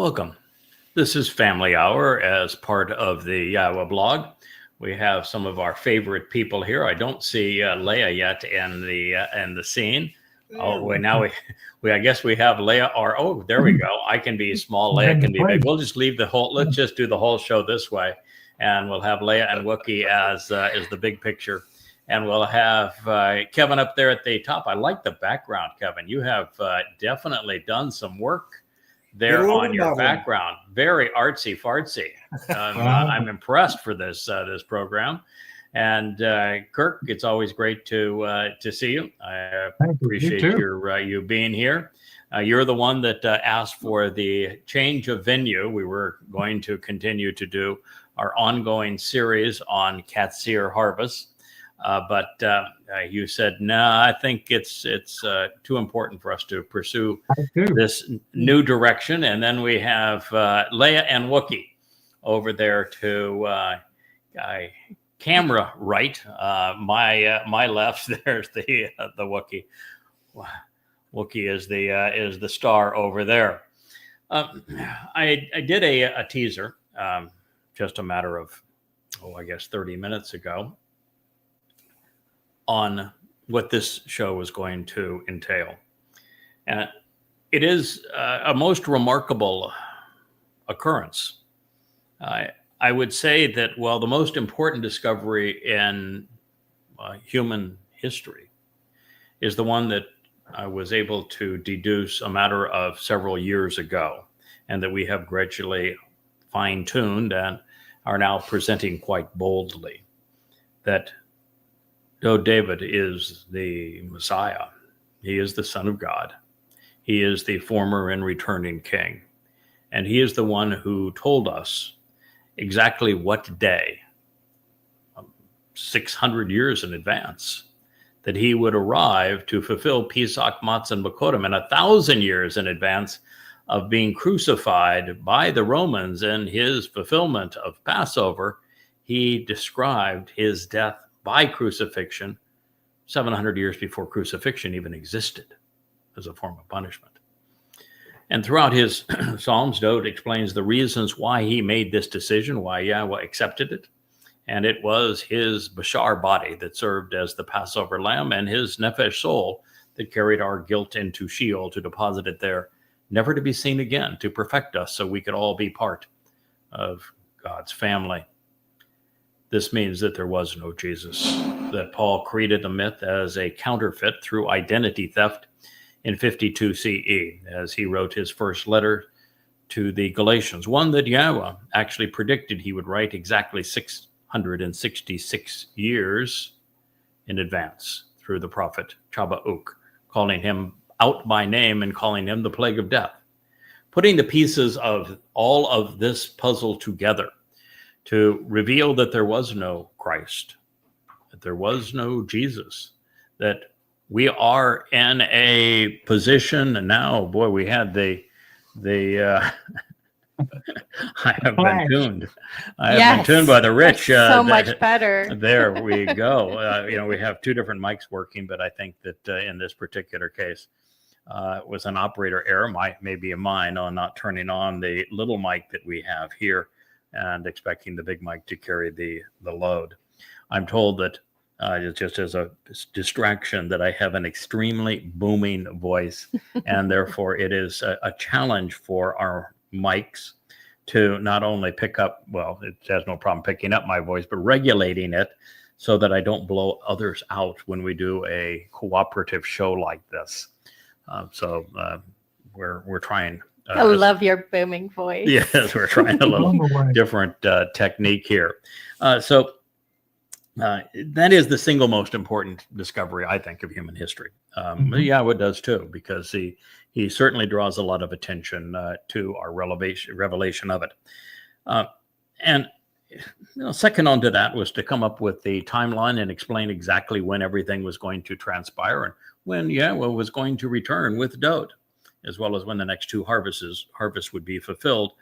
Welcome. This is Family Hour as part of the YAHOWAH blog. We have some of our favorite people here. I don't see Leah yet in the scene. Oh, wait, now we I guess we have Leah. Or oh, there we go. I can be small. Leah can be big. We'll just leave the whole. Let's just do the whole show this way, and we'll have Leah and Wookie as the big picture, and we'll have Kevin up there at the top. I like the background, Kevin. You have definitely done some work there on your background. Very artsy fartsy. I'm impressed for this program. And Kirk, it's always great to see you. I appreciate you being here. You're the one that asked for the change of venue. We were going to continue to do our ongoing series on Katsir harvest. But you said, no, I think it's too important for us to pursue this new direction. And then we have Leah and Wookie over there to camera right. My left, there's the Wookie. Wookie is the star over there. I did a teaser just a matter of, I guess 30 minutes ago, on what this show is going to entail. And it is a most remarkable occurrence. I would say that, well, the most important discovery in human history is the one that I was able to deduce a matter of several years ago, and that we have gradually fine-tuned and are now presenting quite boldly, that though David is the Messiah, he is the Son of God. He is the former and returning king. And he is the one who told us exactly what day, 600 years in advance, that he would arrive to fulfill Pesach, Matzah, and Bokodim, and 1,000 years in advance of being crucified by the Romans in his fulfillment of Passover. He described his death by crucifixion 700 years before crucifixion even existed as a form of punishment. And throughout his Psalms, David explains the reasons why he made this decision, why Yahweh accepted it. And it was his Bashar body that served as the Passover lamb, and his Nefesh soul that carried our guilt into Sheol to deposit it there, never to be seen again, to perfect us so we could all be part of God's family. This means that there was no Jesus, that Paul created the myth as a counterfeit through identity theft in 52 CE, as he wrote his first letter to the Galatians, one that Yahweh actually predicted he would write exactly 666 years in advance through the prophet Shabbat, calling him out by name and calling him the plague of death. Putting the pieces of all of this puzzle together to reveal that there was no Christ, that there was no Jesus, that we are in a position, and now, boy, we had the I have been tuned. I have been tuned by the rich. So much better. There we go. We have two different mics working, but I think that in this particular case, it was an operator error, maybe a mine, on not turning on the little mic that we have here and expecting the big mic to carry the load. I'm told that just as a distraction, that I have an extremely booming voice, and therefore it is a challenge for our mics to not only pick up, well, it has no problem picking up my voice, but regulating it so that I don't blow others out when we do a cooperative show like this. So we're trying. I love your booming voice. Yes, we're trying a little different technique here. So that is the single most important discovery, I think, of human history. Yahweh does too, because he certainly draws a lot of attention to our revelation of it. And second on to that was to come up with the timeline and explain exactly when everything was going to transpire and when Yahweh was going to return with Dode, as well as when the next two harvests would be fulfilled.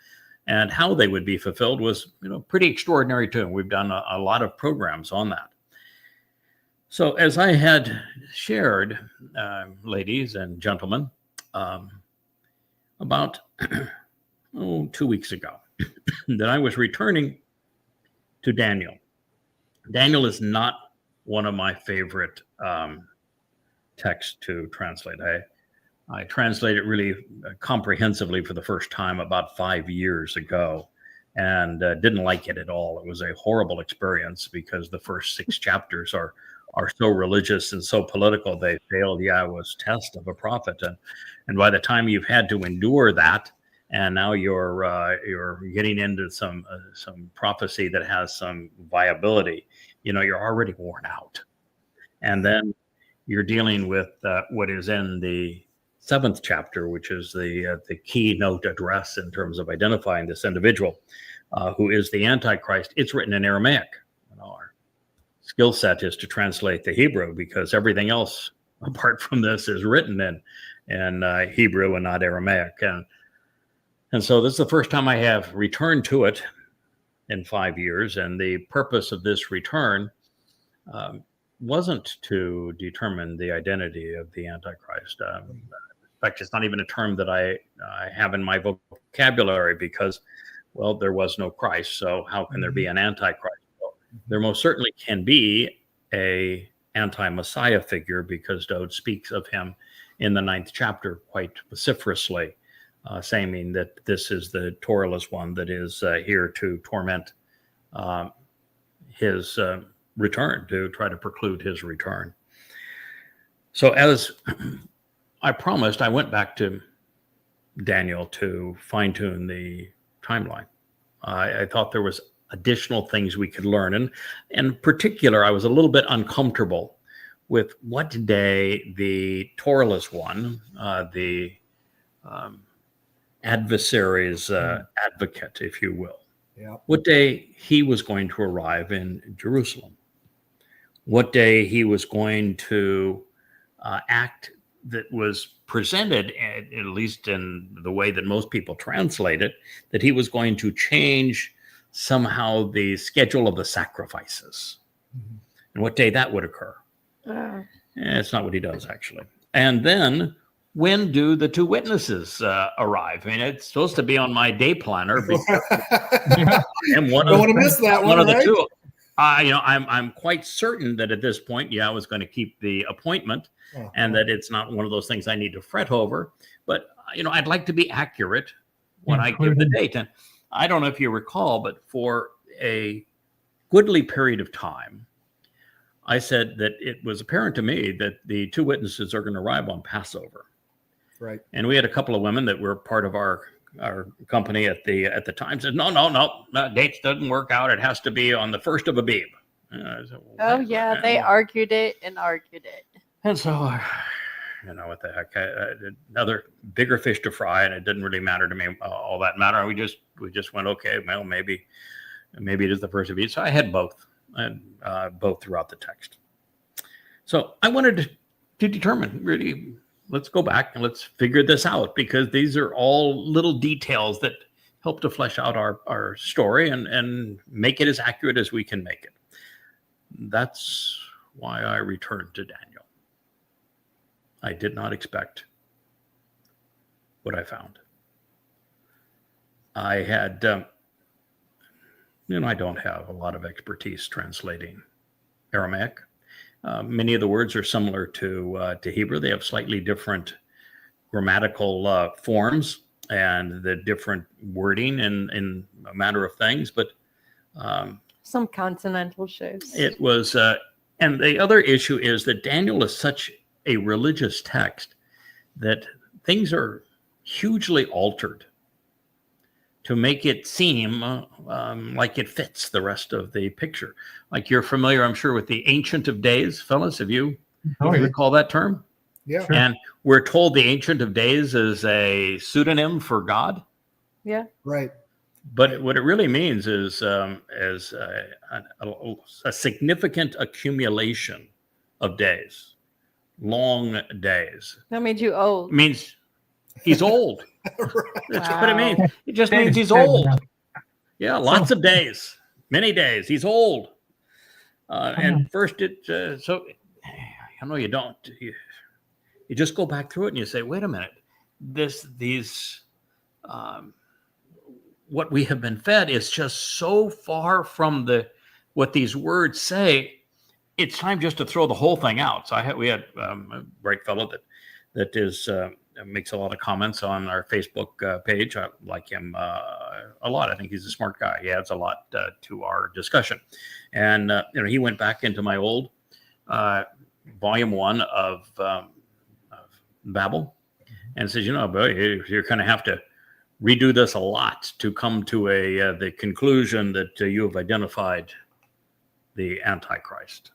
And how they would be fulfilled was, pretty extraordinary too. We've done a lot of programs on that. So as I had shared, ladies and gentlemen, about 2 weeks ago that I was returning to Daniel. Daniel is not one of my favorite texts to translate. I translated really comprehensively for the first time about 5 years ago, and didn't like it at all. It was a horrible experience because the first 6 chapters are so religious and so political. They failed Yahweh's test of a prophet, and by the time you've had to endure that, and now you're getting into some prophecy that has some viability, you're already worn out, and then you're dealing with what is in the 7th chapter, which is the keynote address in terms of identifying this individual who is the Antichrist. It's written in Aramaic. Our skill set is to translate the Hebrew because everything else apart from this is written in Hebrew and not Aramaic. And so this is the first time I have returned to it in 5 years. And the purpose of this return wasn't to determine the identity of the Antichrist. In fact, it's not even a term that I have in my vocabulary because, well, there was no Christ. So how can there be an Antichrist? Well, there most certainly can be a anti-Messiah figure because Dode speaks of him in the 9th chapter quite vociferously, saying that this is the Torahless one that is here to torment his return, to try to preclude his return. So as I promised, I went back to Daniel to fine-tune the timeline. I thought there was additional things we could learn. And in particular, I was a little bit uncomfortable with what day the Torahless one, the adversary's advocate, if you will, what day he was going to arrive in Jerusalem, what day he was going to act that was presented, at least in the way that most people translate it, that he was going to change somehow the schedule of the sacrifices, and what day that would occur. It's not what he does, actually. And then, when do the 2 witnesses arrive? I mean, it's supposed to be on my day planner. Because I'm one don't want to miss that one, of the right? 2. I'm quite certain that at this point, I was going to keep the appointment, and that it's not one of those things I need to fret over. But I'd like to be accurate when I give the date. And I don't know if you recall, but for a goodly period of time, I said that it was apparent to me that the 2 witnesses are going to arrive on Passover. Right. And we had a couple of women that were part of our company at the time said, no, dates doesn't work out. It has to be on the 1st of Abib. Said, well, they argued it and argued it. And so, what the heck? Another bigger fish to fry, and it didn't really matter to me all that matter. We just went, okay, well, maybe it is the 1st of Abib. So I had both, and both throughout the text. So I wanted to determine, really, let's go back and let's figure this out, because these are all little details that help to flesh out our story and make it as accurate as we can make it. That's why I returned to Daniel. I did not expect what I found. I had, I don't have a lot of expertise translating Aramaic. Many of the words are similar to Hebrew. They have slightly different grammatical forms and the different wording in a matter of things, but some consonantal shifts. It was, and the other issue is that Daniel is such a religious text that things are hugely altered to make it seem like it fits the rest of the picture. Like, you're familiar, I'm sure, with the Ancient of Days, fellas. Have you recall that term? Yeah. Sure. And we're told the Ancient of Days is a pseudonym for God. Yeah. Right. But what it really means is a significant accumulation of days, long days. That means you old. It means he's old. Right. That's what it means. It just means he's old. Yeah, lots of days, many days. He's old. And first, so I know you don't. You just go back through it and you say, wait a minute, these what we have been fed is just so far from what these words say. It's time just to throw the whole thing out. So we had a great fellow that makes a lot of comments on our Facebook page. I like him a lot. I think he's a smart guy. He adds a lot to our discussion. And he went back into my old volume 1 of Babel and says, boy, you're going to have to redo this a lot to come to the conclusion that you have identified the Antichrist.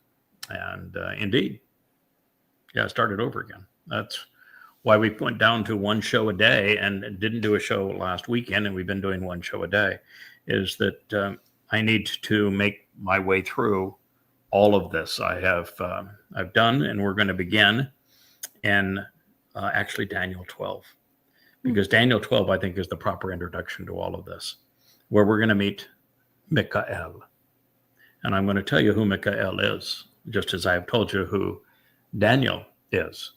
And indeed, I started over again. That's why we went down to one show a day and didn't do a show last weekend, and we've been doing one show a day, is that I need to make my way through all of this. I've done, and we're going to begin in actually Daniel 12, because Daniel 12, I think, is the proper introduction to all of this, where we're going to meet Michael. And I'm going to tell you who Michael is, just as I have told you who Daniel is.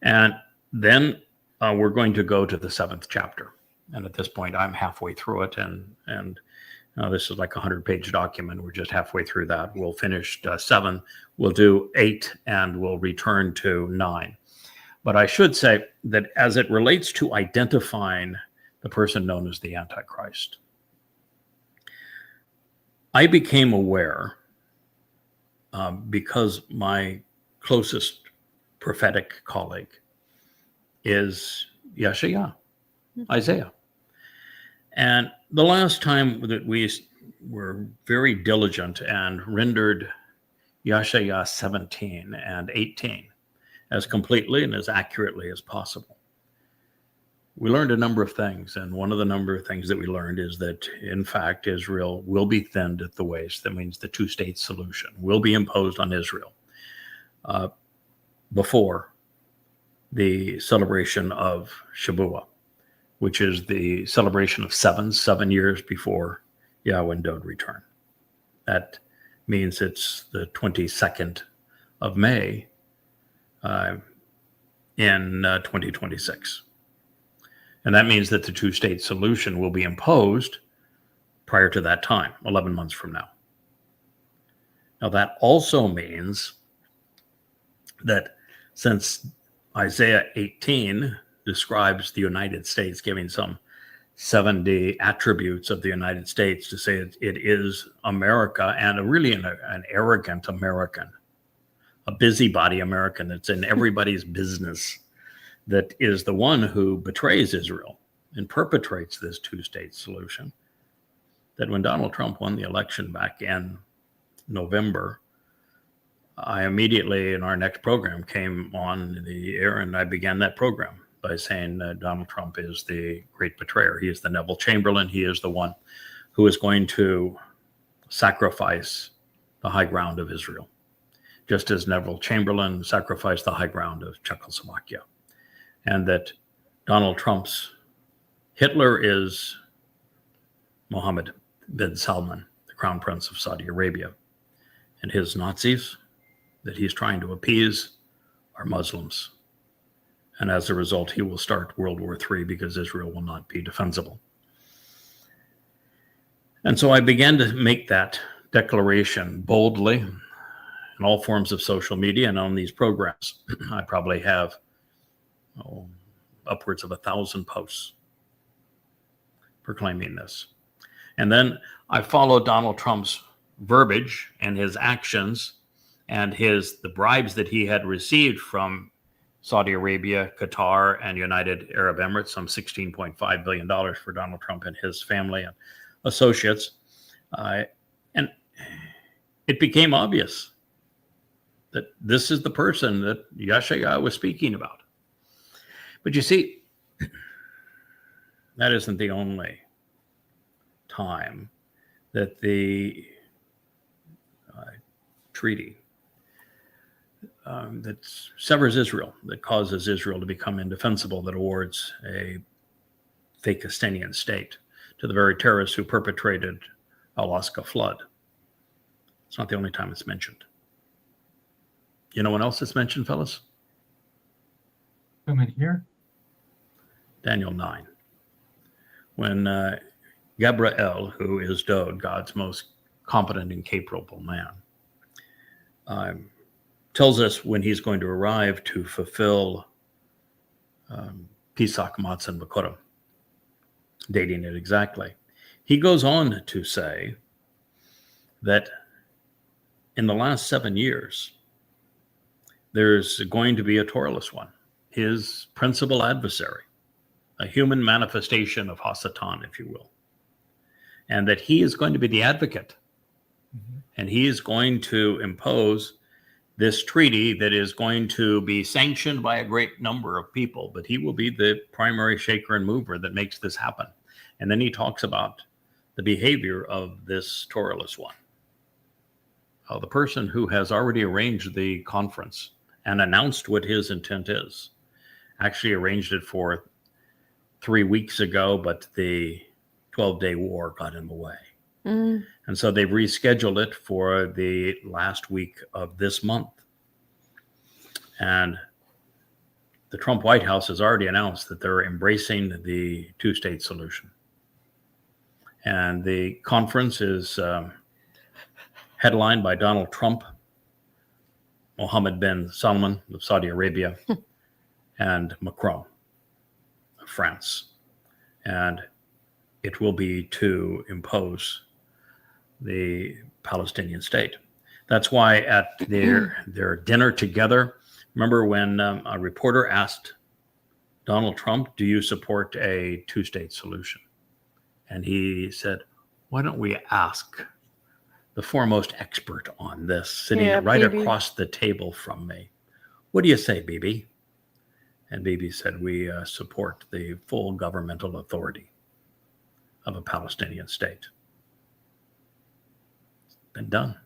And then we're going to go to the 7th chapter. And at this point, I'm halfway through it. And this is like a 100-page document. We're just halfway through that. We'll finish 7. We'll do 8, and we'll return to 9. But I should say that as it relates to identifying the person known as the Antichrist, I became aware because my closest prophetic colleague is Yeshaya, Isaiah. And the last time that we were very diligent and rendered Yeshaya 17 and 18 as completely and as accurately as possible, we learned a number of things. And one of the number of things that we learned is that, in fact, Israel will be thinned at the waist. That means the two-state solution will be imposed on Israel before the celebration of Shabbat, which is the celebration of 7 years before Yahweh and Dod return. That means it's the 22nd of May in 2026. And that means that the two-state solution will be imposed prior to that time, 11 months from now. Now, that also means that since Isaiah 18 describes the United States, giving some 70 attributes of the United States to say it is America, and really an arrogant American, a busybody American that's in everybody's business, that is the one who betrays Israel and perpetrates this two-state solution. That when Donald Trump won the election back in November, I immediately, in our next program, came on the air and I began that program by saying that Donald Trump is the great betrayer. He is the Neville Chamberlain. He is the one who is going to sacrifice the high ground of Israel, just as Neville Chamberlain sacrificed the high ground of Czechoslovakia. And that Donald Trump's Hitler is Mohammed bin Salman, the Crown Prince of Saudi Arabia. And his Nazis that he's trying to appease are Muslims. And as a result, he will start World War III because Israel will not be defensible. And so I began to make that declaration boldly in all forms of social media and on these programs. I probably have upwards of 1,000 posts proclaiming this. And then I followed Donald Trump's verbiage and his actions and the bribes that he had received from Saudi Arabia, Qatar, and United Arab Emirates, some $16.5 billion for Donald Trump and his family and associates. And it became obvious that this is the person that Yeshaya was speaking about. But you see, that isn't the only time that the treaty that severs Israel, that causes Israel to become indefensible, that awards a fake Palestinian state to the very terrorists who perpetrated Alaska flood. It's not the only time it's mentioned. You know when else it's mentioned, fellas? Come in here. Daniel 9. When Gabriel, who is Dode, God's most competent and capable man, tells us when he's going to arrive to fulfill Pesach, Matzah, and Bakorim, dating it exactly. He goes on to say that in the last 7 years, there's going to be a Torahless one, his principal adversary, a human manifestation of Hasatan, if you will. And that he is going to be the advocate. Mm-hmm. And he is going to impose this treaty that is going to be sanctioned by a great number of people, but he will be the primary shaker and mover that makes this happen. And then he talks about the behavior of this Torahless one. The person who has already arranged the conference and announced what his intent is, actually arranged it for 3 weeks ago, but the 12-day war got in the way. Mm. And so they've rescheduled it for the last week of this month. And the Trump White House has already announced that they're embracing the two-state solution. And the conference is headlined by Donald Trump, Mohammed bin Salman of Saudi Arabia, and Macron of France. And it will be to impose the Palestinian state. That's why at their dinner together, remember when a reporter asked Donald Trump, do you support a two-state solution? And he said, why don't we ask the foremost expert on this, sitting right Bibi across the table from me. What do you say, Bibi? And Bibi said, we support the full governmental authority of a Palestinian state. It's been done.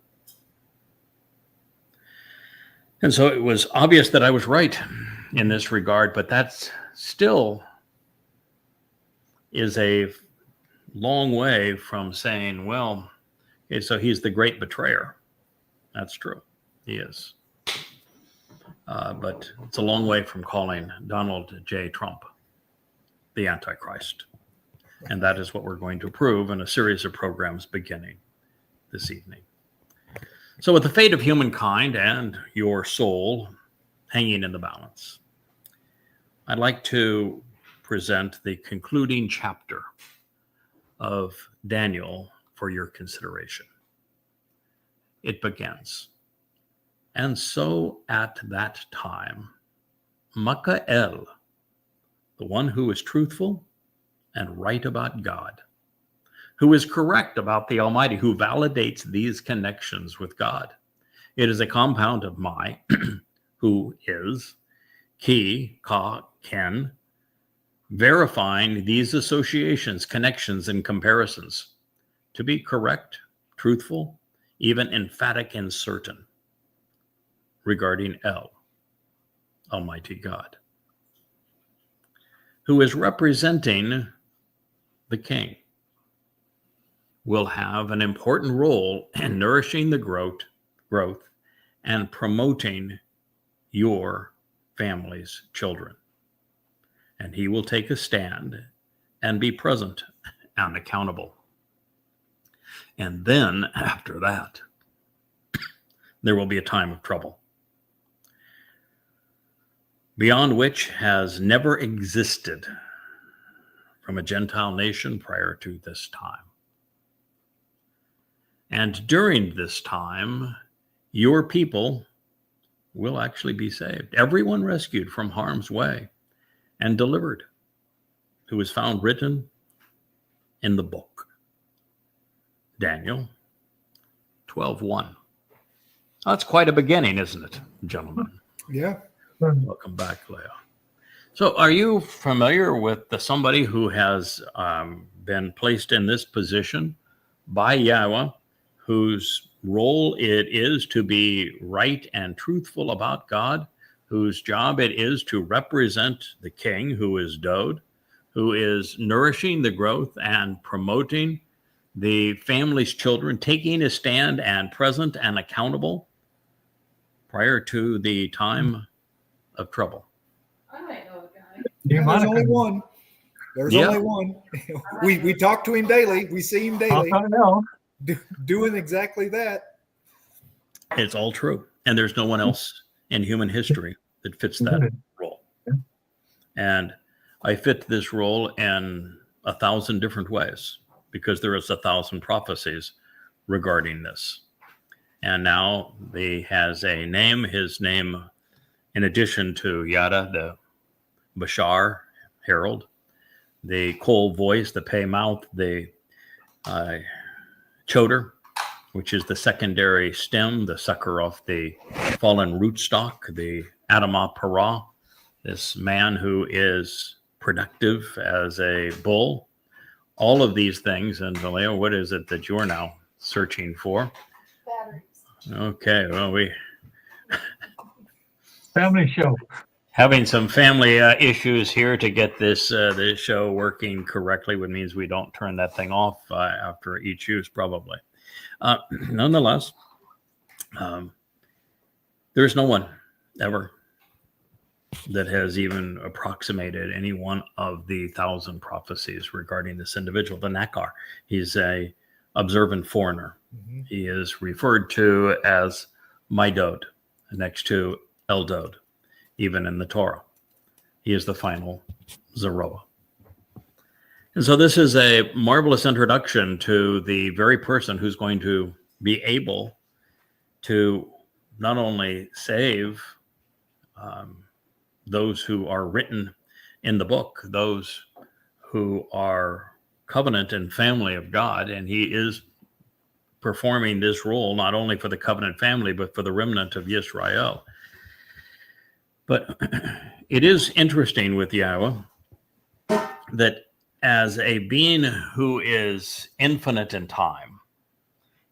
And so it was obvious that I was right in this regard, but that's still is a long way from saying, well, okay, so he's the great betrayer. That's true. He is. But it's a long way from calling Donald J. Trump the Antichrist. And that is what we're going to prove in a series of programs beginning this evening. So with the fate of humankind and your soul hanging in the balance, I'd like to present the concluding chapter of Daniel for your consideration. It begins, and so at that time, Mikael, the one who is truthful and right about God, who is correct about the Almighty, who validates these connections with God. It is a compound of my, who is, ki, ka, ken, verifying these associations, connections, and comparisons to be correct, truthful, even emphatic and certain regarding El, Almighty God, who is representing the King, will have an important role in nourishing the growth and promoting your family's children. And he will take a stand and be present and accountable. And then after that, there will be a time of trouble, beyond which has never existed from a Gentile nation prior to this time. And during this time, your people will actually be saved. Everyone rescued from harm's way and delivered, who is found written in the book. Daniel 12:1. That's quite a beginning, isn't it, gentlemen? Yeah. Welcome back, Leo. So are you familiar with somebody who has been placed in this position by Yahowah, whose role it is to be right and truthful about God, whose job it is to represent the King, who is Dode, who is nourishing the growth and promoting the family's children, taking a stand and present and accountable prior to the time of trouble? I might know a guy. Yeah, there's only one. There's Yeah. only one. We talk to him daily. We see him daily I know. doing exactly that. It's all true. And there's no one else in human history that fits that role. Yeah. And I fit this role in 1,000 different ways because there is 1,000 prophecies regarding this. And now he has a name. His name, in addition to Yada, the Bashar, herald, the Kol voice, the pei mouth, the Choder, which is the secondary stem, the sucker off the fallen rootstock, the Adamah Parah, this man who is productive as a bull. All of these things. And Vallejo, what is it that you're now searching for? Batteries. Okay, well, we Family show. having some family issues here to get this show working correctly, which means we don't turn that thing off after each use, probably. Nonetheless, there's no one ever that has even approximated any one of the 1,000 prophecies regarding this individual, the Nakar. He's a observant foreigner. Mm-hmm. He is referred to as Midod, next to Eldod, even in the Torah. He is the final Zeroah. And so this is a marvelous introduction to the very person who's going to be able to not only save those who are written in the book, those who are covenant and family of God, and he is performing this role not only for the covenant family, but for the remnant of Yisrael. But it is interesting with Yahweh that as a being who is infinite in time,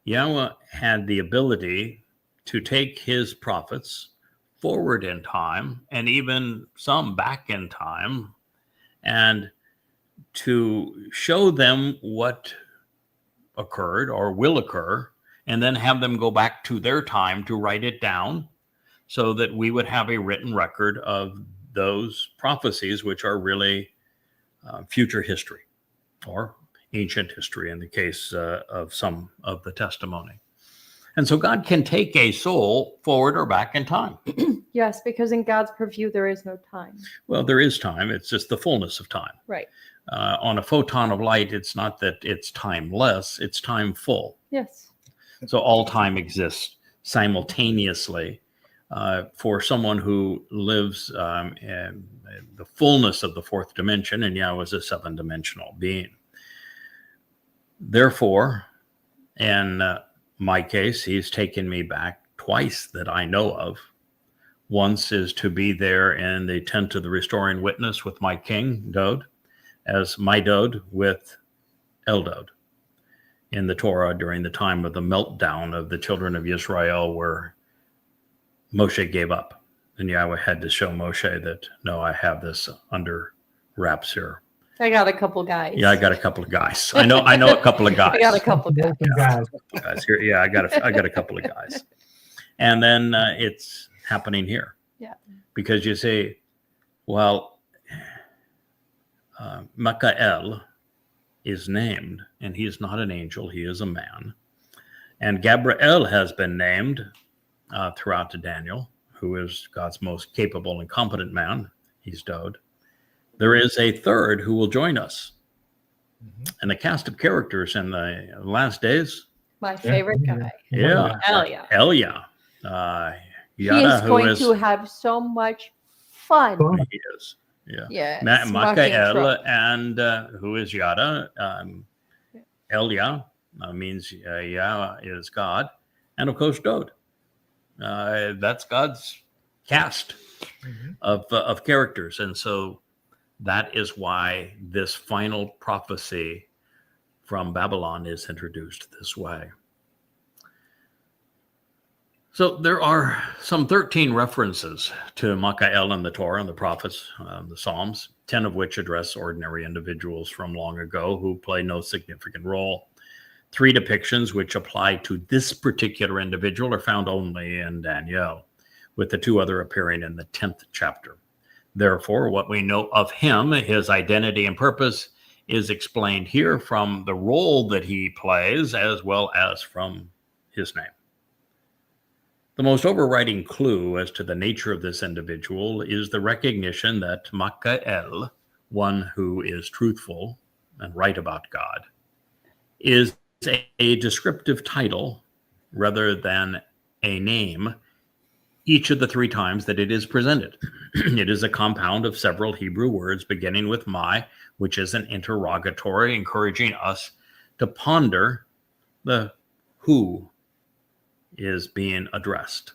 Yahweh had the ability to take his prophets forward in time and even some back in time and to show them what occurred or will occur, and then have them go back to their time to write it down so that we would have a written record of those prophecies, which are really future history or ancient history in the case of some of the testimony. And so God can take a soul forward or back in time. Yes, because in God's purview, there is no time. Well, there is time. It's just the fullness of time. Right. On a photon of light, it's not that it's timeless, it's time full. Yes. So all time exists simultaneously for someone who lives in the fullness of the fourth dimension, and Yahweh is a seven-dimensional being. Therefore, in my case, he's taken me back twice that I know of. Once is to be there in the tent of the restoring witness with my king, Dod, as my Dod with Eldod in the Torah during the time of the meltdown of the children of Israel, where Moshe gave up. And Yahweh had to show Moshe that, no, I have this under wraps here. I got a couple guys. Yeah, I got a couple of guys. I know a couple of guys. I got a couple guys. Guys. Here. Yeah, I got a couple of guys. And then it's happening here. Yeah. Because you say, well, Michael is named, and he is not an angel, he is a man. And Gabriel has been named throughout to Daniel, who is God's most capable and competent man. He's Dod. There is a third who will join us. Mm-hmm. And the cast of characters in the last days. My favorite guy. Yeah. Elia. Yada, He is going to have so much fun. He is. Yeah. Yeah. Michael and who is Yada? Elia means Yah is God. And of course, Dod. That's God's cast of characters. And so that is why this final prophecy from Babylon is introduced this way. So there are some 13 references to Michael in the Torah and the prophets, the Psalms, 10 of which address ordinary individuals from long ago who play no significant role. 3 depictions which apply to this particular individual are found only in Daniel, with the 2 other appearing in the 10th chapter. Therefore, what we know of him, his identity and purpose, is explained here from the role that he plays as well as from his name. The most overriding clue as to the nature of this individual is the recognition that Makael, one who is truthful and right about God, is a descriptive title rather than a name each of the three times that it is presented. It is a compound of several Hebrew words beginning with my, which is an interrogatory, encouraging us to ponder the who is being addressed.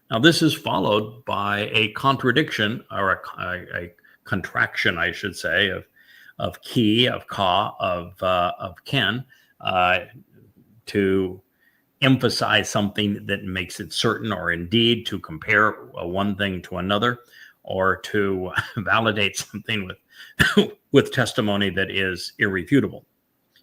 Now, this is followed by a contradiction, or a contraction, I should say, of ki, of ka, of ken, to emphasize something that makes it certain, or indeed to compare one thing to another, or to validate something with testimony that is irrefutable.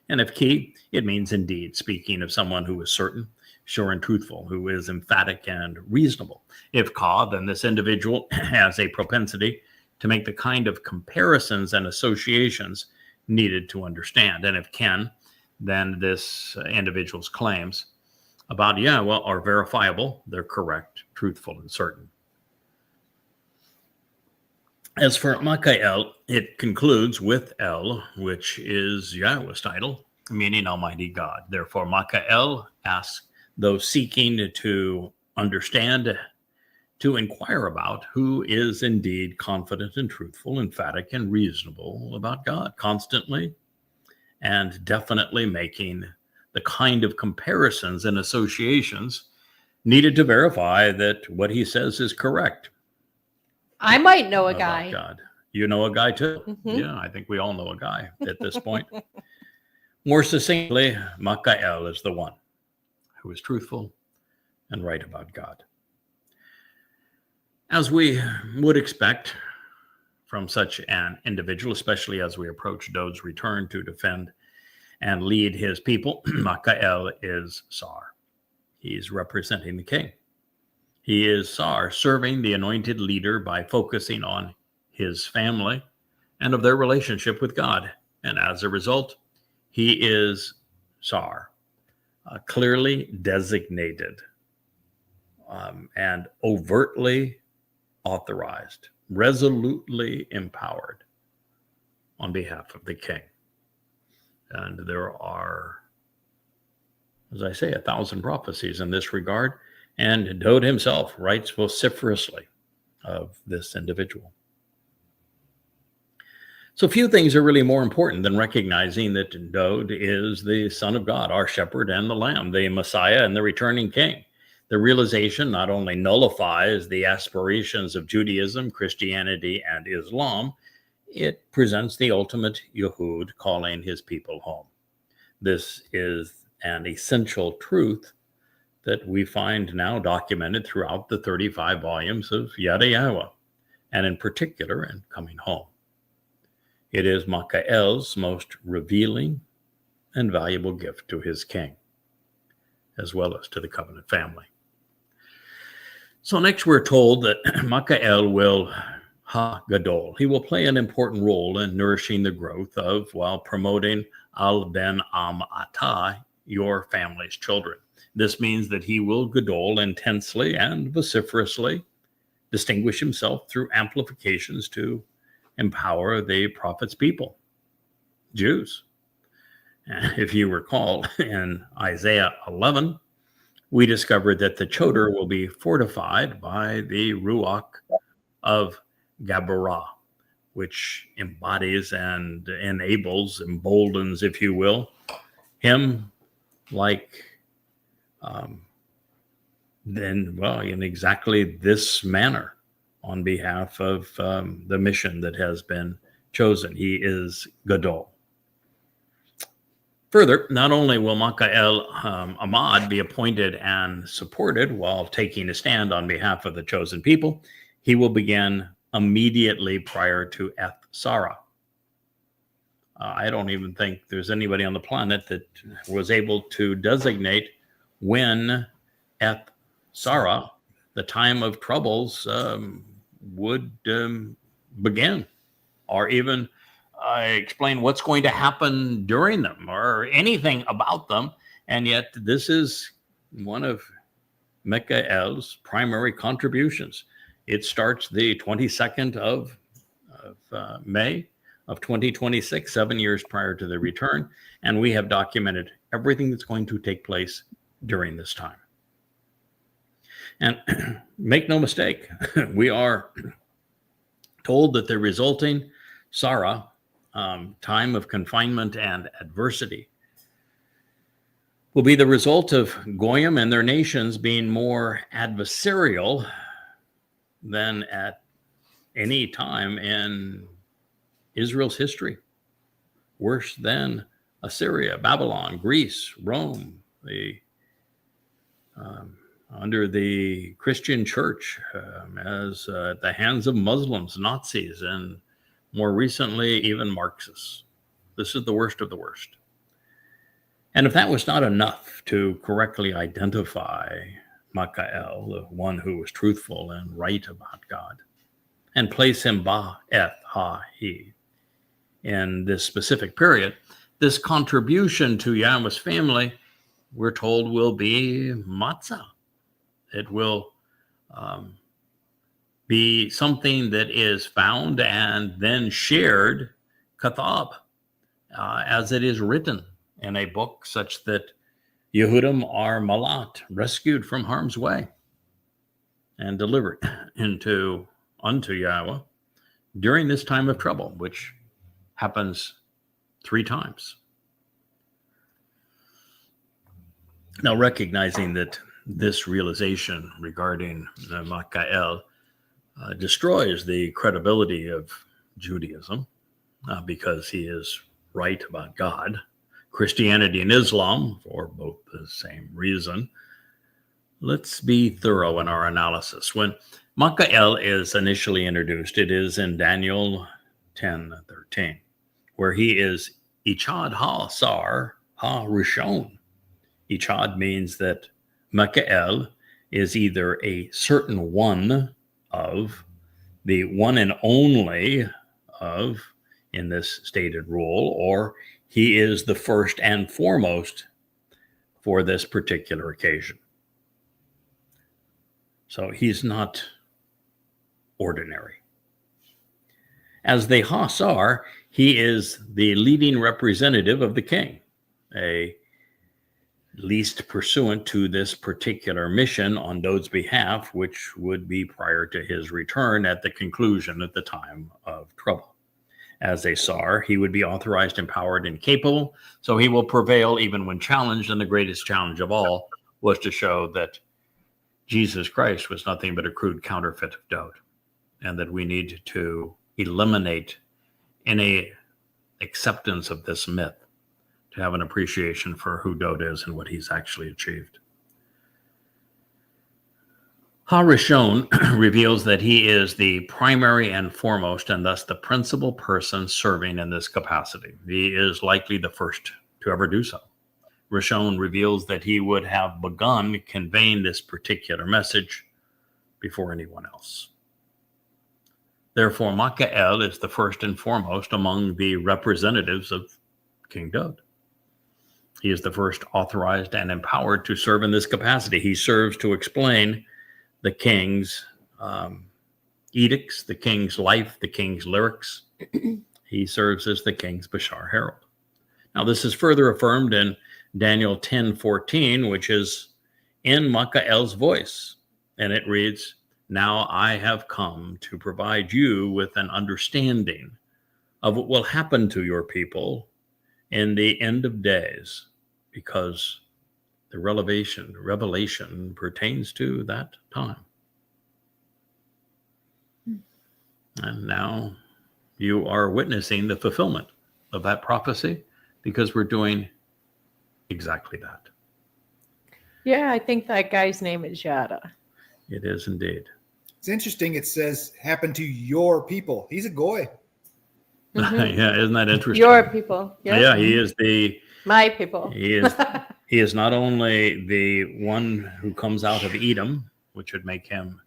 And if ki, it means indeed speaking of someone who is certain, sure, and truthful, who is emphatic and reasonable. If ka, then this individual has a propensity to make the kind of comparisons and associations needed to understand. And if ken, then this individual's claims about Yahowah are verifiable, they're correct, truthful, and certain. As for Makael, it concludes with El, which is Yahowah's title, meaning Almighty God. Therefore, Makael asks those seeking to understand, to inquire about who is indeed confident and truthful, emphatic and reasonable about God, constantly and definitely making the kind of comparisons and associations needed to verify that what he says is correct. I might know a guy. God. You know a guy too? Mm-hmm. Yeah, I think we all know a guy at this point. More succinctly, Makael is the one who is truthful and right about God. As we would expect from such an individual, especially as we approach Dod's return to defend and lead his people, Makael is Sar. He's representing the king. He is Sar, serving the anointed leader by focusing on his family and of their relationship with God. And as a result, he is Sar, clearly designated and overtly authorized, resolutely empowered on behalf of the king. And there are, as I say, 1,000 prophecies in this regard. And Dod himself writes vociferously of this individual. So few things are really more important than recognizing that Dod is the Son of God, our shepherd and the Lamb, the Messiah and the returning king. The realization not only nullifies the aspirations of Judaism, Christianity, and Islam, it presents the ultimate Yehud calling his people home. This is an essential truth that we find now documented throughout the 35 volumes of Yada Yahowah, and in particular in Coming Home. It is Makael's most revealing and valuable gift to his king, as well as to the covenant family. So next we're told that Makael will ha-gadol. He will play an important role in nourishing the growth of, while promoting al-ben-am atah, your family's children. This means that he will gadol intensely and vociferously, distinguish himself through amplifications to empower the prophet's people, Jews. And if you recall, in Isaiah 11, we discovered that the Choder will be fortified by the Ruach of Gabarah, which embodies and enables, emboldens, if you will, him like in exactly this manner on behalf of the mission that has been chosen. He is Gadol. Further, not only will Makael Ahmad be appointed and supported while taking a stand on behalf of the chosen people, he will begin immediately prior to Eth Sarah. I don't even think there's anybody on the planet that was able to designate when Eth Sarah, the time of troubles, would begin, or even explain what's going to happen during them or anything about them. And yet this is one of Michael's primary contributions. It starts the 22nd of May of 2026, 7 years prior to the return. And we have documented everything that's going to take place during this time. And make no mistake, we are told that the resulting Sarah, time of confinement and adversity, will be the result of Goyim and their nations being more adversarial than at any time in Israel's history. Worse than Assyria, Babylon, Greece, Rome, under the Christian church, as at the hands of Muslims, Nazis, and more recently, even Marxists. This is the worst of the worst. And if that was not enough to correctly identify Michael, the one who was truthful and right about God, and place him ba'eth ha-he in this specific period, this contribution to Yahweh's family, we're told, will be matzah. It will be something that is found and then shared, kathab, as it is written in a book, such that Yehudim are malat, rescued from harm's way and delivered unto Yahweh during this time of trouble, which happens 3 times. Now, recognizing that this realization regarding Michael destroys the credibility of Judaism because he is right about God, Christianity and Islam, for both the same reason, let's be thorough in our analysis. When Michael is initially introduced, it is in Daniel 10:13, where he is Ichad ha-sar ha-rishon. Ichad means that Michael is either a certain one of, the one and only of, in this stated rule, or he is the first and foremost for this particular occasion. So he's not ordinary. As the Hasar, he is the leading representative of the king, a least pursuant to this particular mission on Dod's behalf, which would be prior to his return at the conclusion at the time of trouble. As a Sar, he would be authorized, empowered, and capable, so he will prevail even when challenged, and the greatest challenge of all was to show that Jesus Christ was nothing but a crude counterfeit of Dod, and that we need to eliminate any acceptance of this myth to have an appreciation for who Dod is and what he's actually achieved. Ha-Rishon reveals that he is the primary and foremost, and thus the principal person serving in this capacity. He is likely the first to ever do so. Rishon reveals that he would have begun conveying this particular message before anyone else. Therefore, Michael is the first and foremost among the representatives of King Dod. He is the first authorized and empowered to serve in this capacity. He serves to explain the king's edicts, the king's life, the king's lyrics. He serves as the king's Bashar Herald. Now, this is further affirmed in Daniel 10:14, which is in Michael's voice, and it reads, "Now I have come to provide you with an understanding of what will happen to your people in the end of days, because the revelation pertains to that time." And now you are witnessing the fulfillment of that prophecy, because we're doing exactly that. Yeah, I think that guy's name is Yada. It is indeed. It's interesting. It says, "Happen to your people." He's a goy. Mm-hmm. Yeah, isn't that interesting? Your people. Yeah, he is my people. He is not only the one who comes out of Edom, which would make him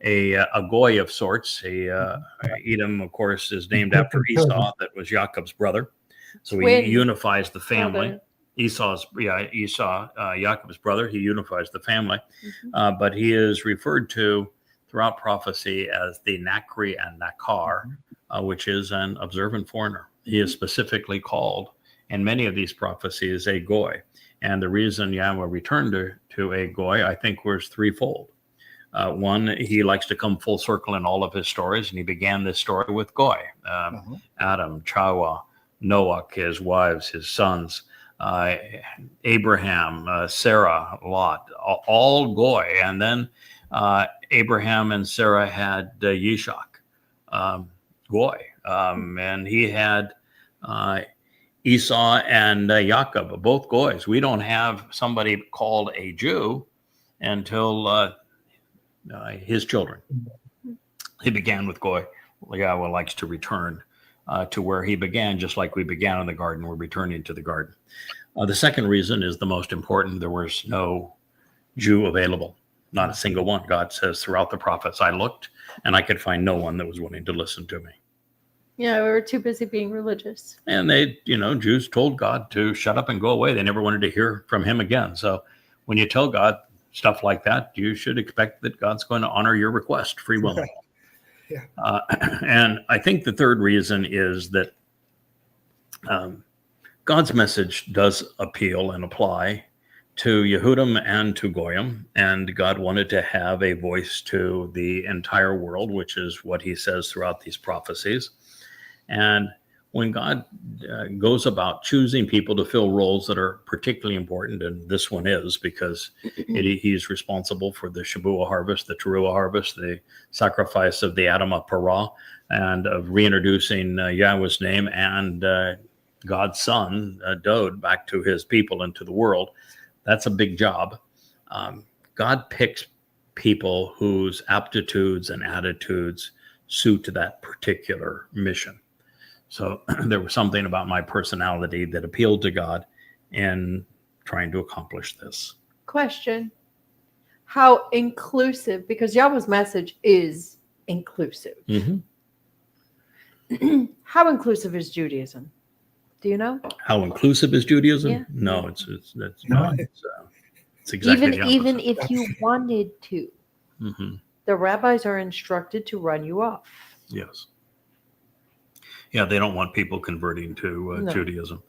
a goy of sorts. Edom, of course, is named after Esau, that was Jacob's brother. So he unifies the family. Esau, Jacob's brother. He unifies the family, but he is referred to throughout prophecy as the Nakri and Nakar, which is an observant foreigner. He is specifically called in many of these prophecies a goy. And the reason Yahweh returned to a goy, I think, was threefold. One, he likes to come full circle in all of his stories, and he began this story with goy. Adam, Towrah, Noah, his wives, his sons, Abraham, Sarah, Lot, all goy. And then Abraham and Sarah had Yishak, goy. And he had Esau and Jacob, both goys. We don't have somebody called a Jew until his children. He began with goy. Yahweh likes to return to where he began, just like we began in the garden. We're returning to the garden. The second reason is the most important. There was no Jew available, not a single one. God says throughout the prophets, I looked and I could find no one that was willing to listen to me. Yeah, we were too busy being religious. And they, Jews told God to shut up and go away. They never wanted to hear from him again. So when you tell God stuff like that, you should expect that God's going to honor your request free will. Yeah. And I think the third reason is that God's message does appeal and apply to Yehudim and to Goyim, and God wanted to have a voice to the entire world, which is what he says throughout these prophecies. And when God goes about choosing people to fill roles that are particularly important, and this one is because he's responsible for the Shabbat harvest, the Towrah harvest, the sacrifice of the Adamah Parah, and of reintroducing Yahweh's name and God's son, Dod, back to his people and to the world. That's a big job. God picks people whose aptitudes and attitudes suit that particular mission. So there was something about my personality that appealed to God in trying to accomplish this. Question. How inclusive, because Yahweh's message is inclusive. How inclusive is Judaism? Do you know? How inclusive is Judaism? Yeah. No, it's not. It's exactly the opposite. Even if you wanted to, the rabbis are instructed to run you off. Yes. Yeah, they don't want people converting to Judaism.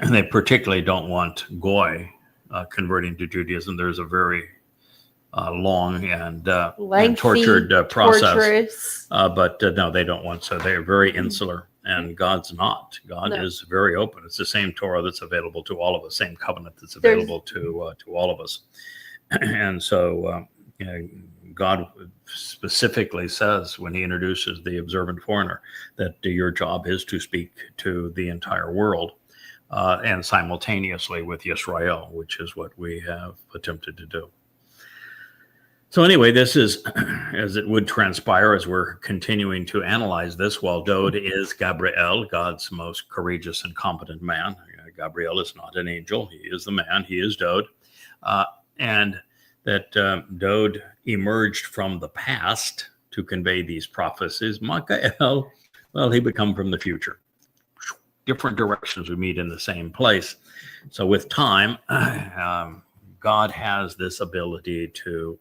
They particularly don't want goy converting to Judaism. There's a very long and tortured process. But no, they don't want so. They're very insular, and God's not. God is very open. It's the same Torah that's available to all of us, same covenant that's available to all of us. And so God specifically says when he introduces the observant foreigner that your job is to speak to the entire world and simultaneously with Yisrael, which is what we have attempted to do. So anyway, this is, as it would transpire as we're continuing to analyze this, while Dod is Gabriel, God's most courageous and competent man. Gabriel is not an angel. He is the man. He is Dod. And that Dod emerged from the past to convey these prophecies. Mikael, well, he would come from the future. Different directions we meet in the same place. So with time, God has this ability to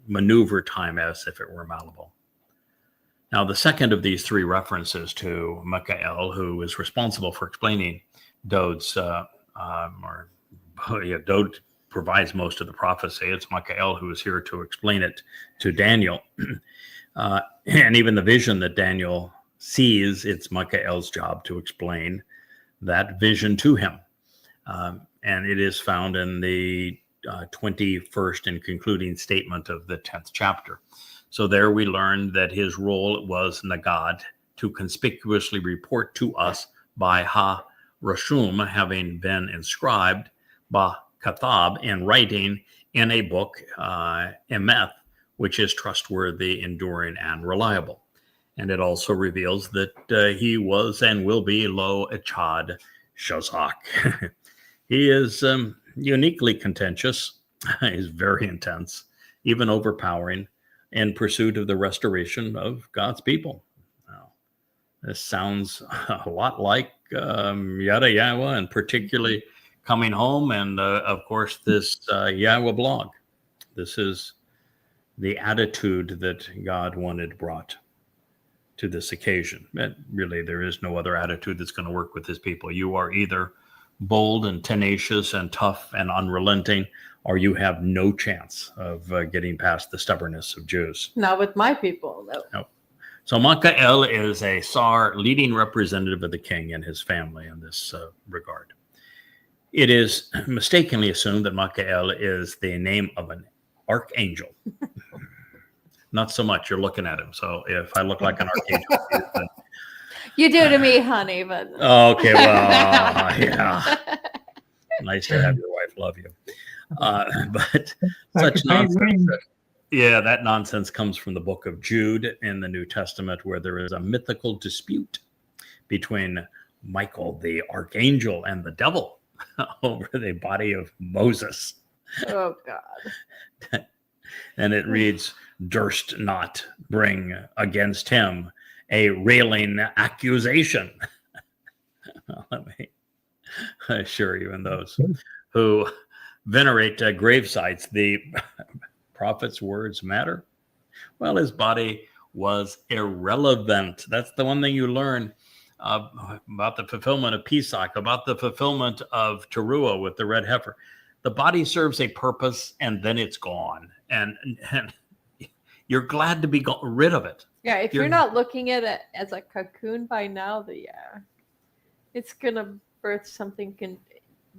maneuver time as if it were malleable. Now, the second of these three references to Mikael, who is responsible for explaining Dod's, Dod provides most of the prophecy. It's Mikael who is here to explain it to Daniel. And even the vision that Daniel sees, it's Mikael's job to explain that vision to him. And it is found in the 21st and concluding statement of the 10th chapter. So there we learned that his role was Nagad, to conspicuously report to us by ha-rashum, having been inscribed, ba-kathab, in writing in a book, emeth, which is trustworthy, enduring, and reliable. And it also reveals that he was and will be Lo Echad Shazak. He is uniquely contentious. He's very intense, even overpowering, in pursuit of the restoration of God's people. Now, this sounds a lot like Yada Yahowah, and particularly coming home, and of course this Yahowah blog. This is the attitude that God wanted brought to this occasion. And really, there is no other attitude that's going to work with his people. You are either bold and tenacious and tough and unrelenting, or you have no chance of getting past the stubbornness of Jews. Not with my people, though. No. So Michael is a Tsar, leading representative of the king and his family in this regard. It is mistakenly assumed that Michael is the name of an archangel. Not so much. You're looking at him. So if I look like an archangel, you do to me, honey. But okay, well, yeah. Nice to have your wife love you. But such nonsense. Yeah, that nonsense comes from the book of Jude in the New Testament, where there is a mythical dispute between Michael, the archangel, and the devil over the body of Moses. Oh, God. And it reads, durst not bring against him a railing accusation. Let me assure you, in those who venerate grave sites, the prophet's words matter. Well, his body was irrelevant. That's the one thing you learn about the fulfillment of Pesach, about the fulfillment of Towrah with the red heifer. The body serves a purpose, and then it's gone. And you're glad to be rid of it. Yeah, if you're not looking at it as a cocoon by now, it's going to birth something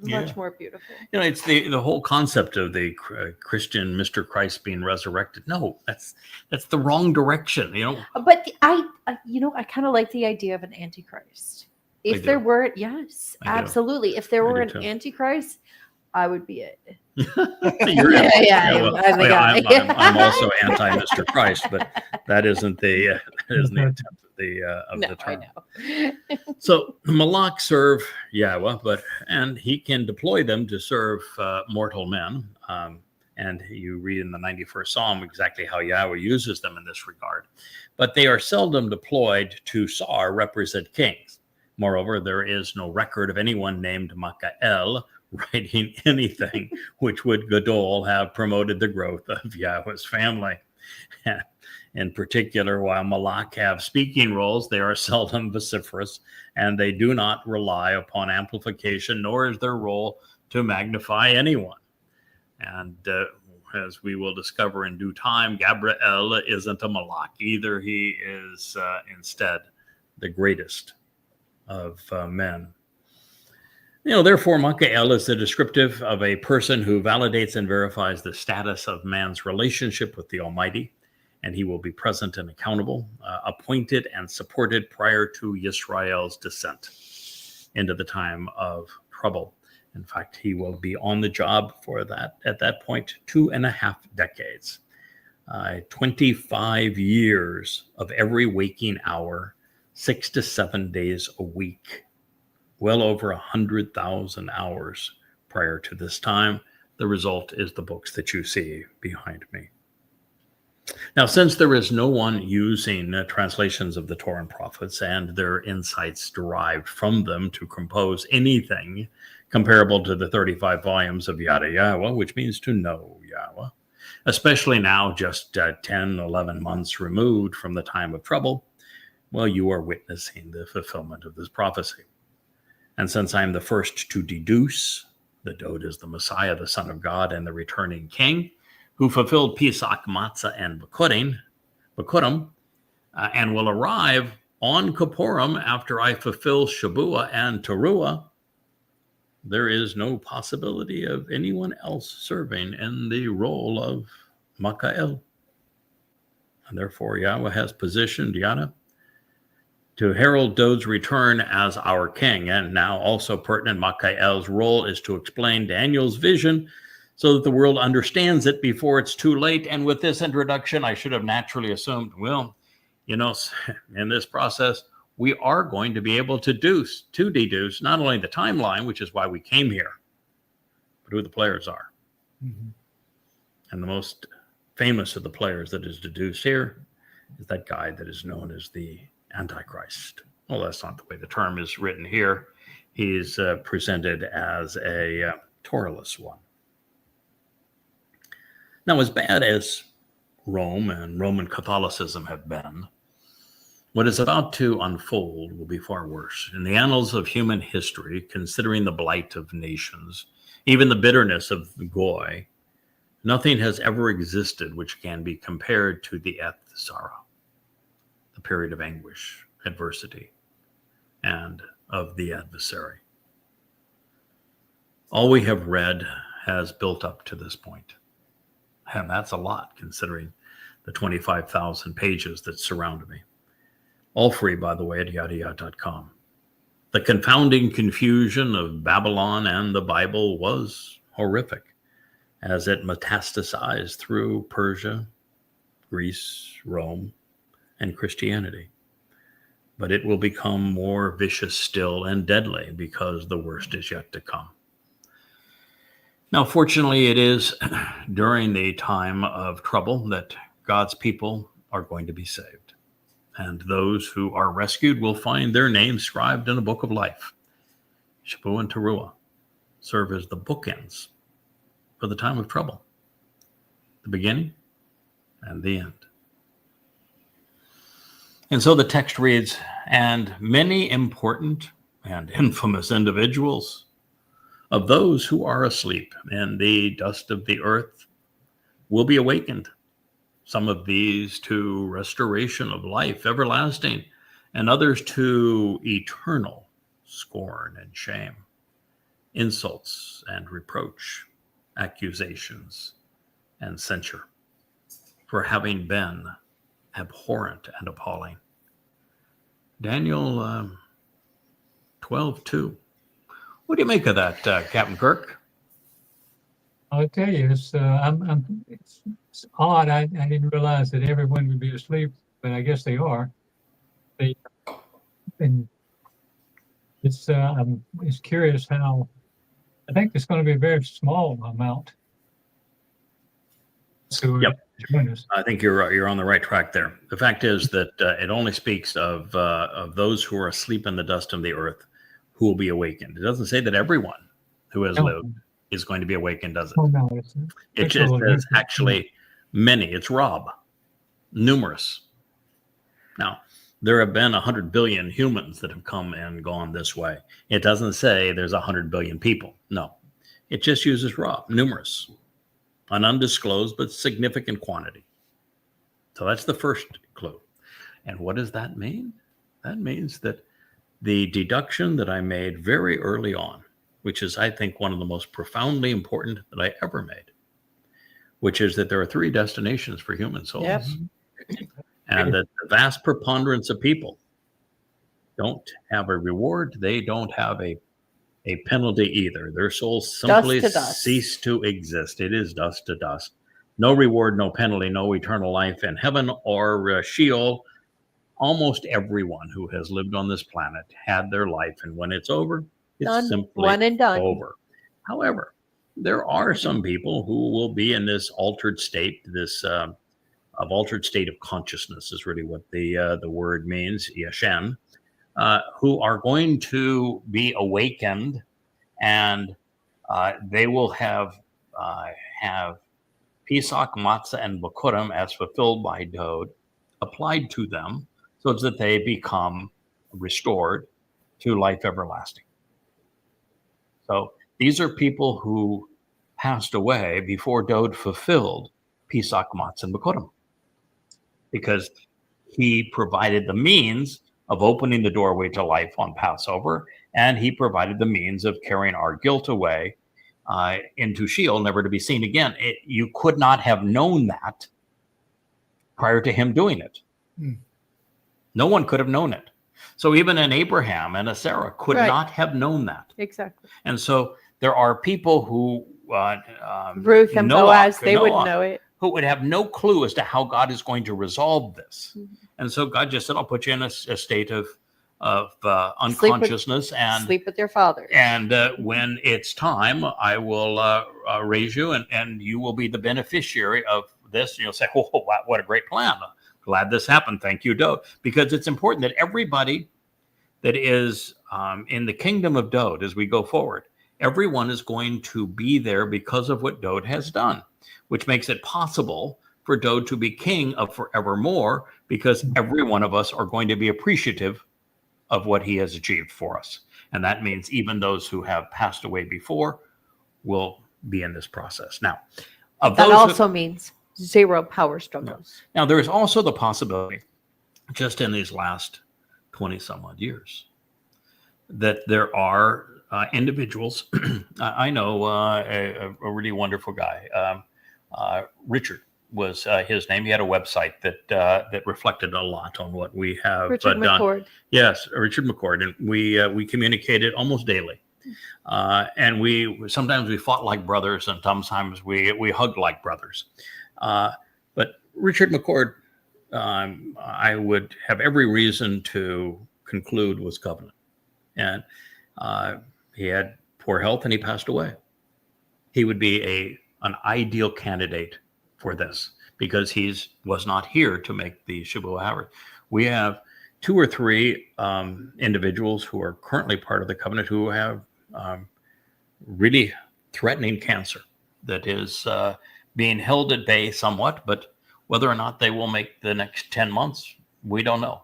much more beautiful. You know, it's the whole concept of the Christian Mr. Christ being resurrected. No, that's the wrong direction, you know. But I kind of like the idea of an antichrist. If there were, yes, absolutely. If there were an antichrist, I would be it. I'm also anti Mr. Christ, but that isn't the intent of the term. I know. So Malak serve Yahowah, and he can deploy them to serve mortal men. And you read in the 91st Psalm exactly how Yahowah uses them in this regard. But they are seldom deployed to Tsar, represent kings. Moreover, there is no record of anyone named Michael writing anything which would Gadol have promoted the growth of Yahowah's family. In particular, while Malak have speaking roles, they are seldom vociferous, and they do not rely upon amplification, nor is their role to magnify anyone. And as we will discover in due time, Gabriel isn't a Malak either. He is instead the greatest of men. You know, therefore, Michael is the descriptive of a person who validates and verifies the status of man's relationship with the Almighty, and he will be present and accountable, appointed and supported prior to Yisrael's descent into the time of trouble. In fact, he will be on the job for that, at that point, 2.5 decades, 25 years of every waking hour, 6 to 7 days a week. Well over 100,000 hours prior to this time. The result is the books that you see behind me. Now, since there is no one using translations of the Torah and prophets and their insights derived from them to compose anything comparable to the 35 volumes of Yada Yahowah, which means to know Yahowah, especially now just 10, 11 months removed from the time of trouble, well, you are witnessing the fulfillment of this prophecy. And since I'm the first to deduce that Dod is the Messiah, the Son of God, and the returning King, who fulfilled Pesach, Matzah, and Bikurim, and will arrive on Kippurim after I fulfill Shabbat and Towrah, there is no possibility of anyone else serving in the role of Michael. And therefore, Yahowah has positioned Yada to herald Dod's return as our king. And now also pertinent, Michael's role is to explain Daniel's vision so that the world understands it before it's too late. And with this introduction, I should have naturally assumed, well, you know, in this process, we are going to be able to deduce not only the timeline, which is why we came here, but who the players are. Mm-hmm. And the most famous of the players that is deduced here is that guy that is known as the Antichrist. Well, that's not the way the term is written here. He's presented as a Torahless one. Now, as bad as Rome and Roman Catholicism have been, what is about to unfold will be far worse. In the annals of human history, considering the blight of nations, even the bitterness of the Goy, nothing has ever existed which can be compared to the Tzara, the period of anguish, adversity, and of the adversary. All we have read has built up to this point. And that's a lot, considering the 25,000 pages that surround me. All free, by the way, at YAHOWAH.com. The confounding confusion of Babylon and the Bible was horrific, as it metastasized through Persia, Greece, Rome, and Christianity. But it will become more vicious still and deadly, because the worst is yet to come. Now, fortunately, it is during the time of trouble that God's people are going to be saved. And those who are rescued will find their names scribed in the book of life. Shabbat and Towrah serve as the bookends for the time of trouble, the beginning and the end. And so the text reads, and many important and infamous individuals of those who are asleep in the dust of the earth will be awakened. Some of these to restoration of life everlasting, and others to eternal scorn and shame, insults and reproach, accusations and censure, for having been abhorrent and appalling. Daniel 12:2. What do you make of that, Captain Kirk? I'll tell you, it's odd. I didn't realize that everyone would be asleep, but I guess they are. And it's curious how I think it's going to be a very small amount. So yep. I think you're on the right track there. The fact is that it only speaks of those who are asleep in the dust of the earth who will be awakened. It doesn't say that everyone who has lived is going to be awakened, does it? Oh, no, it just says actually many. It's Rob, numerous. Now, there have been 100 billion humans that have come and gone this way. It doesn't say there's 100 billion people. No, it just uses Rob, numerous, an undisclosed but significant quantity. So that's the first clue. And what does that mean? That means that the deduction that I made very early on, which is, I think, one of the most profoundly important that I ever made, which is that there are three destinations for human souls. Yep. And that the vast preponderance of people don't have a reward. They don't have a penalty either. Their souls simply cease to exist. It is dust to dust. No reward, no penalty, no eternal life in heaven or Sheol. Almost everyone who has lived on this planet had their life, and when it's over, it's simply one and done. Over. However, there are some people who will be in this altered state, this altered state of consciousness is really what the word means, yashen, who are going to be awakened, and they will have Pesach, Matzah, and Bokurim as fulfilled by Dode applied to them, so that they become restored to life everlasting. So these are people who passed away before Dode fulfilled Pesach, Matzah, and Bokurim, because he provided the means of opening the doorway to life on Passover, and he provided the means of carrying our guilt away into Sheol, never to be seen again. You could not have known that prior to him doing it. No one could have known it. So even an Abraham and a Sarah could not have known that. Exactly. And so there are people who Ruth and Boaz, they wouldn't know it. Who would have no clue as to how God is going to resolve this. Mm-hmm. And so God just said, I'll put you in a state of unconsciousness and sleep with your father. And when it's time, I will raise you, and you will be the beneficiary of this, and you'll say, oh, wow, what a great plan. Glad this happened. Thank you, Dode. Because it's important that everybody that is in the kingdom of Dode, as we go forward, everyone is going to be there because of what Dode has done, which makes it possible for Dode to be king of forevermore, because every one of us are going to be appreciative of what he has achieved for us. And that means even those who have passed away before will be in this process. Now, that also means 0 power struggles. Now, there is also the possibility, just in these last 20 some odd years, that there are individuals. I know a really wonderful guy, Richard was his name. He had a website that reflected a lot on what we have Richard done. McCord. Yes, Richard McCord, and we communicated almost daily, and sometimes we fought like brothers, and sometimes we hugged like brothers. But Richard McCord, I would have every reason to conclude was covenant, and he had poor health and he passed away. He would be an ideal candidate for this, because he was not here to make the Shabbat harvest. We have 2 or 3 individuals who are currently part of the covenant who have really threatening cancer that is being held at bay somewhat, but whether or not they will make the next 10 months, we don't know.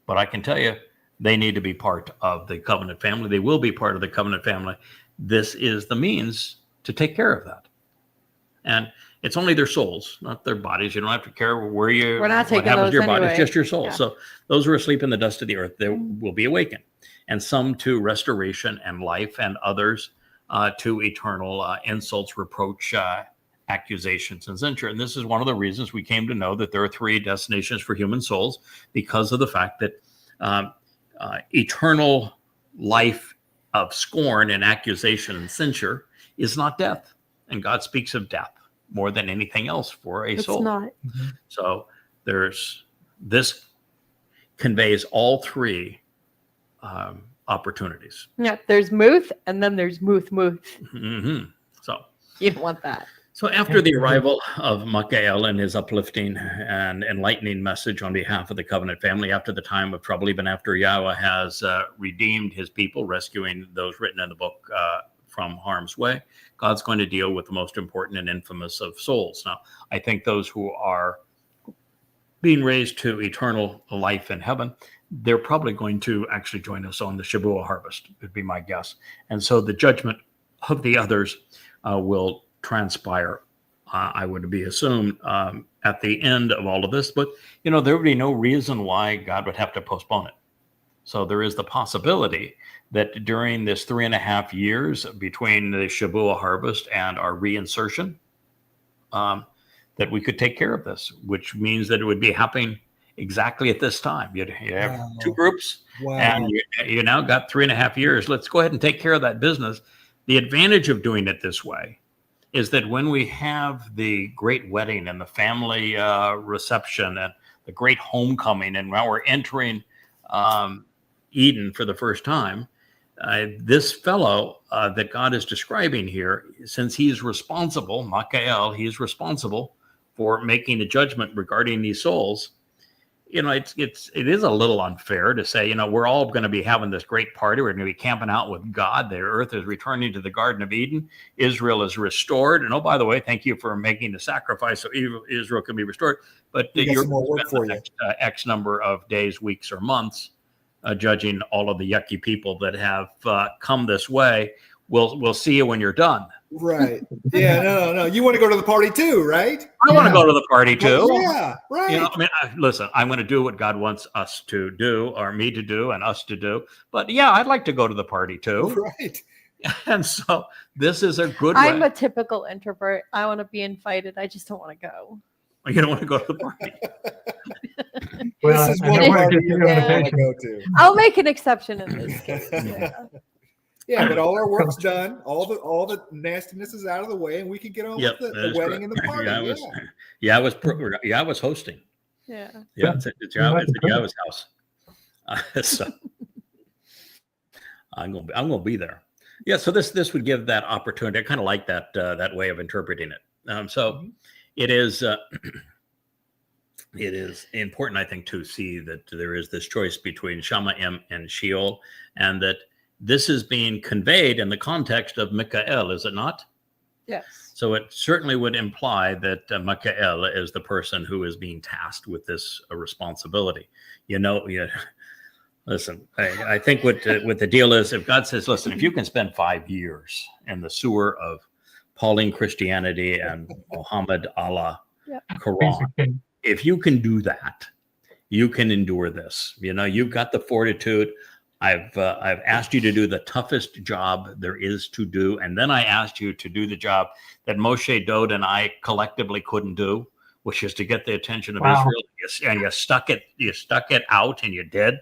But I can tell you, they need to be part of the covenant family. They will be part of the covenant family. This is the means to take care of that. And it's only their souls, not their bodies. You don't have to care where you. We're not taking what happens those to your anyway. body. It's just your soul. Yeah. So those who are asleep in the dust of the earth, they will be awakened, and some to restoration and life, and others to eternal insults, reproach, accusations, and censure. And this is one of the reasons we came to know that there are 3 destinations for human souls, because of the fact that eternal life of scorn and accusation and censure is not death. And God speaks of death more than anything else for a soul. It's not. So this conveys all 3 opportunities. Yeah, there's Muth, and then there's Muth. Mm-hmm. So You don't want that. So after the arrival of Michael and his uplifting and enlightening message on behalf of the covenant family, after the time of trouble, even after Yahweh has redeemed his people, rescuing those written in the book from harm's way, God's going to deal with the most important and infamous of souls. Now, I think those who are being raised to eternal life in heaven, they're probably going to actually join us on the Shabbat harvest, would be my guess. And so the judgment of the others will transpire, I would be assumed, at the end of all of this. But, there would be no reason why God would have to postpone it. So there is the possibility that during this 3.5 years between the Shabbat harvest and our reinsertion, that we could take care of this, which means that it would be happening exactly at this time. You have 2 groups, and you now got 3.5 years. Let's go ahead and take care of that business. The advantage of doing it this way is that when we have the great wedding and the family reception and the great homecoming, and now we're entering Eden for the first time, this fellow that God is describing here, since he's responsible, Michael, he's responsible for making a judgment regarding these souls. It is a little unfair to say, we're all going to be having this great party. We're going to be camping out with God. The earth is returning to the Garden of Eden. Israel is restored. And by the way, thank you for making the sacrifice so Israel can be restored. But you're going to spend the next X number of days, weeks, or months judging all of the yucky people that have come this way. We'll see you when you're done. Right. Yeah. No. You want to go to the party too, right? I want to go to the party too. Well, yeah. Right. Listen, I'm going to do what God wants us to do, or me to do, and us to do. But yeah, I'd like to go to the party too. Right. And so this is a good way. I'm a typical introvert. I want to be invited. I just don't want to go. You don't want to go to the party. Well, This is I one know where party to get you your want to invitation. go to. I'll make an exception in this case. Yeah. Yeah, but all our work's done. All the nastiness is out of the way, and we can get on with the wedding and the party. I was hosting. Yeah. Yeah, it's Yahweh's house. So I'm gonna be there. Yeah. So this would give that opportunity. I kind of like that way of interpreting it. So it is important, I think, to see that there is this choice between Shamayim and Sheol, and that this is being conveyed in the context of Mikael, is it not? Yes. So it certainly would imply that Mikael is the person who is being tasked with this responsibility. Listen, I think what the deal is, if God says, listen, if you can spend 5 years in the sewer of Pauline Christianity and Muhammad Allah Quran, if you can do that, you can endure this. You've got the fortitude. I've asked you to do the toughest job there is to do, and then I asked you to do the job that Moshe, Dode, and I collectively couldn't do, which is to get the attention of Israel. And you stuck it out, and you did.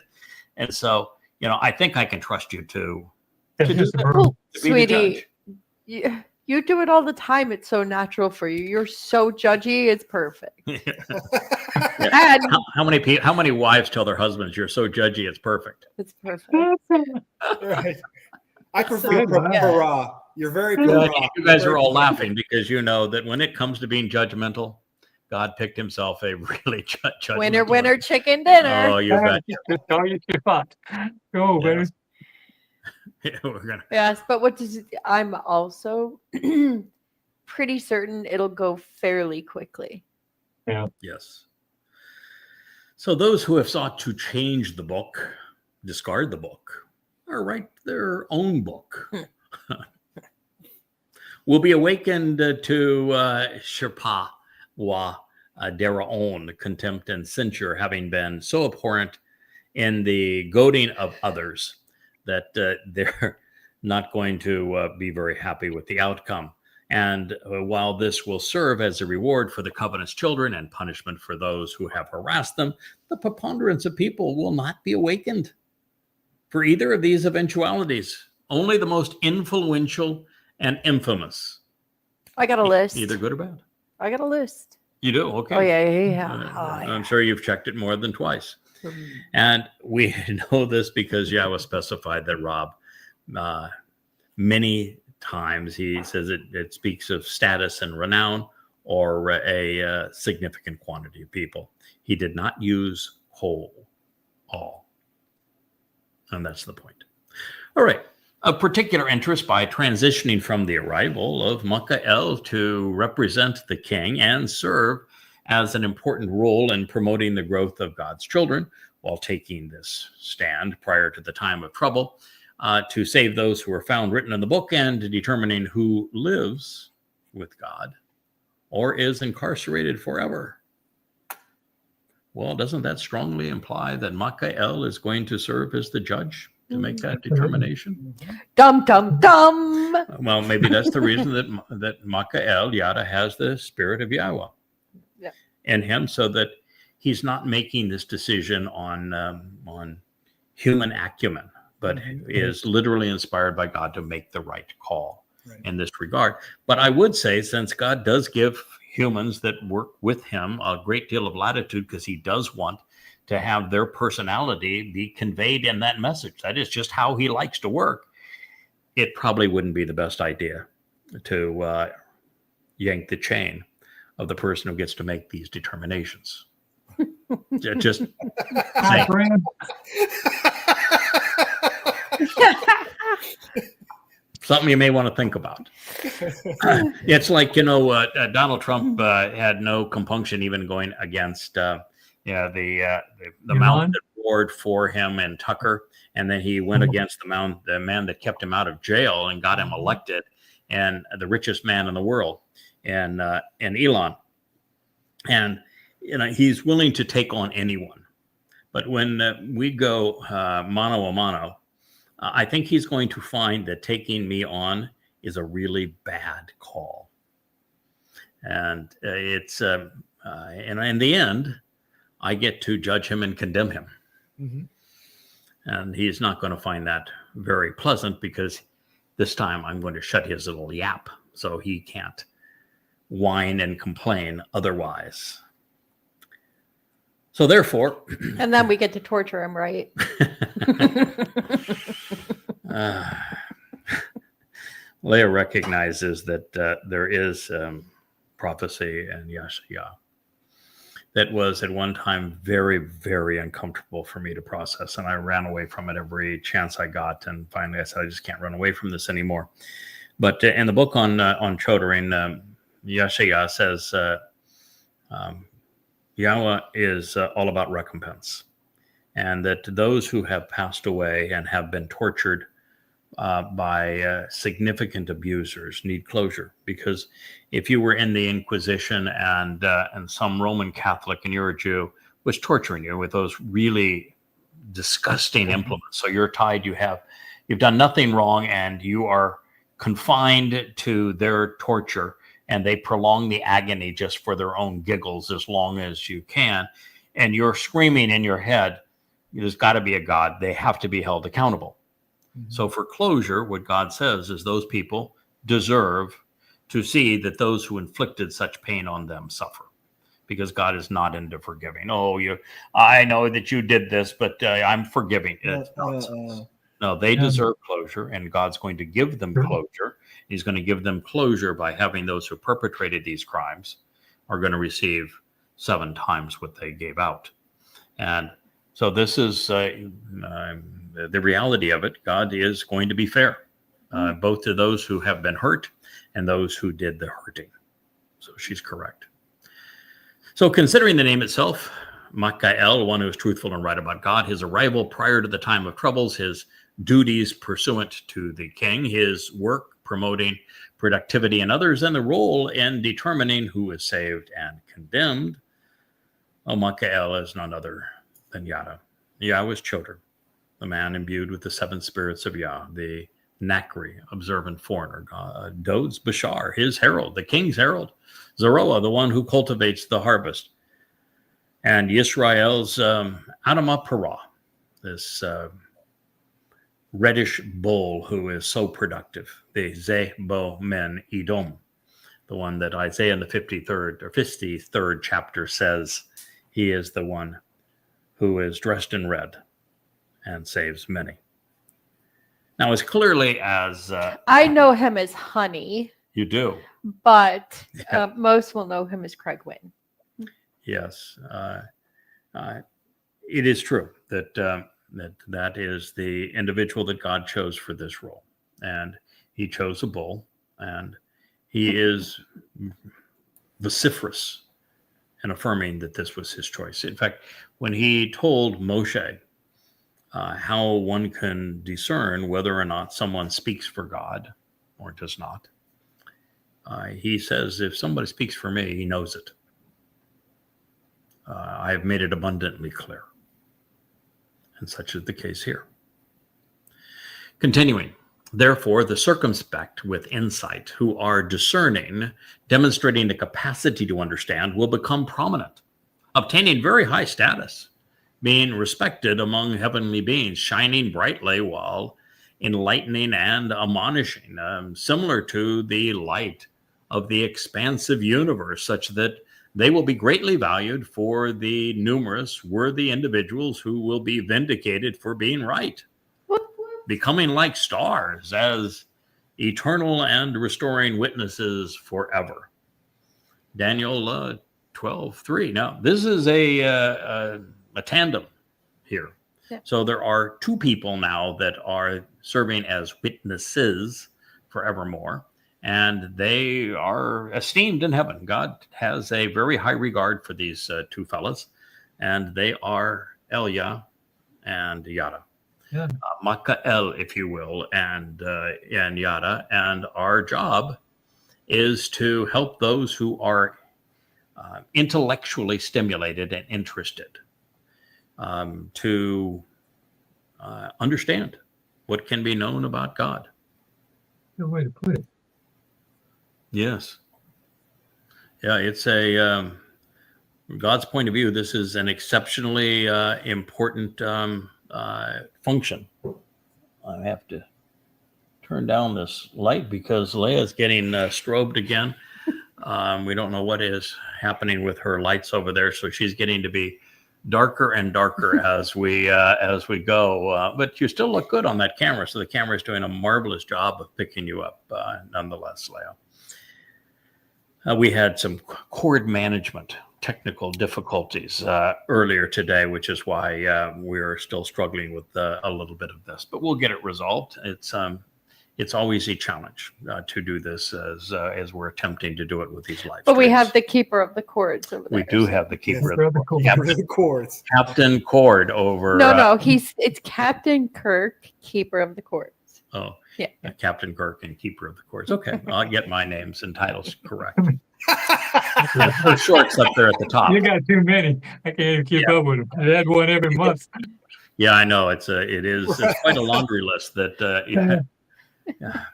And so, I think I can trust you to do that, sweetie. You do it all the time. It's so natural for you. You're so judgy. It's perfect. And how many wives tell their husbands, "You're so judgy, it's perfect"? It's perfect. Right. I prefer Torah. You're very Torah. You guys are all laughing because you know that when it comes to being judgmental, God picked himself a really judgmental. Winner, chicken dinner. Oh, you bet. Go, baby. Yes, but I'm also pretty certain it'll go fairly quickly. Yeah. Yes. So those who have sought to change the book, discard the book, or write their own book, will be awakened to Sherpa wa Deraon, contempt and censure, having been so abhorrent in the goading of others that they're not going to be very happy with the outcome. And while this will serve as a reward for the covenant's children and punishment for those who have harassed them, the preponderance of people will not be awakened for either of these eventualities. Only the most influential and infamous. I got a list. Either good or bad. I got a list. You do? Okay. Oh, yeah. I'm sure you've checked it more than twice. And we know this because Yahweh specified that Rob many times. He says it speaks of status and renown or a significant quantity of people. He did not use whole, all. And that's the point. All right. Of particular interest, by transitioning from the arrival of Mikael to represent the king and serve as an important role in promoting the growth of God's children while taking this stand prior to the time of trouble to save those who are found written in the book and determining who lives with God or is incarcerated forever. Well, doesn't that strongly imply that Mikael is going to serve as the judge to make that determination? Dum, dum, dum. Well, maybe that's the reason that Mikael, Yada, has the spirit of Yahweh in him, so that he's not making this decision on human acumen, but is literally inspired by God to make the right call in this regard. But I would say, since God does give humans that work with him a great deal of latitude, because he does want to have their personality be conveyed in that message. That is just how he likes to work. It probably wouldn't be the best idea to yank the chain of the person who gets to make these determinations. Just something you may want to think about. It's like, Donald Trump had no compunction even going against the mounted ward for him and Tucker, and then he went against the man that kept him out of jail and got him elected, and the richest man in the world, and Elon, and he's willing to take on anyone. But when we go mano a mano, I think he's going to find that taking me on is a really bad call, and it's and in the end, I get to judge him and condemn him. Mm-hmm. And he's not going to find that very pleasant, because this time I'm going to shut his little yap so he can't whine and complain otherwise. So therefore... And then we get to torture him, right? Leah recognizes that there is prophecy in Yeshaya that was at one time very, very uncomfortable for me to process. And I ran away from it every chance I got. And finally I said, I just can't run away from this anymore. But in the book on Chodoring, Yeshaya says, Yahweh is all about recompense. And that those who have passed away and have been tortured by significant abusers need closure. Because if you were in the Inquisition and some Roman Catholic and you're a Jew was torturing you with those really disgusting implements, so you're tied, you've done nothing wrong, and you are confined to their torture, and they prolong the agony just for their own giggles as long as you can, and you're screaming in your head, there's got to be a God. They have to be held accountable. Mm-hmm. So for closure, what God says is those people deserve to see that those who inflicted such pain on them suffer, because God is not into forgiving. I know that you did this, but I'm forgiving. No, they deserve closure, and God's going to give them closure. He's going to give them closure by having those who perpetrated these crimes are going to receive 7 times what they gave out. And so this is the reality of it. God is going to be fair, both to those who have been hurt and those who did the hurting. So she's correct. So considering the name itself, Mikael, one who is truthful and right about God, his arrival prior to the time of troubles, his duties pursuant to the king, his work promoting productivity in others, and the role in determining who is saved and condemned. Mikael is none other than Yada, Yahweh's children, the man imbued with the 7 spirits of Yah, the Nakri, observant foreigner, Dod's Bashar, his herald, the king's herald, Zeroah, the one who cultivates the harvest, and Yisrael's Adamah Parah, this reddish bull who is so productive, the Zebo Men Edom, the one that Isaiah in the 53rd chapter says he is the one who is dressed in red and saves many. Now, as clearly as... I know him as Honey. You do? But most will know him as Craig Winn. Yes. It is true that that is the individual that God chose for this role. And he chose a bull, and he is vociferous in affirming that this was his choice. In fact, when he told Moshe how one can discern whether or not someone speaks for God or does not, he says, if somebody speaks for me, he knows it. I have made it abundantly clear. And such is the case here. Continuing, therefore, the circumspect with insight who are discerning, demonstrating the capacity to understand, will become prominent, obtaining very high status, being respected among heavenly beings, shining brightly while enlightening and admonishing, similar to the light of the expansive universe, such that they will be greatly valued for the numerous worthy individuals who will be vindicated for being right, becoming like stars as eternal and restoring witnesses forever. Daniel 12:3. Now, this is a tandem here. Yeah. So there are 2 people now that are serving as witnesses forevermore. And they are esteemed in heaven. God has a very high regard for these 2 fellas, and they are Elia and Yada. Yeah. Mikael, if you will, and Yada. And our job is to help those who are intellectually stimulated and interested to understand what can be known about God. Good way to put it. Yes. Yeah, it's God's point of view, this is an exceptionally important function. I have to turn down this light because Leia's getting strobed again. We don't know what is happening with her lights over there, so she's getting to be darker and darker as we go. But you still look good on that camera, so the camera is doing a marvelous job of picking you up nonetheless, Leia. We had some chord management technical difficulties earlier today, which is why we're still struggling with a little bit of this, but we'll get it resolved. It's always a challenge to do this as we're attempting to do it with these live But streams. we have the keeper of the chords over there. We do have the keeper of the chords. Captain Cord over. No, it's Captain Kirk, keeper of the chords. Oh, yeah. Captain Kirk and keeper of the chords. Okay, I'll get my names and titles correct. There's shorts up there at the top. You got too many. I can't even keep up with them. I had one every month. Yeah, I know. It's quite a laundry list that. Yeah.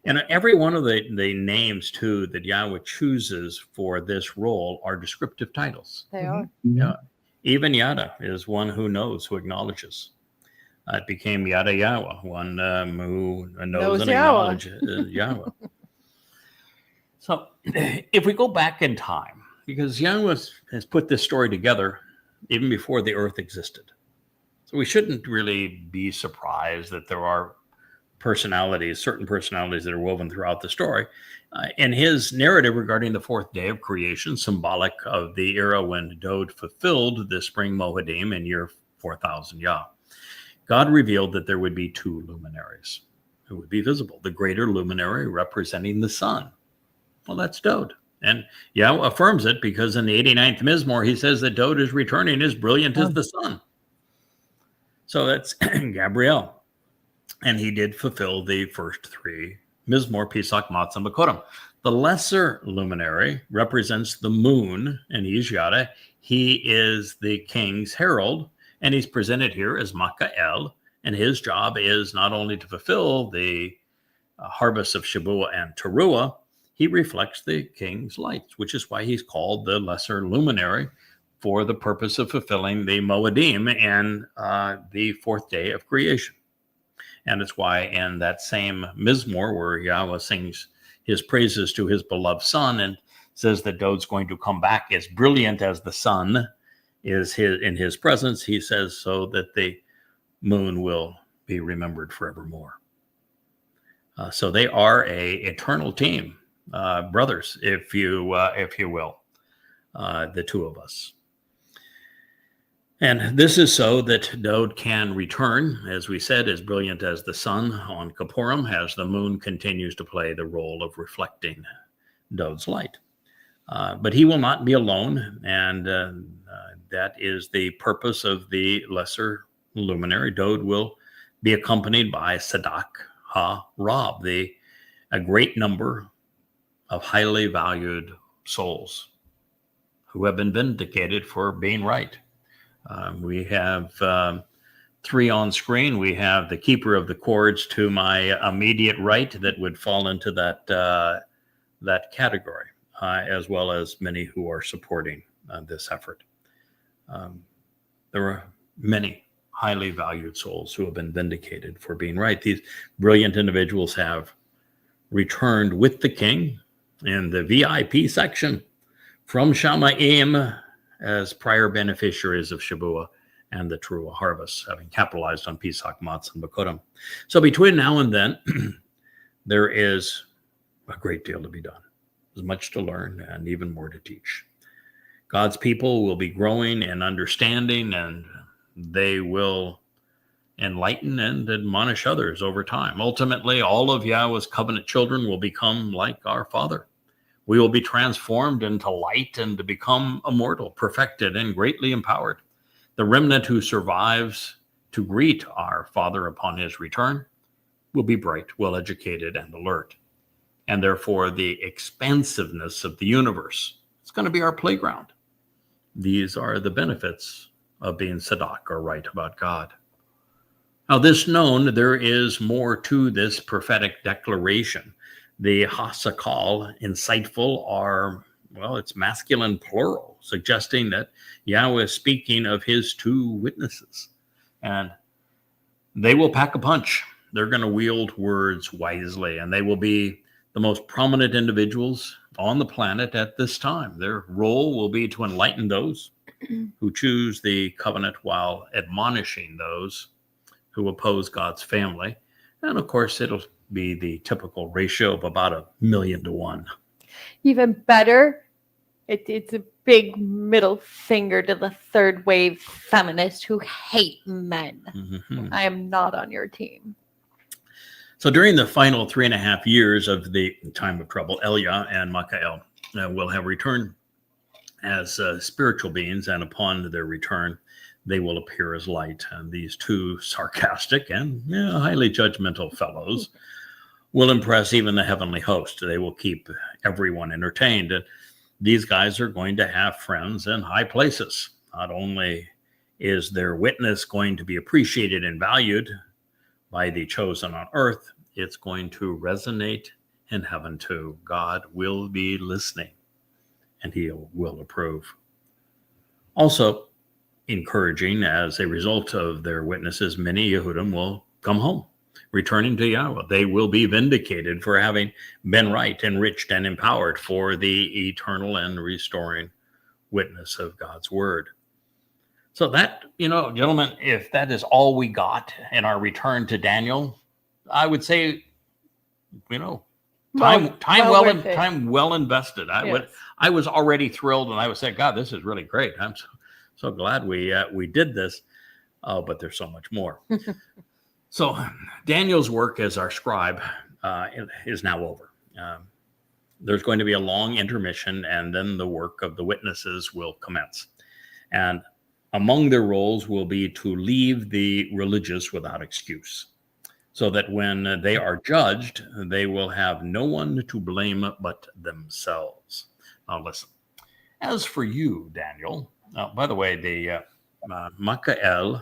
And every one of the names too that Yahweh chooses for this role are descriptive titles. They are. Yeah. Even Yada is one who knows, who acknowledges. It became Yada Yahowah, one who knows and acknowledges Yahweh. So if we go back in time, because Yahweh has put this story together even before the earth existed. So we shouldn't really be surprised that there are certain personalities that are woven throughout the story. In his narrative regarding the fourth day of creation, symbolic of the era when Dod fulfilled the spring Moedim in year 4000 Yah, God revealed that there would be two luminaries who would be visible. The greater luminary representing the sun. Well, that's Dod. And Yahweh affirms it because in the 89th Mizmor, he says that Dod is returning as brilliant as the sun. So that's Gabriel. And he did fulfill the first three Mizmor, Pesach, Matzah, and Bakorim. The lesser luminary represents the moon, and he's Yada. He is the king's herald, and he's presented here as Makael, and his job is not only to fulfill the harvest of Shabbat and Towrah, he reflects the king's lights, which is why he's called the lesser luminary for the purpose of fulfilling the Moedim and the fourth day of creation. And it's why in that same Mizmor where Yahweh sings his praises to his beloved son and says that Dod's going to come back as brilliant as the sun is in his presence, he says so that the moon will be remembered forevermore. So they are a eternal team, brothers, if you will, the two of us. And this is so that Dod can return, as we said, as brilliant as the sun on Kippurim, as the moon continues to play the role of reflecting Dod's light. But he will not be alone, and that is the purpose of the lesser luminary. Dod will be accompanied by Sadak Ha-Rab, a great number of highly valued souls who have been vindicated for being right. We have three on screen. We have the keeper of the chords to my immediate right that would fall into that category, as well as many who are supporting this effort. There are many highly valued souls who have been vindicated for being right. These brilliant individuals have returned with the king in the VIP section from Shamayim as prior beneficiaries of Shabbat and the Towrah harvest, having capitalized on Pesach, Matzah, and Bakorim. So between now and then, there is a great deal to be done. There's much to learn and even more to teach. God's people will be growing in understanding, and they will enlighten and admonish others over time. Ultimately, all of Yahweh's covenant children will become like our Father. We will be transformed into light and to become immortal, perfected, and greatly empowered. The remnant who survives to greet our Father upon his return will be bright, well-educated, and alert. And therefore, the expansiveness of the universe, it's going to be our playground. These are the benefits of being Sadak, or right about God. Now, this known, there is more to this prophetic declaration. The hasakal, insightful, are, well, it's masculine plural, suggesting that Yahweh is speaking of his two witnesses. And they will pack a punch. They're going to wield words wisely, and they will be the most prominent individuals on the planet at this time. Their role will be to enlighten those who choose the covenant while admonishing those who oppose God's family. And of course, it'll be the typical ratio of about 1,000,000 to 1. Even better, it's a big middle finger to the third wave feminists who hate men. Mm-hmm. I am not on your team. So during the final 3.5 years of the time of trouble, Elia and Michael will have returned as spiritual beings, and upon their return, they will appear as light. And these two sarcastic and highly judgmental fellows will impress even the heavenly host. They will keep everyone entertained. And these guys are going to have friends in high places. Not only is their witness going to be appreciated and valued by the chosen on earth, it's going to resonate in heaven too. God will be listening, and he will approve. Also, encouraging, as a result of their witnesses, many Yehudim will come home, returning to Yahweh. They will be vindicated for having been right, enriched, and empowered for the eternal and restoring witness of God's word. So that, gentlemen, if that is all we got in our return to Daniel, I would say, time well invested. I was already thrilled, and I was saying, God, this is really great. I'm so glad we did this. Oh, but there's so much more. So Daniel's work as our scribe is now over. There's going to be a long intermission, and then the work of the witnesses will commence. And among their roles will be to leave the religious without excuse, so that when they are judged, they will have no one to blame but themselves. Now listen, as for you, Daniel, by the way, the Michael,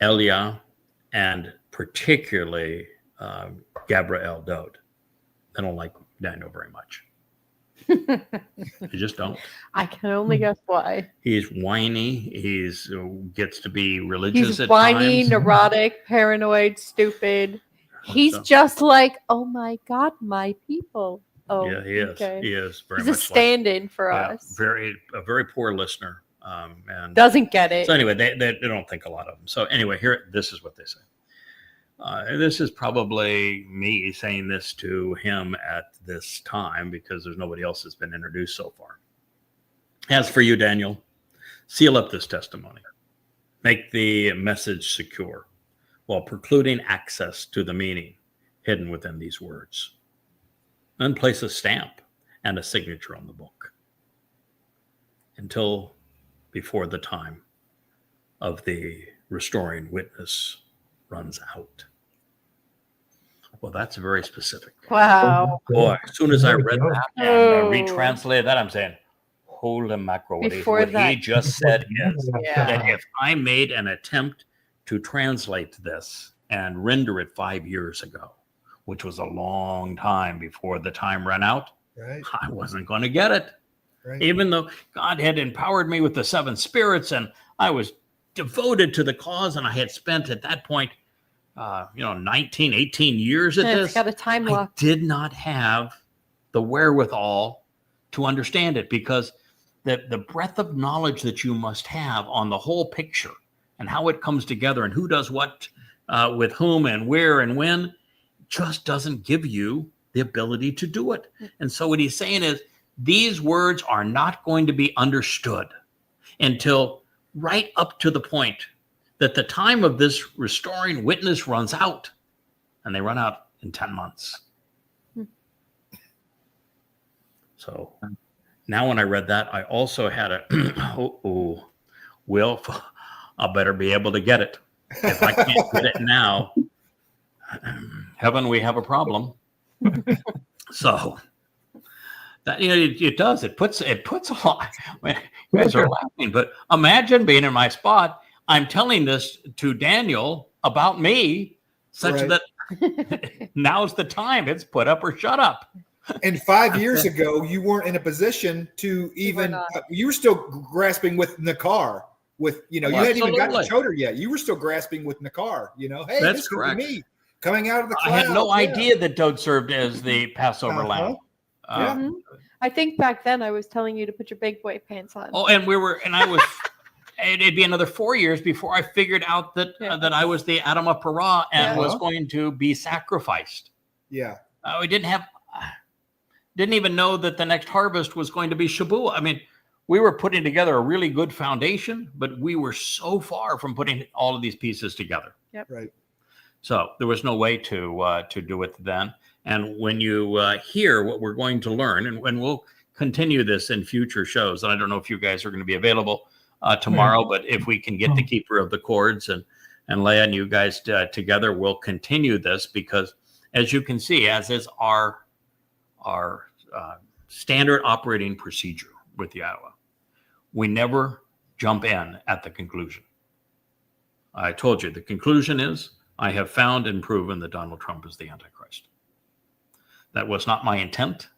Elia, and particularly Gabriel Dode, I don't like Daniel very much. I just don't. I can only guess why. He's whiny. He's gets to be religious. He's at whiny, times. neurotic, paranoid, stupid. He's just like, oh my God, my people. Oh, yeah, he is. Okay. He is very He's much a stand-in for us. A very poor listener, and doesn't get it. So anyway, they don't think a lot of him. So anyway, this is what they say. This is probably me saying this to him at this time because there's nobody else that's been introduced so far. As for you, Daniel, seal up this testimony. Make the message secure while precluding access to the meaning hidden within these words. Then place a stamp and a signature on the book until before the time of the restoring witness runs out. Well, that's very specific. Wow. Boy, as soon as I read that and retranslated that, I'm saying, holy mackerel, what he just said is that if I made an attempt to translate this and render it 5 years ago, which was a long time before the time ran out, I wasn't going to get it. Right. Even though God had empowered me with the 7 spirits and I was devoted to the cause, and I had spent at that point 19, 18 years at this. It's got a time lock. I did not have the wherewithal to understand it, because the breadth of knowledge that you must have on the whole picture and how it comes together and who does what with whom and where and when just doesn't give you the ability to do it. And so what he's saying is these words are not going to be understood until right up to the point that the time of this restoring witness runs out, and they run out in 10 months. So now when I read that, I also had Will, I better be able to get it. If I can't get it now, heaven, we have a problem. So that, it does. It puts a lot. You guys are laughing, but imagine being in my spot. I'm telling this to Daniel about me, such that now's the time. It's put up or shut up. And 5 years ago, you weren't in a position to even. You were still grasping with Nakar. You hadn't even got to Choder yet. You were still grasping with Nakar. Hey, that's this correct. Could be me coming out of the cloud. I had no idea that Dode served as the Passover lamb. I think back then I was telling you to put your big boy pants on. Oh, and I was. It'd be another 4 years before I figured out that that I was the Adam of Parah and was going to be sacrificed. Yeah, we didn't Didn't even know that the next harvest was going to be Shabuah. I mean, we were putting together a really good foundation, but we were so far from putting all of these pieces together. Yep. Right. So there was no way to do it then. And when you hear what we're going to learn, and we'll continue this in future shows, and I don't know if you guys are going to be available tomorrow, but if we can get the keeper of the chords and Leah and you guys together, we'll continue this, because as you can see, as is our standard operating procedure with YAHOWAH, we never jump in at the conclusion. I told you the conclusion is, I have found and proven that Donald Trump is the Antichrist. That was not my intent.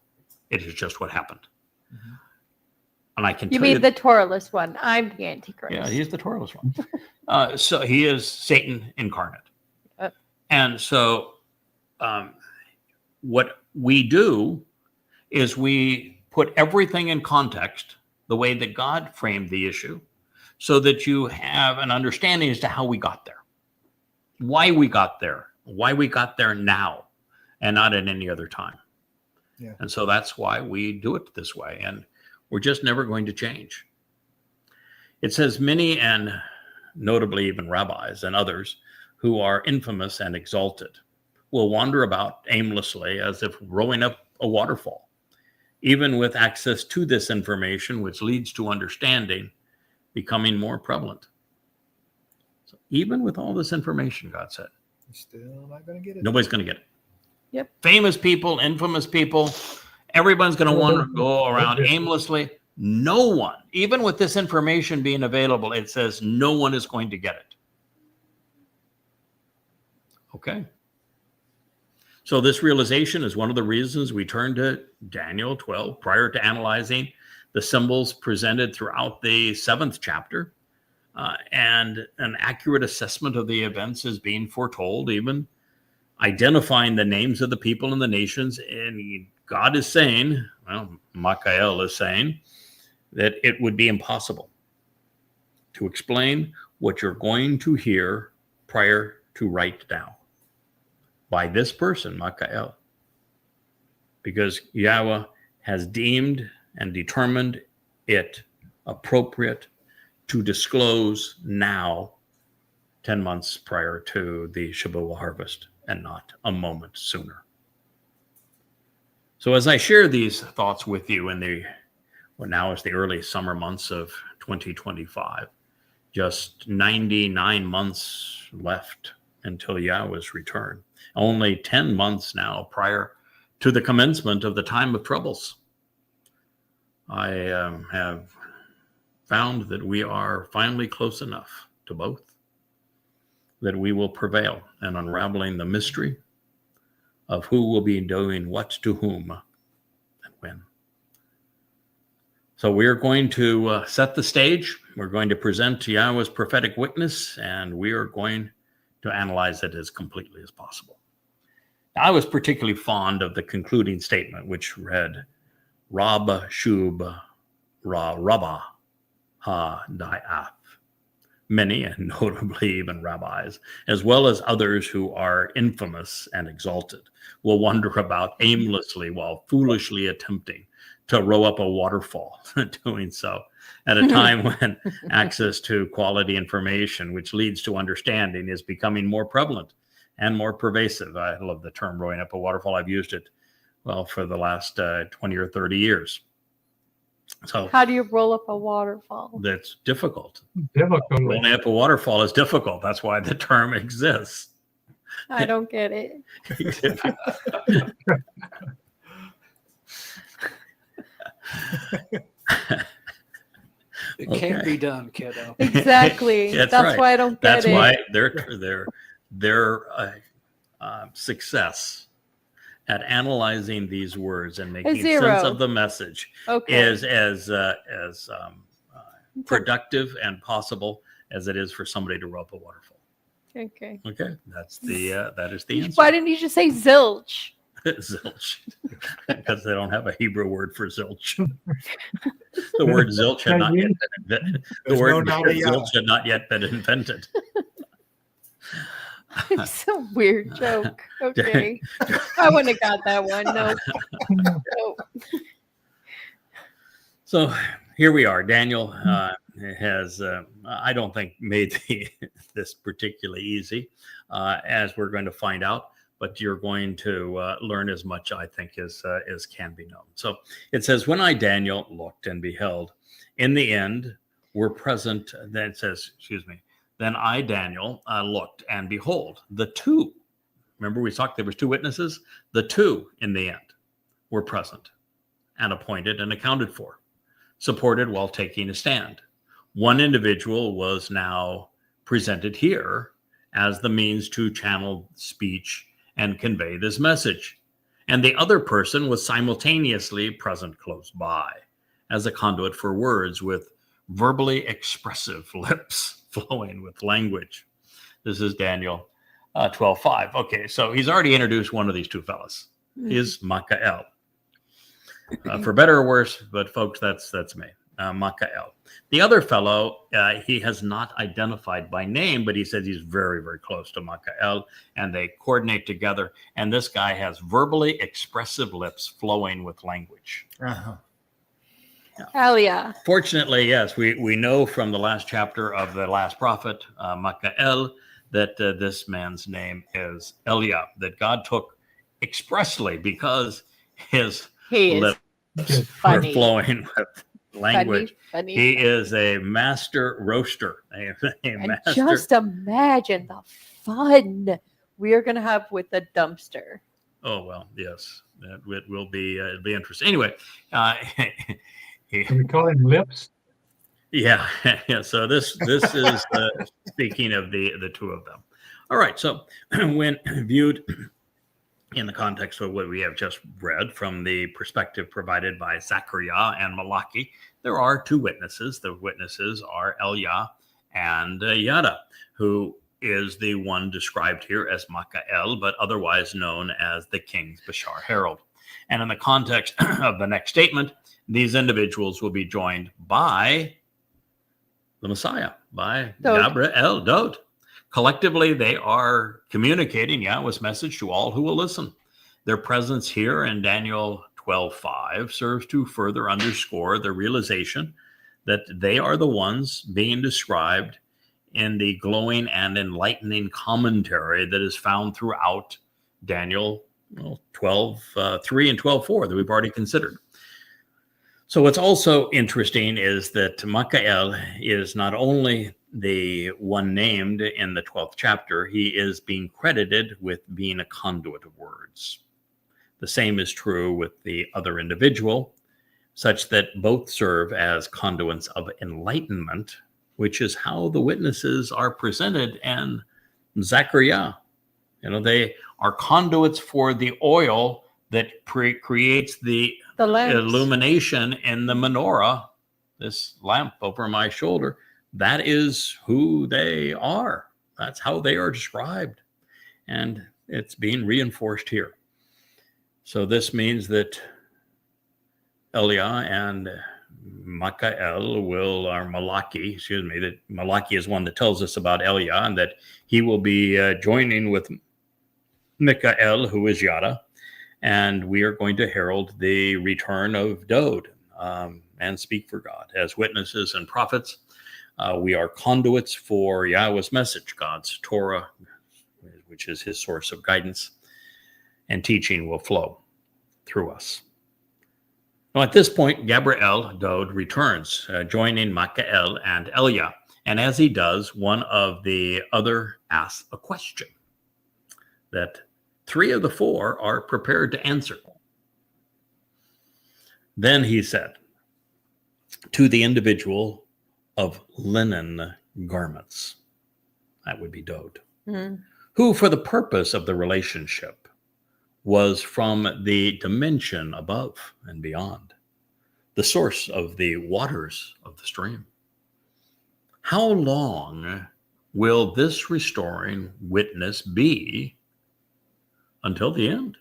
It is just what happened. Mm-hmm. And I can tell you, the Torahless one. I'm the Antichrist. Yeah, he's the Torahless one. So he is Satan incarnate. And so what we do is we put everything in context the way that God framed the issue, so that you have an understanding as to how we got there, why we got there now, and not at any other time. Yeah. And so that's why we do it this way. And we're just never going to change. It says many, and notably even rabbis and others who are infamous and exalted, will wander about aimlessly as if rowing up a waterfall, even with access to this information, which leads to understanding becoming more prevalent. So even with all this information, God said, you're still not going to get it. Nobody's going to get it. Yep. Famous people, infamous people, everyone's going to want to go around aimlessly. No one, even with this information being available, it says no one is going to get it. Okay. So this realization is one of the reasons we turn to Daniel 12 prior to analyzing the symbols presented throughout the 7th chapter. And an accurate assessment of the events is being foretold, even identifying the names of the people and the nations. And God is saying, well, Michael is saying, that it would be impossible to explain what you're going to hear prior to right now by this person, Michael, because YAHOWAH has deemed and determined it appropriate to disclose now, 10 months prior to the Shabuah harvest, and not a moment sooner. So as I share these thoughts with you in what now is the early summer months of 2025, just 99 months left until YAHOWAH's return. Only 10 months now prior to the commencement of the time of troubles. I have found that we are finally close enough to both that we will prevail in unraveling the mystery of who will be doing what to whom and when. So we're going to set the stage. We're going to present YAHOWAH's prophetic witness, and we are going to analyze it as completely as possible. I was particularly fond of the concluding statement, which read, Rab Shub Ra Rabba Ha Da'af. Many, and notably even rabbis, as well as others who are infamous and exalted, will wander about aimlessly while foolishly attempting to row up a waterfall, doing so at a time when access to quality information, which leads to understanding, is becoming more prevalent and more pervasive. I love the term rowing up a waterfall. I've used it, well, for the last 20 or 30 years. So how do you roll up a waterfall? That's difficult. Rolling up a waterfall is difficult. That's why the term exists. I don't get it. It can't be done, kiddo. Exactly. That's right. Why I don't get it. That's why their success at analyzing these words and making sense of the message is as productive and possible as it is for somebody to row up a waterfall. Okay. Okay. That is the answer. Why didn't you just say zilch? Zilch, because they don't have a Hebrew word for zilch. The word zilch had not yet been invented. The word zilch had not yet been invented. It's a weird joke. Okay. I wouldn't have got that one. No. So here we are. Daniel has, I don't think, made this particularly easy, as we're going to find out. But you're going to learn as much, I think, as can be known. So it says, when I, Daniel, looked and beheld, in the end were present, then it says, then I, Daniel, looked and behold, the two. Remember we talked, there was two witnesses? The two in the end were present and appointed and accounted for, supported while taking a stand. One individual was now presented here as the means to channel speech and convey this message. And the other person was simultaneously present close by as a conduit for words with verbally expressive lips flowing with language. This is Daniel 12:5. Okay, so he's already introduced one of these two fellas. Is Michael. For better or worse, but folks, that's me. Michael. The other fellow, he has not identified by name, but he says he's very, very close to Michael, and they coordinate together. And this guy has verbally expressive lips flowing with language. Uh-huh. Hell yeah. Fortunately, yes, we know from the last chapter of the last prophet, Michael, that this man's name is Elia, that God took expressly because his lips are flowing with language. Funny. He is a master roaster. And just imagine the fun we are going to have with the dumpster. Oh, well, yes, it will be. It'll be interesting. Anyway, Can we call him Lips? yeah. So this is speaking of the two of them. All right. So when viewed in the context of what we have just read from the perspective provided by Zechariah and Malachi, there are two witnesses. The witnesses are Elia and Yada, who is the one described here as Michael, but otherwise known as the king's Bashar herald. And in the context of the next statement, these individuals will be joined by the Messiah, by Gabriel, Dod. Collectively, they are communicating Yahweh's message to all who will listen. Their presence here in Daniel 12:5 serves to further underscore the realization that they are the ones being described in the glowing and enlightening commentary that is found throughout Daniel 12:3 and 12:4 that we've already considered. So what's also interesting is that Michael is not only the one named in the 12th chapter, he is being credited with being a conduit of words. The same is true with the other individual, such that both serve as conduits of enlightenment, which is how the witnesses are presented in Zechariah. They are conduits for the oil that creates the illumination in the menorah, this lamp over my shoulder. That is who they are. That's how they are described. And it's being reinforced here. So this means that Elia and Michael that Malachi is one that tells us about Elia, and that he will be joining with Michael, who is Yada, and we are going to herald the return of Dod and speak for God. As witnesses and prophets, we are conduits for Yahweh's message, God's Torah, which is his source of guidance, and teaching will flow through us. Now, at this point, Gabriel, Dod, returns, joining Michael and Elia. And as he does, one of the other asks a question that 3 of the 4 are prepared to answer. Then he said, to the individual of linen garments, that would be Dod, who for the purpose of the relationship was from the dimension above and beyond, the source of the waters of the stream. How long will this restoring witness be until the end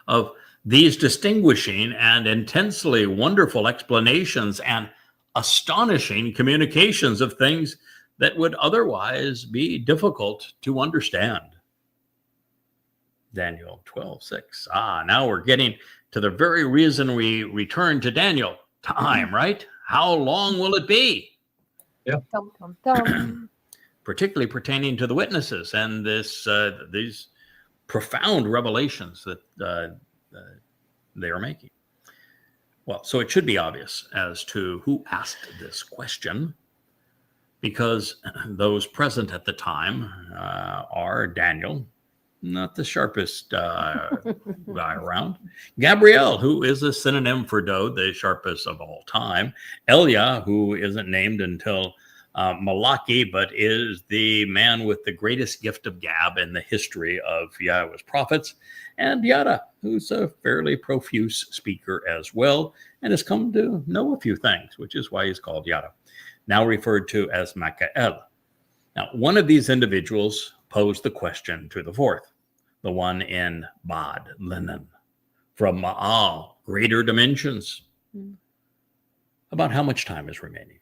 of these distinguishing and intensely wonderful explanations and astonishing communications of things that would otherwise be difficult to understand? Daniel 12:6. Now we're getting to the very reason we return to Daniel. time, right? How long will it be? Yeah. Dum, dum, dum. Particularly pertaining to the witnesses and these profound revelations that they are making. Well, so it should be obvious as to who asked this question, because those present at the time are Daniel, not the sharpest guy around, Gabriel, who is a synonym for Dode, the sharpest of all time, Elia, who isn't named until Malachi, but is the man with the greatest gift of gab in the history of Yahweh's prophets, and Yada, who's a fairly profuse speaker as well, and has come to know a few things, which is why he's called Yada, now referred to as Michael. Now, one of these individuals posed the question to the fourth, the one in Bod, linen, from Ma'al, greater dimensions, about how much time is remaining.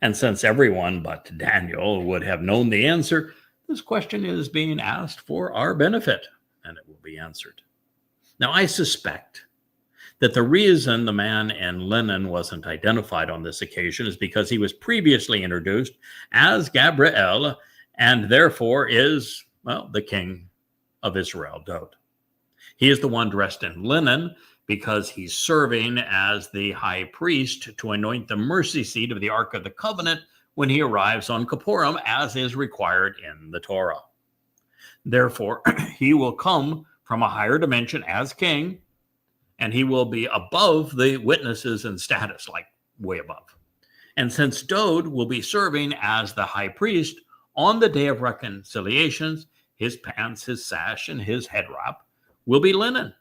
And since everyone but Daniel would have known the answer, this question is being asked for our benefit, and it will be answered. Now, I suspect that the reason the man in linen wasn't identified on this occasion is because he was previously introduced as Gabriel, and therefore is, well, the king of Israel, Dode. He is the one dressed in linen because he's serving as the high priest to anoint the mercy seat of the Ark of the Covenant when he arrives on Kippurim, as is required in the Torah. Therefore, he will come from a higher dimension as king, and he will be above the witnesses in status, like way above. And since Dode will be serving as the high priest on the day of reconciliations, his pants, his sash, and his head wrap will be linen.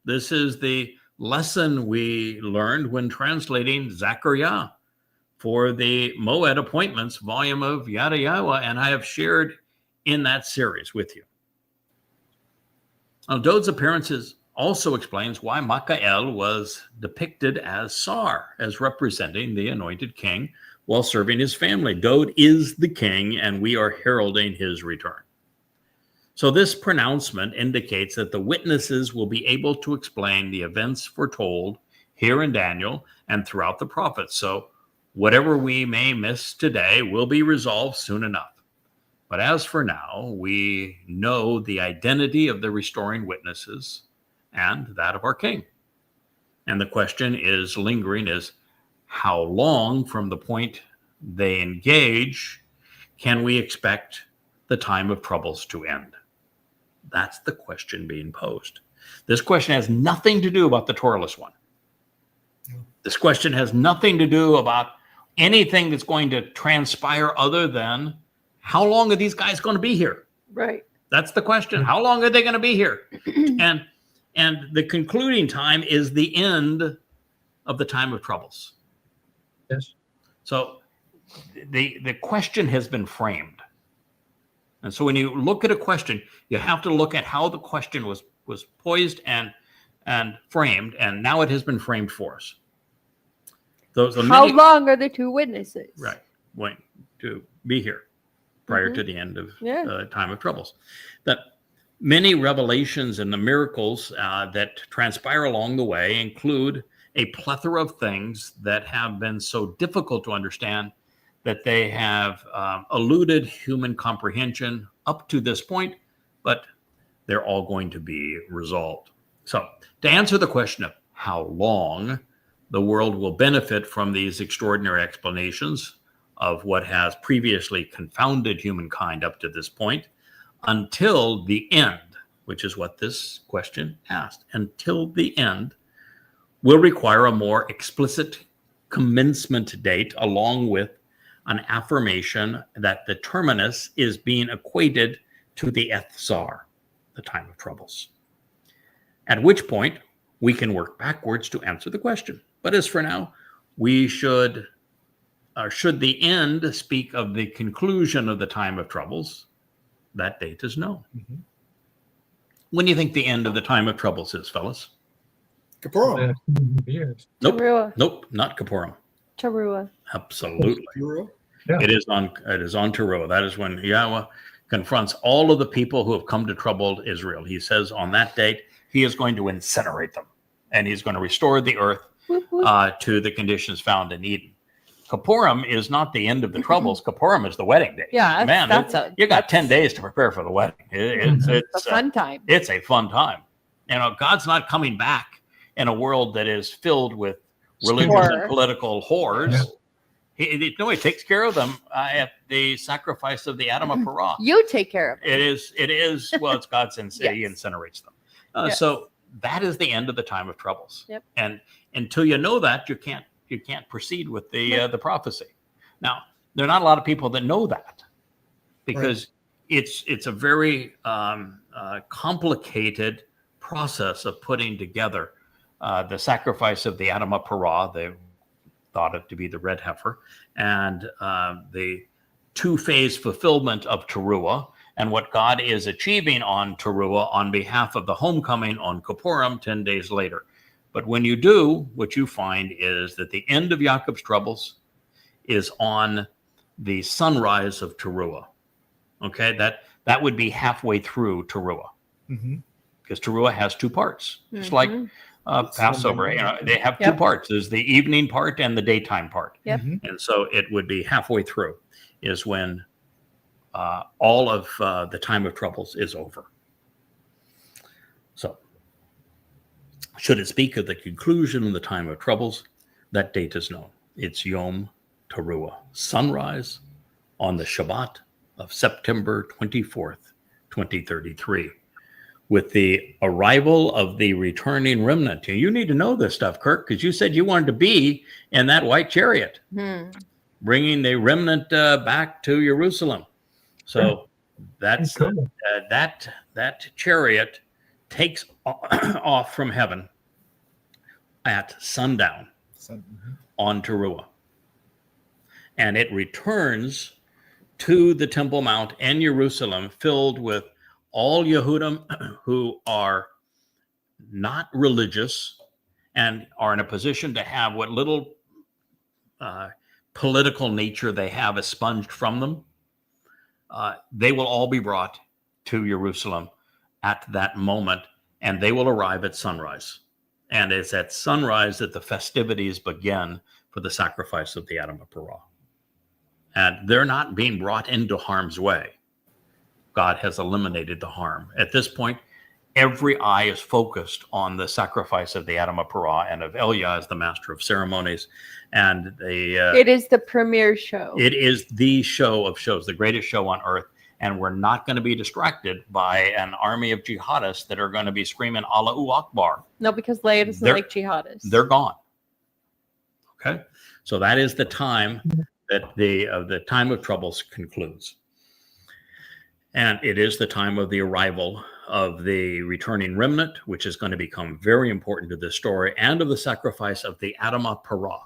This is the lesson we learned when translating Zechariah for the Moed Appointments volume of Yada Yahowah, and I have shared in that series with you. Now, Dode's appearances also explains why Michael was depicted as Sar, as representing the anointed king while serving his family. Dode is the king, and we are heralding his return. So this pronouncement indicates that the witnesses will be able to explain the events foretold here in Daniel and throughout the prophets. So whatever we may miss today will be resolved soon enough. But as for now, we know the identity of the restoring witnesses and that of our king. And the question is lingering is, how long from the point they engage can we expect the time of troubles to end? That's the question being posed. This question has nothing to do about the Torahless one. This question has nothing to do about anything that's going to transpire other than how long are these guys going to be here? Right. That's the question. How long are they going to be here? And the concluding time is the end of the time of troubles. Yes. So the question has been framed. And so when you look at a question, you have to look at how the question was poised and framed, and now it has been framed for us. How long are the two witnesses? Right, going to be here prior to the end of time of troubles. That many revelations and the miracles that transpire along the way include a plethora of things that have been so difficult to understand that they have eluded human comprehension up to this point, but they're all going to be resolved. So to answer the question of how long the world will benefit from these extraordinary explanations of what has previously confounded humankind up to this point, until the end, which is what this question asked, until the end, will require a more explicit commencement date, along with an affirmation that the terminus is being equated to the Ethzar, the time of troubles. At which point, we can work backwards to answer the question. But as for now, we should the end speak of the conclusion of the time of troubles, that date is known. Mm-hmm. When do you think the end of the time of troubles is, fellas? Kippurim. Nope, not Kippurim. Towrah. Absolutely. Yeah. It is on Towrah. That is when Yahweh confronts all of the people who have come to trouble Israel. He says on that date, he is going to incinerate them, and he's going to restore the earth to the conditions found in Eden. Kippurim is not the end of the troubles. Kippurim is the wedding day. Yeah, man, you got 10 days to prepare for the wedding. It's a fun time. It's a fun time. God's not coming back in a world that is filled with religious and political whores. Yeah. He takes care of them at the sacrifice of the Adam of Parah. You take care of them. It is. Well, it's God's sin. Yes. He incinerates them. Yes. So that is the end of the time of troubles. Yep. And until you know that, you can't proceed with the prophecy. Now, there are not a lot of people that know that, because it's a very complicated process of putting together the sacrifice of the Adam of Parah. They thought it to be the red heifer, and the two-phase fulfillment of Towrah, and what God is achieving on Towrah on behalf of the homecoming on Kippurim 10 days later. But when you do, what you find is that the end of Yaakov's troubles is on the sunrise of Towrah. Okay, that would be halfway through Towrah, because Towrah has two parts. It's like Passover. They have two parts. There's the evening part and the daytime part. Yep. And so it would be halfway through is when all of the time of troubles is over. So, should it speak of the conclusion of the time of troubles, that date is known. It's Yom Towrah, sunrise on the Shabbat of September 24th, 2033, with the arrival of the returning remnant. You need to know this stuff, Kirk, because you said you wanted to be in that white chariot, bringing the remnant back to Jerusalem. So that's that chariot takes off from heaven at sundown on Towrah, and it returns to the Temple Mount and Jerusalem, filled with all Yehudim who are not religious and are in a position to have what little political nature they have expunged from them. They will all be brought to Jerusalem at that moment, and they will arrive at sunrise. And it's at sunrise that the festivities begin for the sacrifice of the Adam of Parah. And they're not being brought into harm's way. God has eliminated the harm. At this point, every eye is focused on the sacrifice of the Adam of Parah and of Elia as the master of ceremonies. And it is the premier show. It is the show of shows, the greatest show on earth. And we're not going to be distracted by an army of jihadists that are going to be screaming Allahu Akbar. No, because Leia doesn't like jihadists. They're gone. Okay, so that is the time that the time of troubles concludes. And it is the time of the arrival of the returning remnant, which is going to become very important to this story, and of the sacrifice of the Adamah Parah.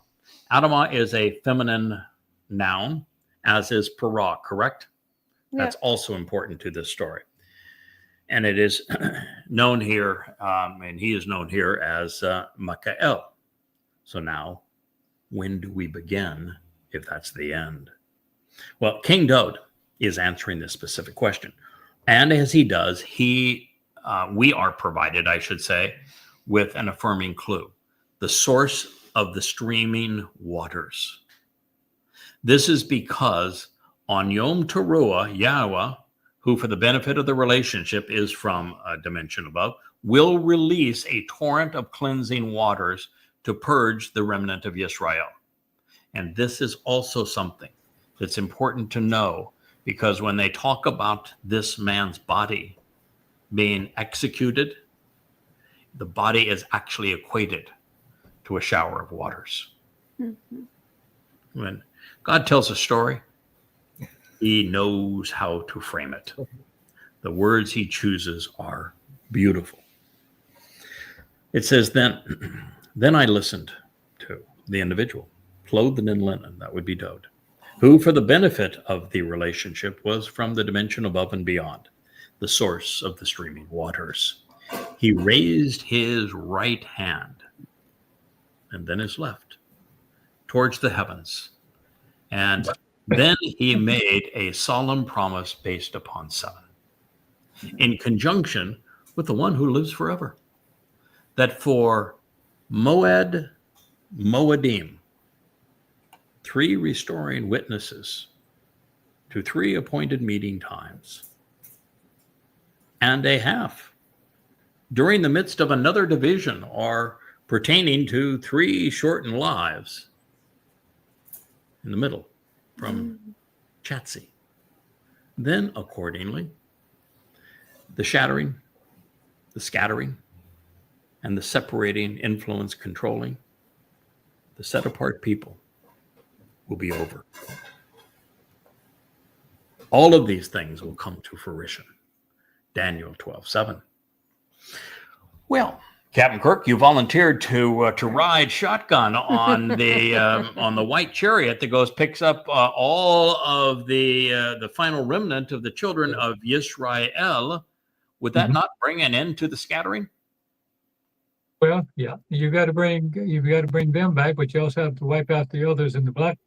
Adamah is a feminine noun, as is Parah, correct? Yeah. That's also important to this story. And it is known here, and he is known here as Michael. So now, when do we begin, if that's the end? Well, King Daud is answering this specific question. And as he does, we are provided, I should say, with an affirming clue. The source of the streaming waters. This is because on Yom Towrah, Yahowah, who for the benefit of the relationship is from a dimension above, will release a torrent of cleansing waters to purge the remnant of Yisrael. And this is also something that's important to know, because when they talk about this man's body being executed, the body is actually equated to a shower of waters. When God tells a story, he knows how to frame it. The words he chooses are beautiful. It says, then I listened to the individual, clothed in linen, that would be Daud, who for the benefit of the relationship was from the dimension above and beyond, the source of the streaming waters. He raised his right hand and then his left towards the heavens, and then he made a solemn promise based upon 7, in conjunction with the one who lives forever, that for Moed Moedim, 3 restoring witnesses to 3 appointed meeting times, and a half during the midst of another division, or pertaining to 3 shortened lives in the middle from Chatzi. Then accordingly, the shattering, the scattering, and the separating, influence, controlling, the set apart people will be over. All of these things will come to fruition. Daniel 12:7. Well, Captain Kirk, you volunteered to ride shotgun on the white chariot that picks up all of the final remnant of the children of Yisrael. Would that not bring an end to the scattering? Well, yeah, you got to bring them back, but you also have to wipe out the others in the black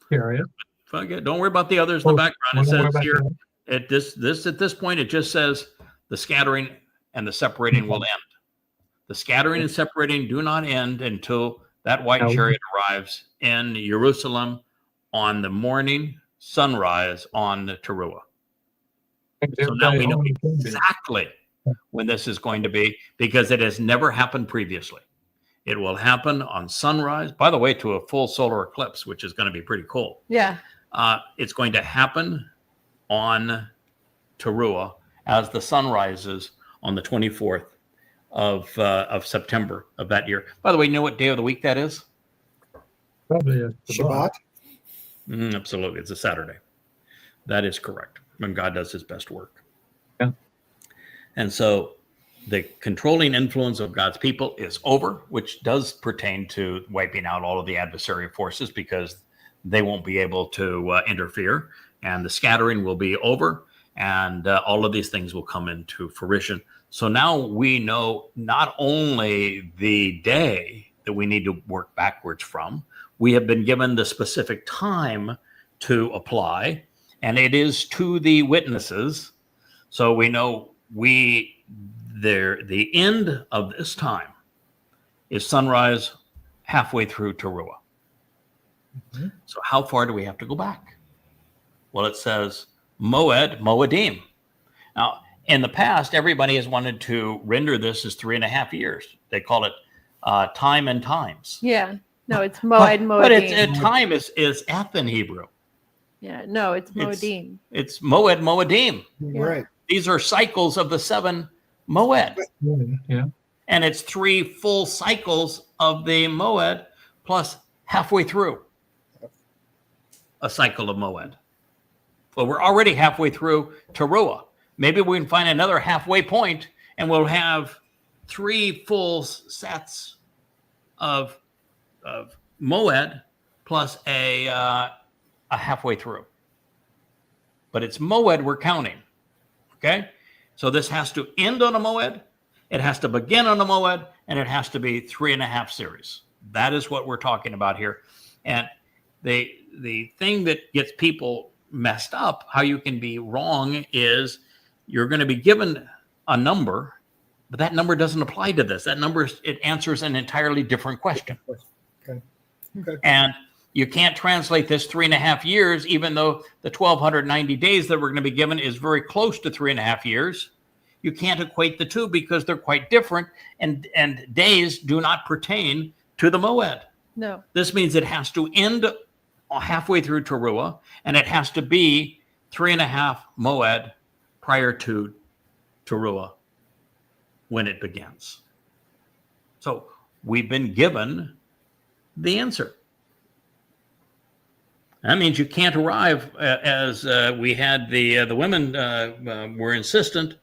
chariot. Don't worry about the others in the background. It says here at this point, it just says the scattering and the separating will end. The scattering and separating do not end until that white chariot arrives in Jerusalem on the morning sunrise on the Towrah. So now we know exactly when this is going to be, because it has never happened previously. It will happen on sunrise, by the way, to a full solar eclipse, which is going to be pretty cool. Yeah. It's going to happen on Towrah as the sun rises on the 24th of September of that year. By the way, you know what day of the week that is? Probably a Shabbat. Absolutely. It's a Saturday. That is correct. When God does his best work. Yeah. And so the controlling influence of God's people is over, which does pertain to wiping out all of the adversary forces, because they won't be able to interfere, and the scattering will be over, and all of these things will come into fruition. So now we know not only the day that we need to work backwards from, we have been given the specific time to apply, and it is to the witnesses. So we know the end of this time is sunrise halfway through Towrah. So how far do we have to go back? Well, it says Moedim. Now, in the past, everybody has wanted to render this as 3.5 years. They call it time and times. Yeah. No, it's Moedim. But time is eth in Hebrew. Yeah. No, it's Moedim. It's Moedim. Right. These are cycles of the 7 Moed. Yeah. And it's 3 full cycles of the Moed plus halfway through a cycle of Moed. Well, we're already halfway through Towrah. Maybe we can find another halfway point, and we'll have 3 full sets of Moed plus a halfway through. But it's Moed we're counting. Okay? So this has to end on a Moed, it has to begin on a Moed, and it has to be 3.5 series. That is what we're talking about here. And the thing that gets people messed up, how you can be wrong, is you're going to be given a number, but that number doesn't apply to this. That number, it answers an entirely different question. Okay. And you can't translate this 3.5 years, even though the 1,290 days that we're going to be given is very close to 3.5 years. You can't equate the two because they're quite different, and days do not pertain to the Moed. No. This means it has to end halfway through Towrah, and it has to be 3.5 Moed prior to Towrah when it begins. So we've been given the answer. That means you can't arrive as we had the women were insistent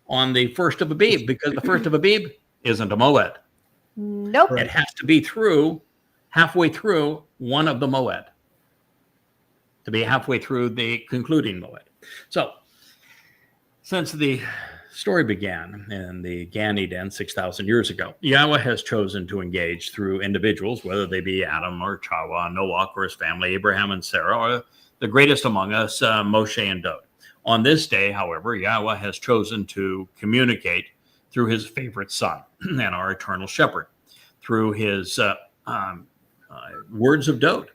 on the first of Abib, because the first of Abib isn't a Moed. Nope. It has to be halfway through one of the Moed to be halfway through the concluding Moed. So since the story began in the Gan Eden 6,000 years ago, Yahweh has chosen to engage through individuals, whether they be Adam or Chawah, Noah or his family, Abraham and Sarah, or the greatest among us, Moshe and Dod. On this day, however, Yahweh has chosen to communicate through his favorite son and our eternal shepherd, through his words of Dode.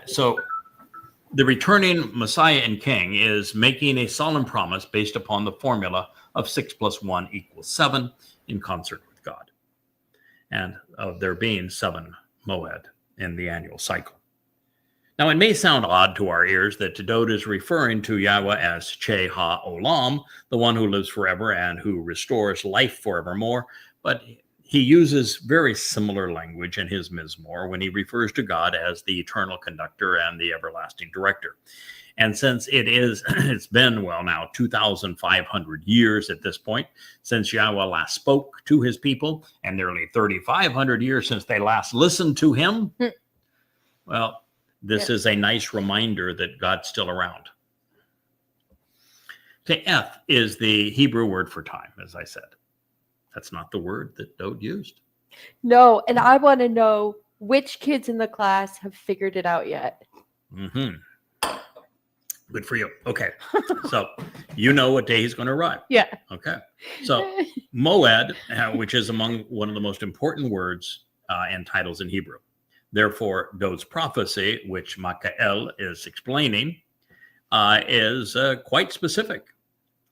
So the returning Messiah and King is making a solemn promise based upon the formula of 6 + 1 = 7 in concert with God, and of there being 7 moed in the annual cycle. Now, it may sound odd to our ears that Dode is referring to Yahweh as Che Ha-Olam, the one who lives forever and who restores life forevermore, but he uses very similar language in his Mizmor when he refers to God as the eternal conductor and the everlasting director. And since it's been, well, now 2,500 years at this point since Yahweh last spoke to his people, and nearly 3,500 years since they last listened to him, well, this is a nice reminder that God's still around. Te'eth is the Hebrew word for time, as I said. That's not the word that Dode used. No, and I want to know which kids in the class have figured it out yet. Mm-hmm. Good for you. Okay. So you know what day he's going to arrive. Yeah. Okay. So moed, which is among one of the most important words and titles in Hebrew. Therefore, Dode's prophecy, which Makael is explaining, is quite specific.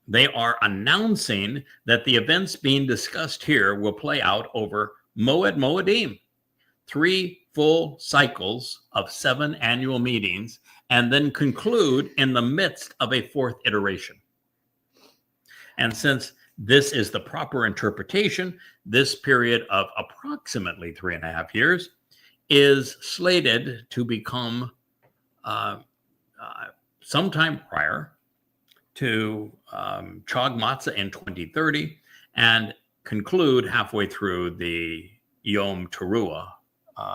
They are announcing that the events being discussed here will play out over Moedim, 3 full cycles of 7 annual meetings, and then conclude in the midst of a 4th iteration. And since this is the proper interpretation, this period of approximately 3.5 years is slated to become sometime prior to Chag Matzah in 2030 and conclude halfway through the Yom Teruah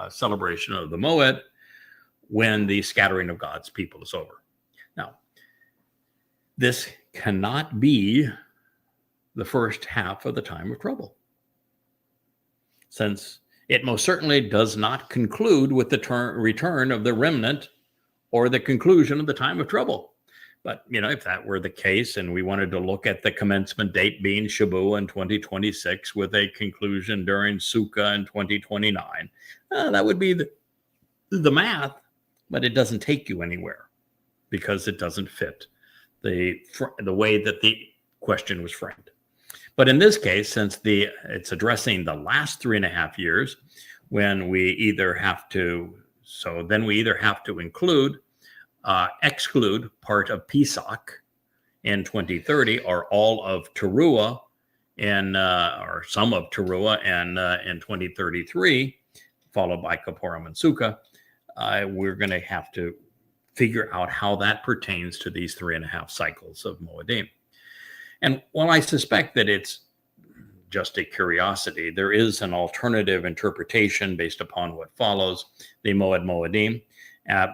celebration of the Moed when the scattering of God's people is over. Now, this cannot be the first half of the time of trouble, since it most certainly does not conclude with the return of the remnant or the conclusion of the time of trouble. But, if that were the case and we wanted to look at the commencement date being Shabu in 2026 with a conclusion during Sukkah in 2029, that would be the math, but it doesn't take you anywhere because it doesn't fit the way that the question was framed. But in this case, since it's addressing the last 3.5 years, when we either have to exclude part of Pesach in 2030 or all of Teruah or some of Teruah in 2033, followed by Kippurim and Sukkah, we're going to have to figure out how that pertains to these 3.5 cycles of Moedim. And while I suspect that it's just a curiosity, there is an alternative interpretation based upon what follows the Moedim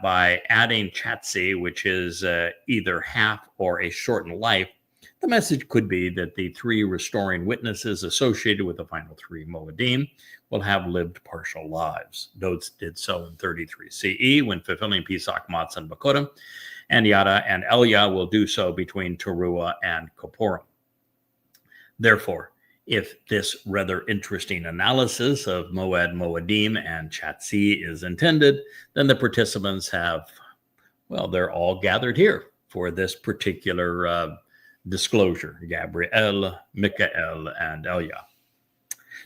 by adding Chatzi, which is either half or a shortened life. The message could be that the 3 restoring witnesses associated with the final 3 Moedim will have lived partial lives. Dode did so in 33 CE when fulfilling Pesach, Matzah, and Bakodim, and Yada and Elia will do so between Teruah and Kippurim. Therefore, if this rather interesting analysis of Moedim, and Chatzi is intended, then the participants they're all gathered here for this particular disclosure: Gabriel, Mikael, and Elia.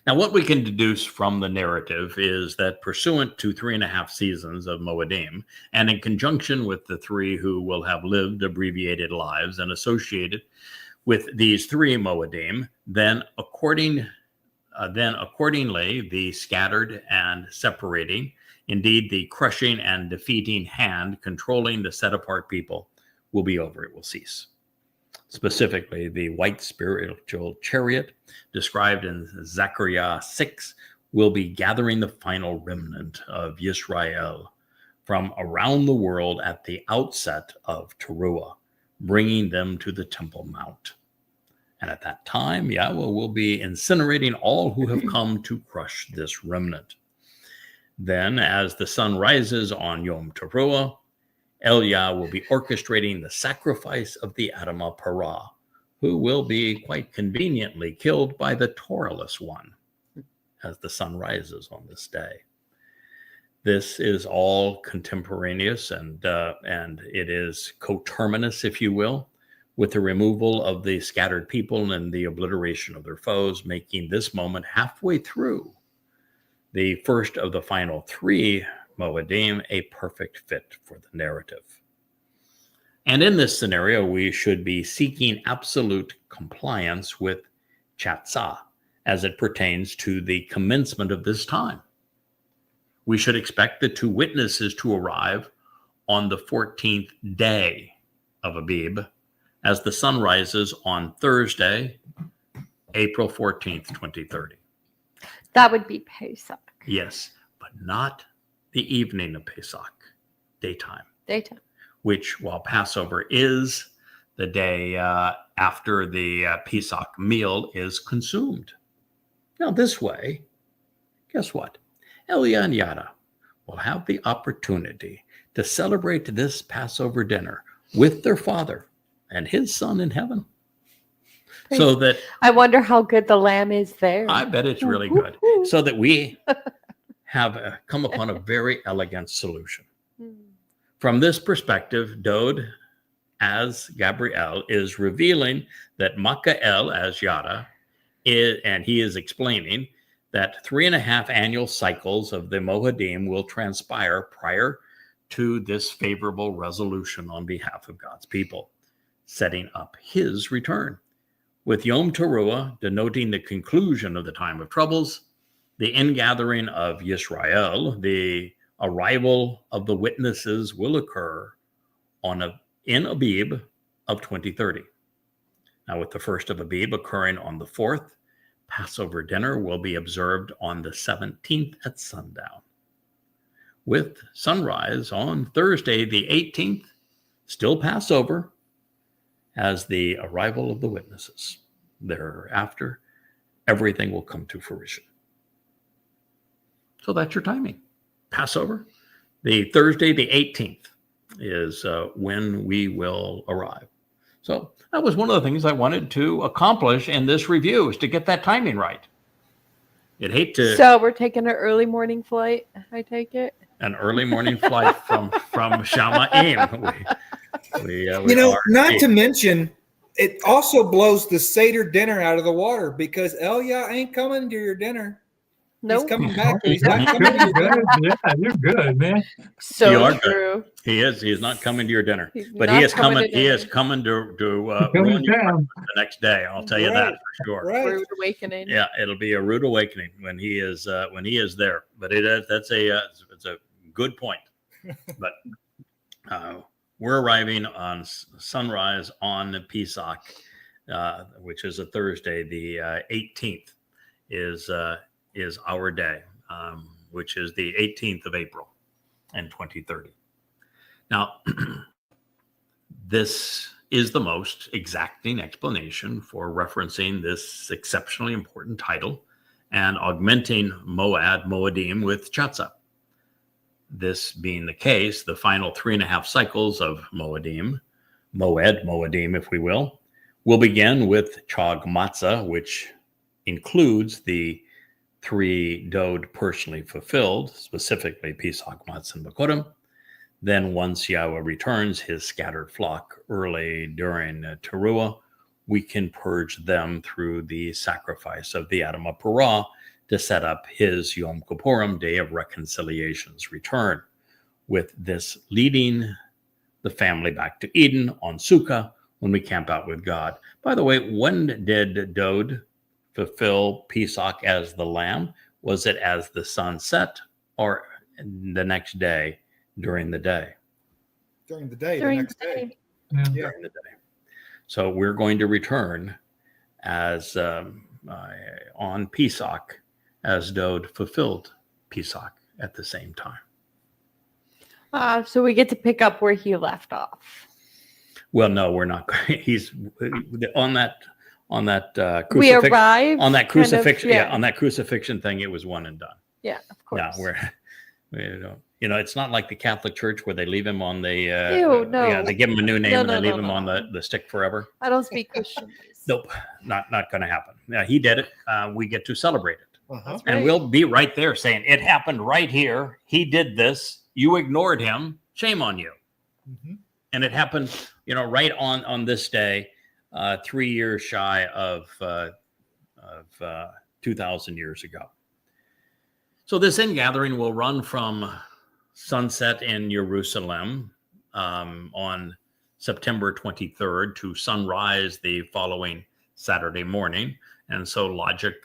Now, what we can deduce from the narrative is that pursuant to 3.5 seasons of Moedim, and in conjunction with the 3 who will have lived abbreviated lives and associated with these 3 Moedim, then accordingly, the scattered and separating, indeed the crushing and defeating hand controlling the set-apart people will be over. It will cease. Specifically, the white spiritual chariot described in Zechariah 6 will be gathering the final remnant of Yisrael from around the world at the outset of Teruah, bringing them to the Temple Mount. And at that time, Yahweh will be incinerating all who have come to crush this remnant. Then, as the sun rises on Yom Teruah, Elia will be orchestrating the sacrifice of the Adamah Parah, who will be quite conveniently killed by the Torahless one as the sun rises on this day. This is all contemporaneous and it is coterminous, if you will, with the removal of the scattered people and the obliteration of their foes, making this moment halfway through the first of the final 3 Moedim a perfect fit for the narrative. And in this scenario, we should be seeking absolute compliance with Chatzah as it pertains to the commencement of this time. We should expect the 2 witnesses to arrive on the 14th day of Abib as the sun rises on Thursday, April 14th, 2030. That would be Pesach. Yes, but not the evening of Pesach, daytime. Daytime. Which, while Passover is the day after the Pesach meal is consumed. Now, this way, guess what? Elia and Yada will have the opportunity to celebrate this Passover dinner with their father and his son in heaven. So that I wonder how good the lamb is there. I bet it's really good. So that we have come upon a very elegant solution. From this perspective, Dode, as Gabriel, is revealing that Makael, as Yada, and he is explaining that 3.5 annual cycles of the Moedim will transpire prior to this favorable resolution on behalf of God's people, setting up his return. With Yom Teruah denoting the conclusion of the time of troubles, the ingathering of Yisrael, the arrival of the witnesses will occur in Abib of 2030. Now, with the first of Abib occurring on the 4th, Passover dinner will be observed on the 17th at sundown. With sunrise on Thursday, the 18th, still Passover, as the arrival of the witnesses. Thereafter, everything will come to fruition. So that's your timing. Passover, the Thursday, the 18th, is when we will arrive. So that was one of the things I wanted to accomplish in this review, is to get that timing right. You'd hate to. So we're taking an early morning flight, I take it? An early morning flight from Shamaim. Not to mention, it also blows the Seder dinner out of the water, because Elia ain't coming to your dinner. Nope. He's coming back. He's not coming to your dinner. Yeah, you're good, man. So true. He is. He is not coming to your dinner, but not he is coming coming. to He dinner. is coming to ruin your breakfast the next day. I'll tell you that for sure. Right. Rude awakening. Yeah, it'll be a rude awakening when he is there. But it's a good point. But we're arriving on sunrise on Pesach, which is a Thursday. The 18th is our day, which is the 18th of April in 2030. Now, this is the most exacting explanation for referencing this exceptionally important title and augmenting Moedim with Chatzah. This being the case, the final 3.5 cycles of Moedim, if we will begin with Chag Matzah, which includes the 3 Dode personally fulfilled, specifically Pesach, Matzah, and Bakodim. Then once Yahweh returns his scattered flock early during Teruah, we can purge them through the sacrifice of the Adam of Parah to set up his Yom Kippurim, Day of Reconciliation's return, with this leading the family back to Eden on Sukkah when we camp out with God. By the way, when did Dode fulfill Pesach as the lamb? Was it as the sun set or the next day during the day? During the day, During the next the day. day. Yeah. During the day. So we're going to return as on Pesach as Dode fulfilled Pesach at the same time. So we get to pick up where he left off. Well, no, we're not. He's on that crucifix. We arrive on that crucifixion. kind of, On that crucifixion thing, it was one and done. Yeah, of course. No, we don't. It's not like the Catholic Church where they leave him on the. Ew, no. Yeah, they give him a new name and they leave him no. on the stick forever. I don't speak Christian. Nope, not going to happen. Yeah, he did it. We get to celebrate it. Uh-huh. And we'll be right there saying, it happened right here. He did this. You ignored him. Shame on you. Mm-hmm. And it happened, right on this day, 3 years shy of 2,000 years ago. So this ingathering will run from sunset in Jerusalem on September 23rd to sunrise the following Saturday morning. And so logic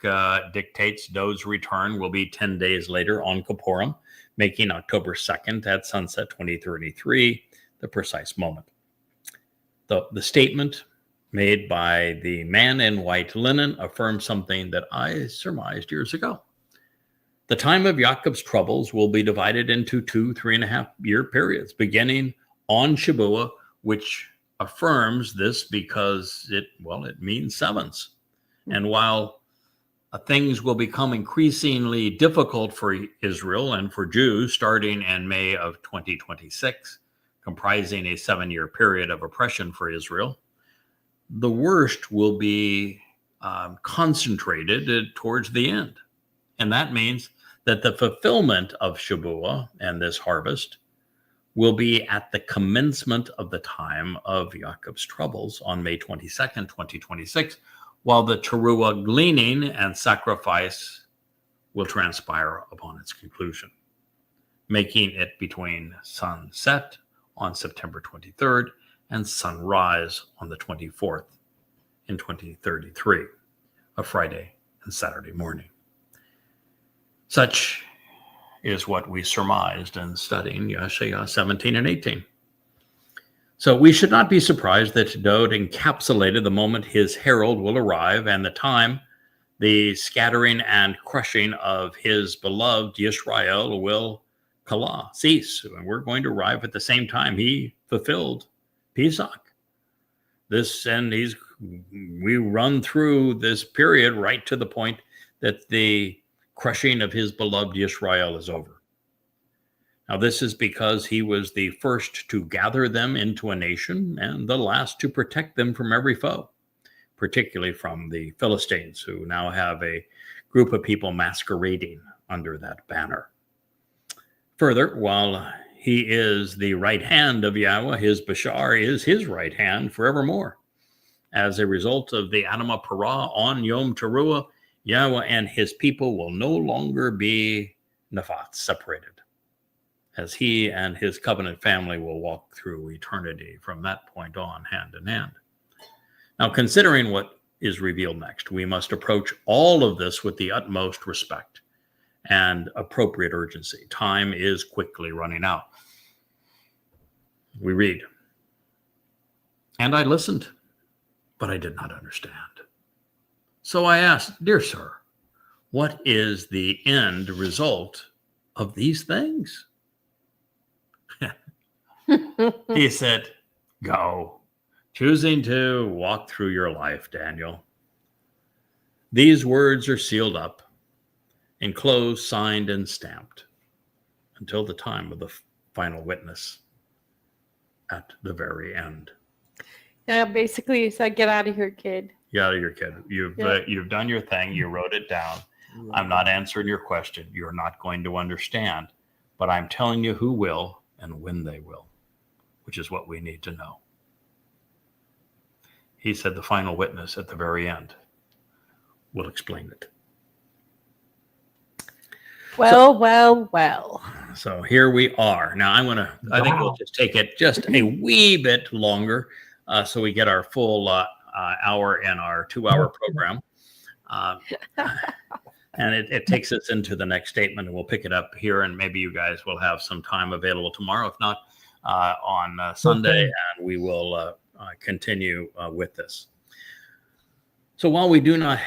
dictates Doe's return will be 10 days later on Kippurim, making October 2nd at sunset 2033 the precise moment. The statement made by the man in white linen affirms something that I surmised years ago. The time of Yaakov's troubles will be divided into 2 3.5 year periods, beginning on Shabbat, which affirms this because it means sevens. And while things will become increasingly difficult for Israel and for Jews starting in May of 2026, comprising a 7-year period of oppression for Israel, the worst will be concentrated towards the end. And that means that the fulfillment of Shabbat and this harvest will be at the commencement of the time of Yaakov's troubles on May 22nd, 2026, while the Towrah gleaning and sacrifice will transpire upon its conclusion, making it between sunset on September 23rd and sunrise on the 24th in 2033, a Friday and Saturday morning. Such is what we surmised in studying Yeshaya 17 and 18. So we should not be surprised that Dode encapsulated the moment his herald will arrive and the time the scattering and crushing of his beloved Yisrael will cease. And we're going to arrive at the same time he fulfilled Pesach. We run through this period right to the point that the crushing of his beloved Yisrael is over. Now, this is because he was the first to gather them into a nation and the last to protect them from every foe, particularly from the Philistines, who now have a group of people masquerading under that banner. Further, while he is the right hand of Yahweh, his Bashar is his right hand forevermore. As a result of the Adamah Parah on Yom Teruah, Yahweh and his people will no longer be Nephat, separated, as he and his covenant family will walk through eternity from that point on, hand in hand. Now, considering what is revealed next, we must approach all of this with the utmost respect and appropriate urgency. Time is quickly running out. We read, "And I listened, but I did not understand. So I asked, 'Dear sir, what is the end result of these things?' He said, 'Go, choosing to walk through your life, Daniel. These words are sealed up, enclosed, signed, and stamped until the time of the final witness at the very end.'" Yeah, basically he said, "Get out of here, kid. Get out of here, kid. You've done your thing. You wrote it down. I'm not answering your question. You're not going to understand, but I'm telling you who will and when they will, which is what we need to know." He said the final witness at the very end will explain it. Well. So here we are. Now I think we'll just take it just a wee bit longer so we get our full hour in our 2-hour program. And it takes us into the next statement, and we'll pick it up here, and maybe you guys will have some time available tomorrow. If not, on Sunday, and we will continue with this. So while we do not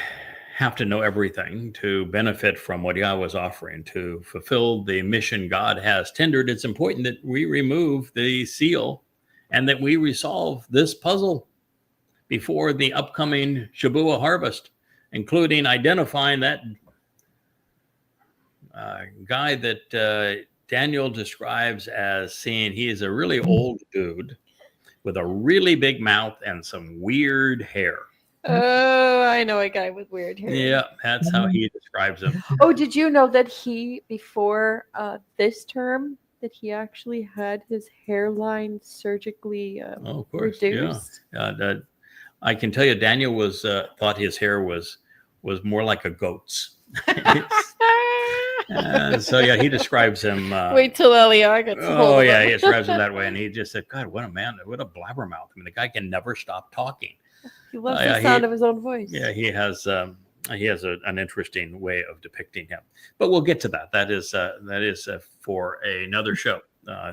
have to know everything to benefit from what Yahweh is offering to fulfill the mission God has tendered, it's important that we remove the seal and that we resolve this puzzle before the upcoming Shabbat harvest, including identifying that guy that Daniel describes as seeing he is a really old dude with a really big mouth and some weird hair. Oh, I know a guy with weird hair. Yeah, that's how he describes him. Oh, did you know that he, before this term, that he actually had his hairline surgically reduced? Yeah. I can tell you, Daniel was thought his hair was more like a goat's. So yeah, he describes him. Wait till Eliar gets hold Oh of yeah, him. he describes him that way, and he just said, "God, what a man! What a blabbermouth! I mean, the guy can never stop talking." He loves the sound of his own voice. Yeah, he has an interesting way of depicting him. But we'll get to that. That is for another show.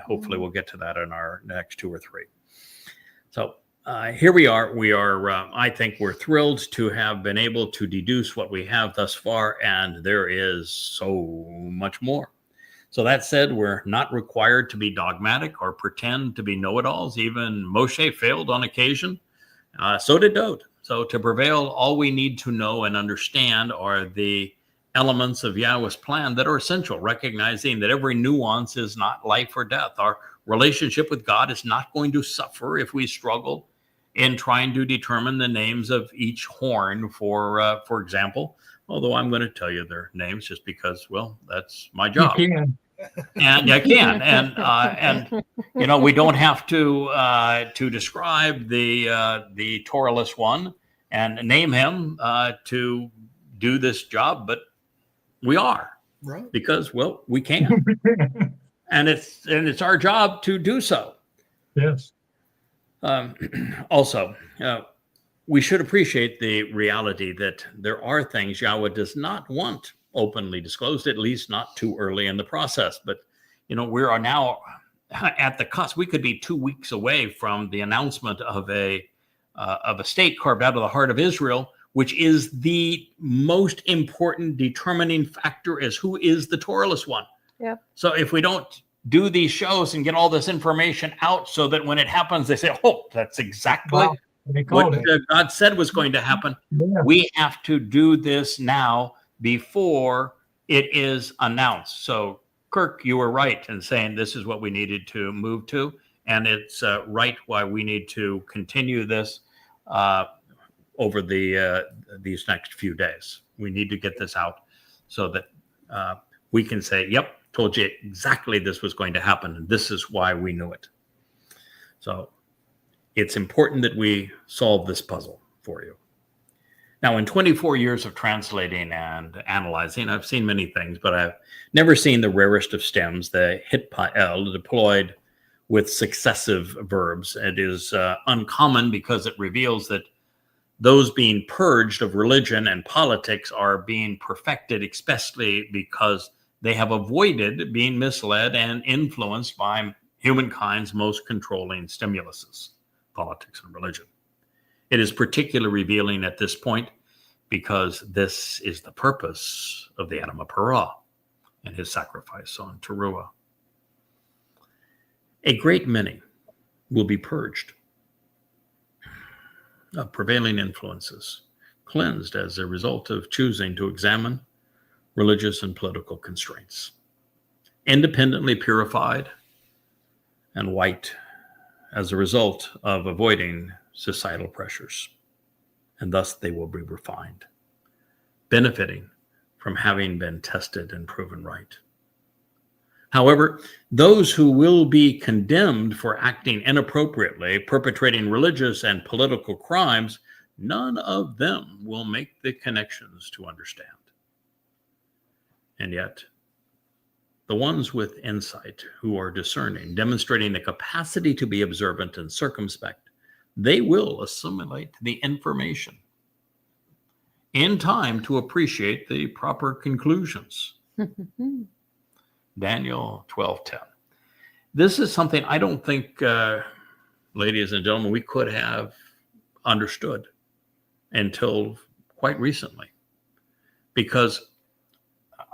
Hopefully, we'll get to that in our next 2 or 3. So here we are. I think we're thrilled to have been able to deduce what we have thus far, and there is so much more. So that said, we're not required to be dogmatic or pretend to be know-it-alls. Even Moshe failed on occasion. So did Dode. So to prevail, all we need to know and understand are the elements of Yahweh's plan that are essential, recognizing that every nuance is not life or death. Our relationship with God is not going to suffer if we struggle in trying to determine the names of each horn, for example, although I'm going to tell you their names just because, well, that's my job. You can. And I can, and we don't have to describe the Torahless one and name him to do this job, but we are, right? Because, well, we can, and it's our job to do so. Yes. Also, we should appreciate the reality that there are things Yahweh does not want openly disclosed, at least not too early in the process. But, we are now at the cusp. We could be 2 weeks away from the announcement of a state carved out of the heart of Israel, which is the most important determining factor as who is the Torahless one. Yeah. So if we don't do these shows and get all this information out so that when it happens, they say, oh, that's exactly what God said was going to happen. Yeah. We have to do this now before it is announced. So, Kirk, you were right in saying this is what we needed to move to. And it's right why we need to continue this over these next few days. We need to get this out so that we can say, yep, told you exactly this was going to happen, and this is why we knew it. So it's important that we solve this puzzle for you. Now, in 24 years of translating and analyzing, I've seen many things, but I've never seen the rarest of stems, the hitpael, deployed with successive verbs. It is uncommon because it reveals that those being purged of religion and politics are being perfected, especially because they have avoided being misled and influenced by humankind's most controlling stimuluses, politics and religion. It is particularly revealing at this point because this is the purpose of the Adam of Parah and his sacrifice on Towrah. A great many will be purged of prevailing influences, cleansed as a result of choosing to examine religious and political constraints, independently purified and white as a result of avoiding societal pressures, and thus they will be refined, benefiting from having been tested and proven right. However, those who will be condemned for acting inappropriately, perpetrating religious and political crimes, none of them will make the connections to understand. And yet, the ones with insight, who are discerning, demonstrating the capacity to be observant and circumspect, they will assimilate the information in time to appreciate the proper conclusions. Daniel 12:10. This is something I don't think, ladies and gentlemen, we could have understood until quite recently, because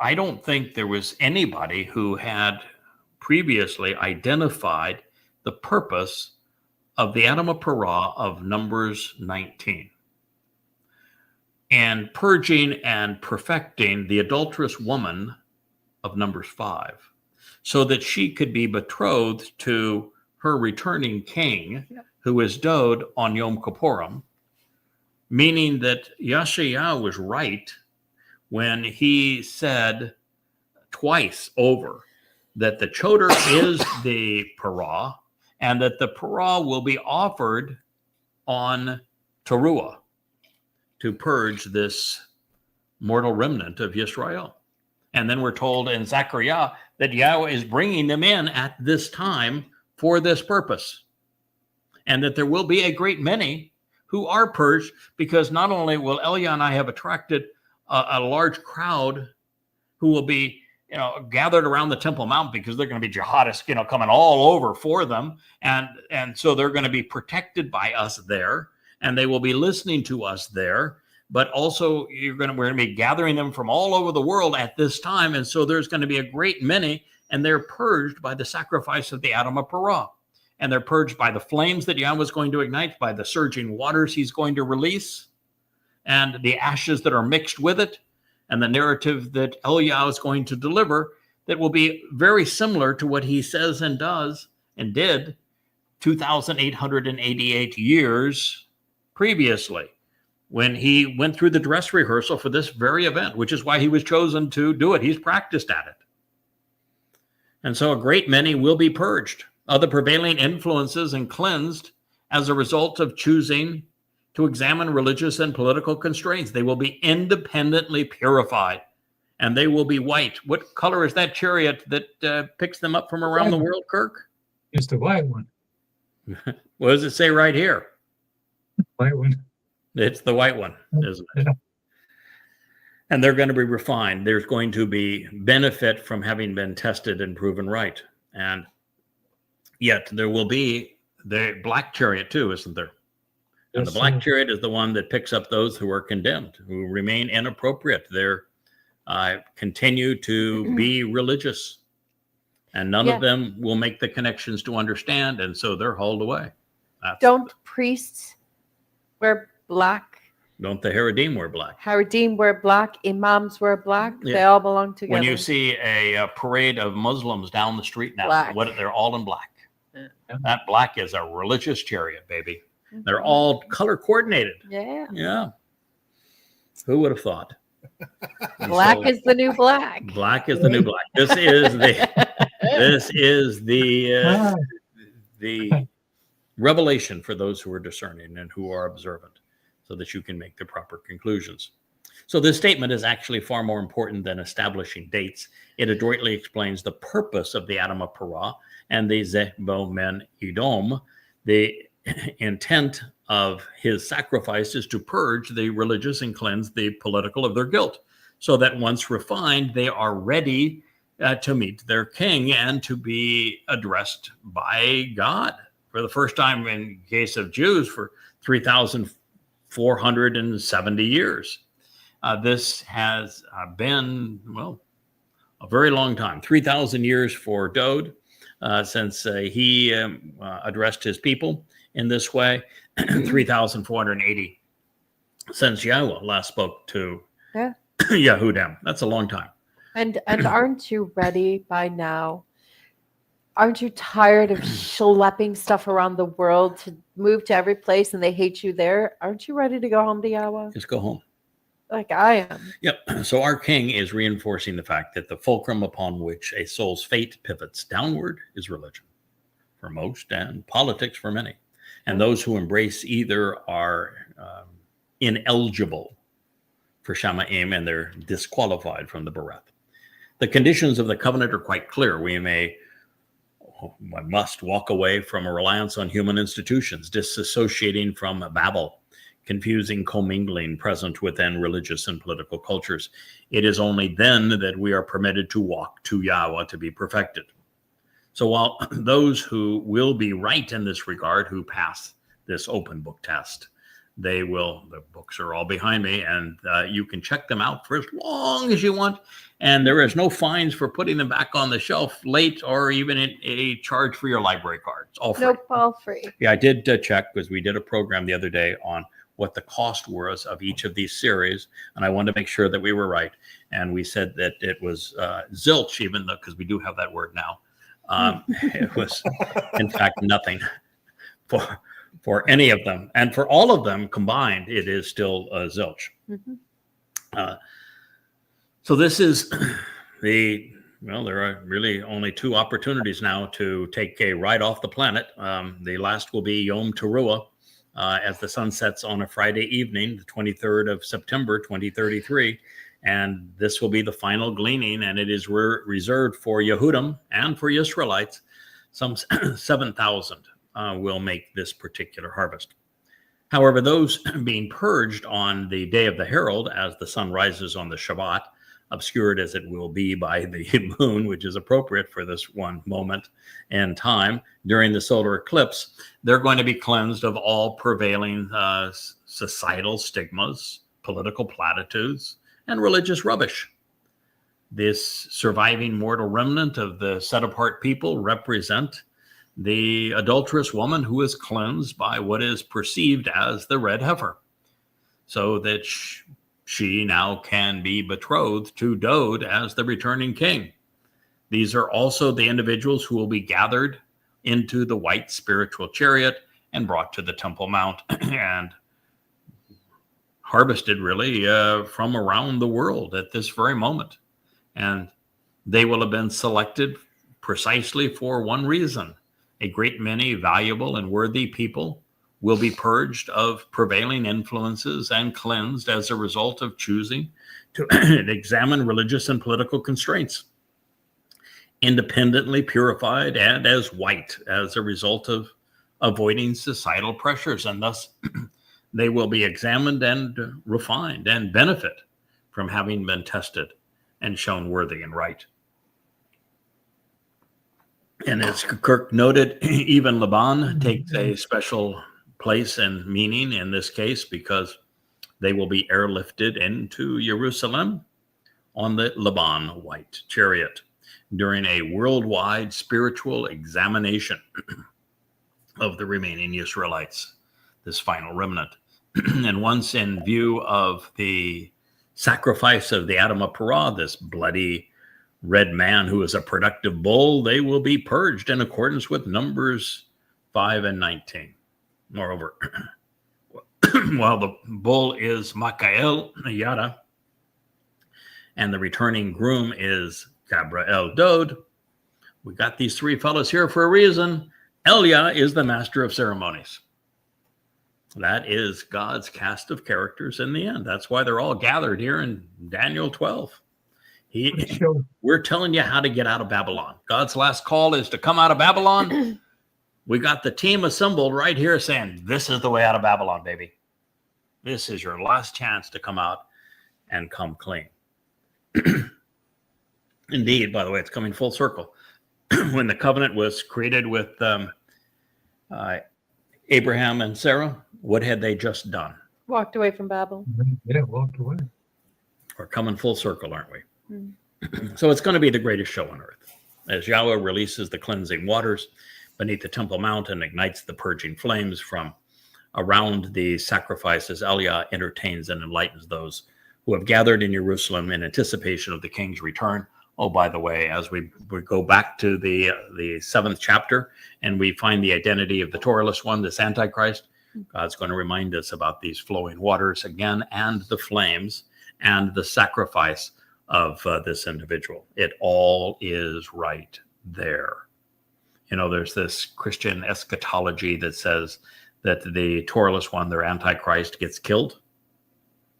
I don't think there was anybody who had previously identified the purpose of the Adam of Parah of Numbers 19 and purging and perfecting the adulterous woman of Numbers 5 so that she could be betrothed to her returning king, who is Dode on Yom Kippurim, meaning that Yeshayahu was right when he said twice over that the choder is the parah, and that the parah will be offered on Towrah to purge this mortal remnant of Yisrael. And then we're told in Zechariah that Yahweh is bringing them in at this time for this purpose, and that there will be a great many who are purged, because not only will Elia and I have attracted a large crowd who will be, gathered around the Temple Mount, because they're going to be jihadists, coming all over for them. And so they're going to be protected by us there, and they will be listening to us there. But also we're going to be gathering them from all over the world at this time. And so there's going to be a great many, and they're purged by the sacrifice of the Adam of Parah. And they're purged by the flames that Yahweh is going to ignite, by the surging waters he's going to release, and the ashes that are mixed with it, and the narrative that Eliyahu is going to deliver that will be very similar to what he says and does and did 2,888 years previously, when he went through the dress rehearsal for this very event, which is why he was chosen to do it. He's practiced at it. And so a great many will be purged of the prevailing influences and cleansed as a result of choosing to examine religious and political constraints. They will be independently purified, and they will be white. What color is that chariot that picks them up from around the world, Kirk? It's the white one. What does it say right here? White one. It's the white one, isn't it? Yeah. And they're going to be refined. There's going to be benefit from having been tested and proven right. And yet there will be the black chariot too, isn't there? And the black chariot is the one that picks up those who are condemned, who remain inappropriate. They're continue to be religious, and none of them will make the connections to understand, and so they're hauled away. Don't priests wear black? Don't the Haredim wear black? Haredim wear black. Imams wear black. Yeah. They all belong together. When you see a parade of Muslims down the street now, they're all in black. Yeah. That black is a religious chariot, baby. Mm-hmm. They're all color coordinated. Yeah. Yeah. Who would have thought? Black is the new black. Black is the new black. This is the revelation for those who are discerning and who are observant, so that you can make the proper conclusions. So this statement is actually far more important than establishing dates. It adroitly explains the purpose of the Adam of Parah and the Zebo Men Edom. The intent of his sacrifice is to purge the religious and cleanse the political of their guilt, so that once refined, they are ready to meet their king and to be addressed by God for the first time in case of Jews for 3,470 years. This has been, a very long time, 3,000 years for Dode, since he addressed his people in this way, 3,480 since Yahweh last spoke to Yehudim. That's a long time. And aren't you ready by now? Aren't you tired of schlepping stuff around the world to move to every place and they hate you there? Aren't you ready to go home to Yahweh? Just go home. Like I am. Yep. So our king is reinforcing the fact that the fulcrum upon which a soul's fate pivots downward is religion for most, and politics for many. And those who embrace either are ineligible for Shamaim, and they're disqualified from the Bereth. The conditions of the covenant are quite clear. We must walk away from a reliance on human institutions, disassociating from Babel, confusing commingling present within religious and political cultures. It is only then that we are permitted to walk to Yahweh to be perfected. So while those who will be right in this regard, who pass this open book test, the books are all behind me, and you can check them out for as long as you want. And there is no fines for putting them back on the shelf late, or even a charge for your library cards. All free. Nope, all free. Yeah, I did check, because we did a program the other day on what the cost was of each of these series, and I wanted to make sure that we were right. And we said that it was zilch, even though, because we do have that word now. It was, in fact, nothing For any of them, and for all of them combined, it is still zilch. So this is there are really only two opportunities now to take a ride off the planet. The last will be Yom Teruah, as the sun sets on a Friday evening, the 23rd of September, 2033. And this will be the final gleaning, and it is reserved for Yehudim and for Israelites. Some 7,000 will make this particular harvest. However, those being purged on the day of the herald, as the sun rises on the Shabbat, obscured as it will be by the moon, which is appropriate for this one moment in time during the solar eclipse, they're going to be cleansed of all prevailing societal stigmas, political platitudes, and religious rubbish. This surviving mortal remnant of the set-apart people represent the adulterous woman who is cleansed by what is perceived as the red heifer, so that she now can be betrothed to Dode as the returning king. These are also the individuals who will be gathered into the white spiritual chariot and brought to the Temple Mount and harvested really from around the world at this very moment. And they will have been selected precisely for one reason. A great many valuable and worthy people will be purged of prevailing influences and cleansed as a result of choosing to examine religious and political constraints, independently purified and as white as a result of avoiding societal pressures. And thus they will be examined and refined and benefit from having been tested and shown worthy and right. And as Kirk noted, even Laban takes a special place and meaning in this case, because they will be airlifted into Jerusalem on the Laban white chariot during a worldwide spiritual examination of the remaining Israelites, this final remnant. And once in view of the sacrifice of the Adam of Parah, this bloody red man who is a productive bull, they will be purged in accordance with Numbers 5 and 19. Moreover, while the bull is Makael Yada and the returning groom is Gabriel Dode, we got these three fellows here for a reason. Elia is the master of ceremonies. That is God's cast of characters in the end. That's why they're all gathered here in Daniel 12. We're telling you how to get out of Babylon. God's last call is to come out of Babylon. We got the team assembled right here saying, this is the way out of Babylon, baby. This is your last chance to come out and come clean. Indeed, by the way, it's coming full circle. When the covenant was created with Abraham and Sarah, what had they just done? Walked away from Babel. Yeah, walked away. We're coming full circle, aren't we? So it's going to be the greatest show on earth. As Yahweh releases the cleansing waters beneath the Temple Mount and ignites the purging flames from around the sacrifices, Elia entertains and enlightens those who have gathered in Jerusalem in anticipation of the king's return. Oh, by the way, as we go back to the 7th chapter and we find the identity of the Torahless one, this Antichrist, God's going to remind us about these flowing waters again, and the flames and the sacrifice of this individual. It all is right there. You know, there's this Christian eschatology that says that the Torahless one, their Antichrist, gets killed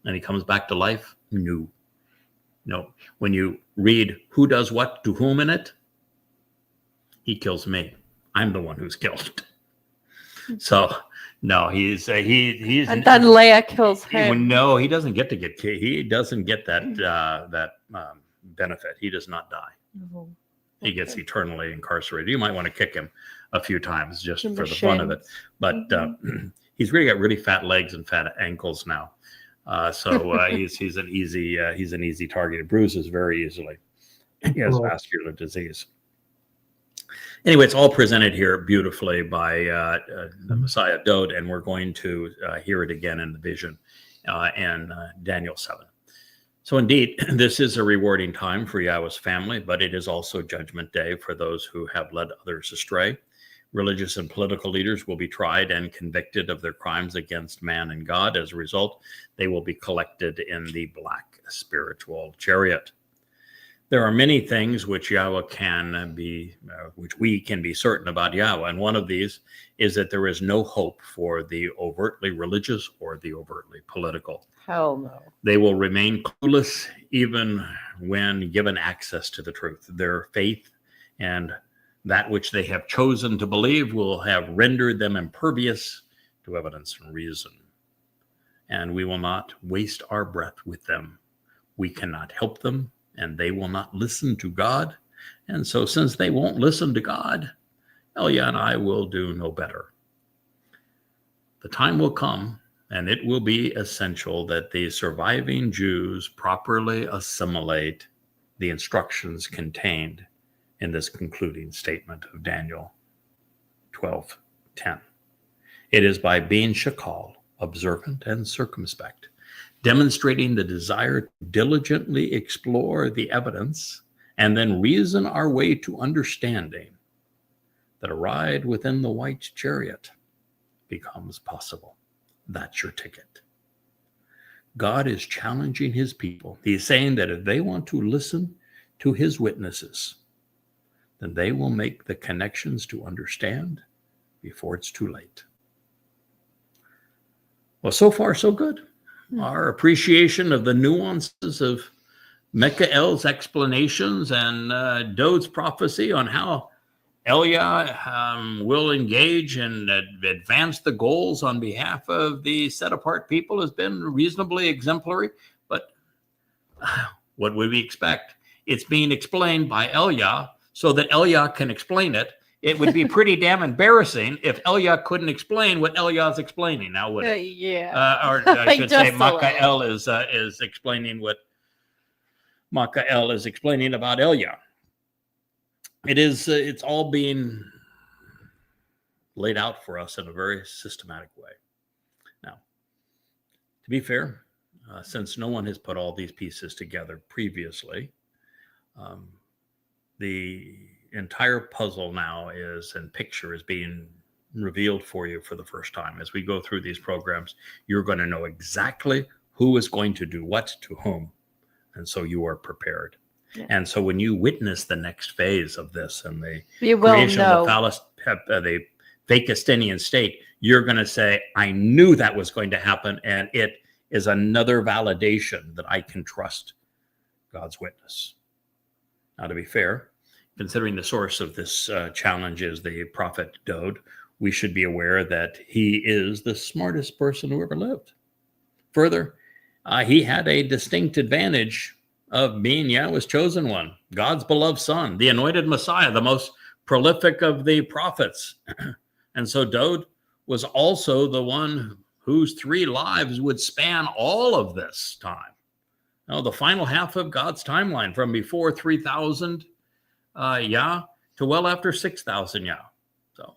and he comes back to life. No. When you read who does what to whom in it, he kills me. I'm the one who's killed. So no, he's and then Leah kills him. No, he doesn't get to get killed. He doesn't get that benefit. He does not die. Oh, he gets eternally incarcerated. You might want to kick him a few times just for the fun of it. But he's really got really fat legs and fat ankles now. So he's an easy target. It bruises very easily. He has vascular disease. Anyway, it's all presented here beautifully by the Messiah Dode, and we're going to hear it again in the vision in Daniel 7. So indeed, this is a rewarding time for Yahweh's family, but it is also Judgment Day for those who have led others astray. Religious and political leaders will be tried and convicted of their crimes against man and God. As a result, they will be collected in the black spiritual chariot. There are many things which Yahweh which we can be certain about Yahweh, and one of these is that there is no hope for the overtly religious or the overtly political. Hell no. They will remain clueless even when given access to the truth. Their faith and that which they have chosen to believe will have rendered them impervious to evidence and reason. And we will not waste our breath with them. We cannot help them, and they will not listen to God. And so since they won't listen to God, Elia and I will do no better. The time will come, and it will be essential that the surviving Jews properly assimilate the instructions contained in this concluding statement of Daniel 12:10. It is by being shakal, observant and circumspect, demonstrating the desire to diligently explore the evidence and then reason our way to understanding, that a ride within the white chariot becomes possible. That's your ticket. God is challenging his people. He's saying that if they want to listen to his witnesses, then they will make the connections to understand before it's too late. Well, so far, so good. Our appreciation of the nuances of Michael's explanations and Dode's prophecy on how Elia will engage and advance the goals on behalf of the set-apart people has been reasonably exemplary. But what would we expect? It's being explained by Elia so that Elia can explain it. It would be pretty damn embarrassing if Elia couldn't explain what Elia's explaining. Now, would it? Yeah. Or I should say, Michael is explaining what Michael is explaining about Elia. It's all being laid out for us in a very systematic way. Now, to be fair, since no one has put all these pieces together previously, the entire puzzle now and picture is being revealed for you for the first time. As we go through these programs, you're going to know exactly who is going to do what to whom. And so you are prepared. Yeah. And so when you witness the next phase of this and the creation of the Fakistinian state, you're going to say, I knew that was going to happen. And it is another validation that I can trust God's witness. Now, to be fair, considering the source of this challenge is the prophet Dode, we should be aware that he is the smartest person who ever lived. Further, he had a distinct advantage of being Yahweh's chosen one, God's beloved son, the anointed Messiah, the most prolific of the prophets. And so Dode was also the one whose 3 lives would span all of this time. Now, the final half of God's timeline from before 3,000 Yah to well after 6,000 Yah. So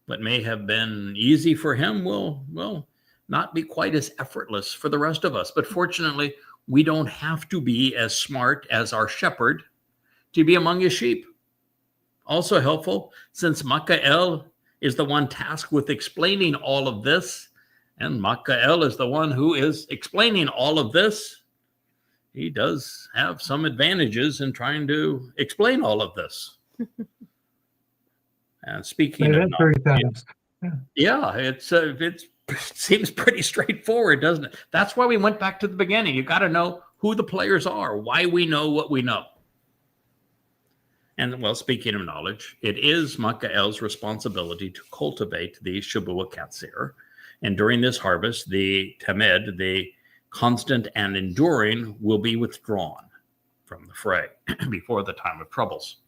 what may have been easy for him will not be quite as effortless for the rest of us. But fortunately, we don't have to be as smart as our shepherd to be among his sheep. Also helpful, since Michael is the one tasked with explaining all of this, and Michael is the one who is explaining all of this, he does have some advantages in trying to explain all of this. And speaking of it seems pretty straightforward, doesn't it? That's why we went back to the beginning. You got to know who the players are, why we know what we know. And well, speaking of knowledge, it is Michael's responsibility to cultivate the Shabbat Katsir. And during this harvest, the Tamed, the constant and enduring, will be withdrawn from the fray before the time of troubles.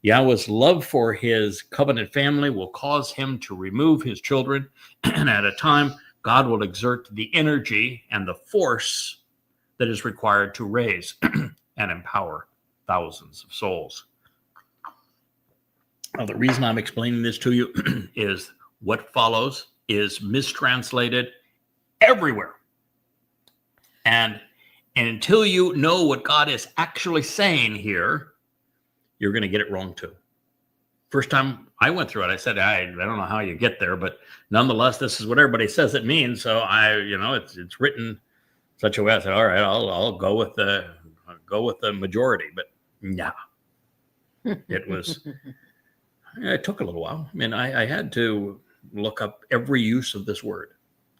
Yahweh's love for his covenant family will cause him to remove his children, and at a time, God will exert the energy and the force that is required to raise and empower thousands of souls. Now, the reason I'm explaining this to you is what follows is mistranslated everywhere. And until you know what God is actually saying here, you're going to get it wrong too. First time I went through it. I said, I don't know how you get there, but nonetheless, this is what everybody says it means. So it's written such a way. I said, all right, I'll go with the majority. But yeah, it took a little while. I mean, I had to look up every use of this word.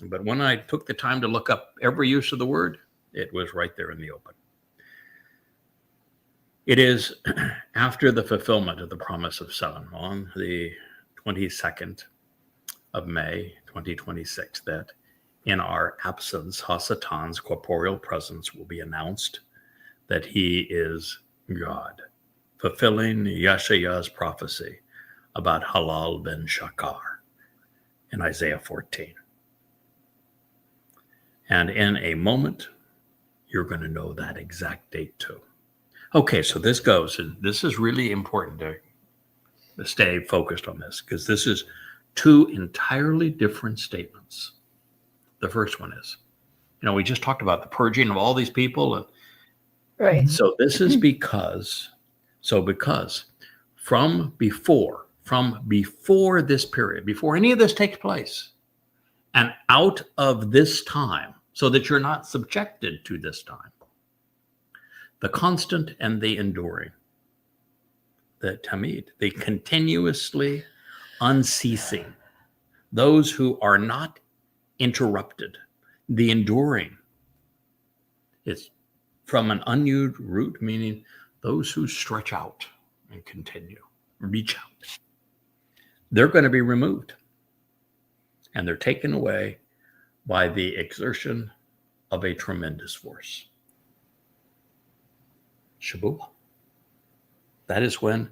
But when I took the time to look up every use of the word, it was right there in the open. It is after the fulfillment of the promise of 7 on the 22nd of May, 2026, that in our absence, Hasatan's corporeal presence will be announced that he is God, fulfilling Yeshayah's prophecy about Halal ben Shakar in Isaiah 14. And in a moment, you're going to know that exact date too. Okay, so this goes, and this is really important to stay focused on this, because this is 2 entirely different statements. The first one is, we just talked about the purging of all these people. And right. So this is because from before this period, before any of this takes place, and out of this time, so that you're not subjected to this time, the constant and the enduring, the tamid, the continuously unceasing, those who are not interrupted, the enduring, it's from an unused root, meaning those who stretch out and continue, reach out. They're going to be removed, and they're taken away by the exertion of a tremendous force. Shabbat. That is when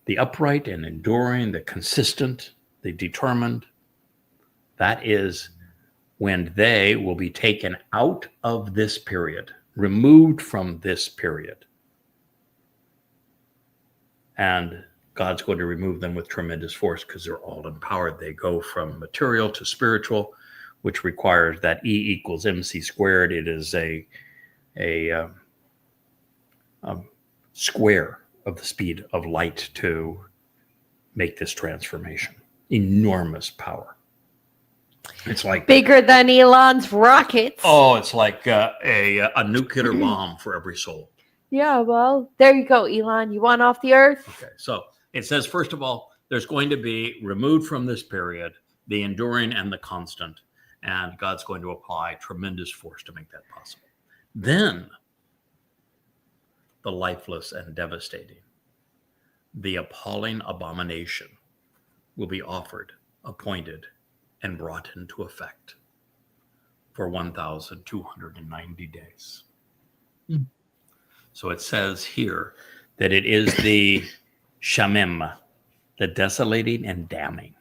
the upright and enduring, the consistent, the determined, that is when they will be taken out of this period, removed from this period. And God's going to remove them with tremendous force because they're all empowered. They go from material to spiritual, which requires that E equals MC squared. It is a square of the speed of light to make this transformation. Enormous power. It's like bigger than Elon's rockets. Oh, it's like a nuclear bomb for every soul. Yeah, well, there you go, Elon. You want off the earth? Okay, so it says, first of all, there's going to be removed from this period the enduring and the constant, and God's going to apply tremendous force to make that possible. Then the lifeless and devastating, the appalling abomination will be offered, appointed, and brought into effect for 1,290 days. So it says here that it is the shamim, the desolating and damning,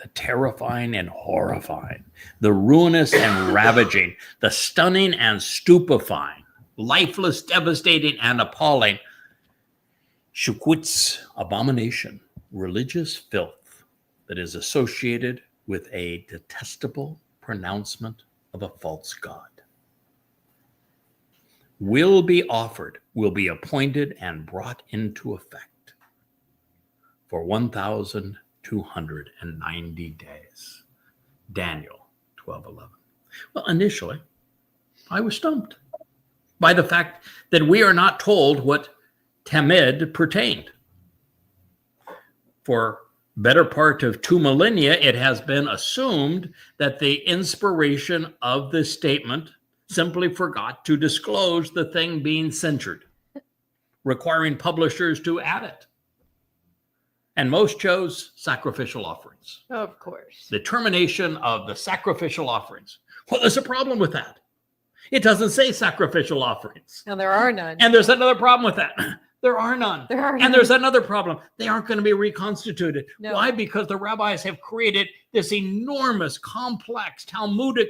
the terrifying and horrifying, the ruinous and ravaging, the stunning and stupefying, lifeless, devastating, and appalling, shukutz, abomination, religious filth that is associated with a detestable pronouncement of a false god, will be offered, will be appointed, and brought into effect for 1,290 days. Daniel 12:11. Well, initially, I was stumped by the fact that we are not told what Tamid pertained. For better part of 2 millennia, it has been assumed that the inspiration of this statement simply forgot to disclose the thing being censored, requiring publishers to add it. And most chose sacrificial offerings. Of course. The termination of the sacrificial offerings. Well, there's a problem with that. It doesn't say sacrificial offerings. And there are none. And there's another problem with that. There are none. There are and none. There's another problem. They aren't going to be reconstituted. No. Why? Because the rabbis have created this enormous, complex, Talmudic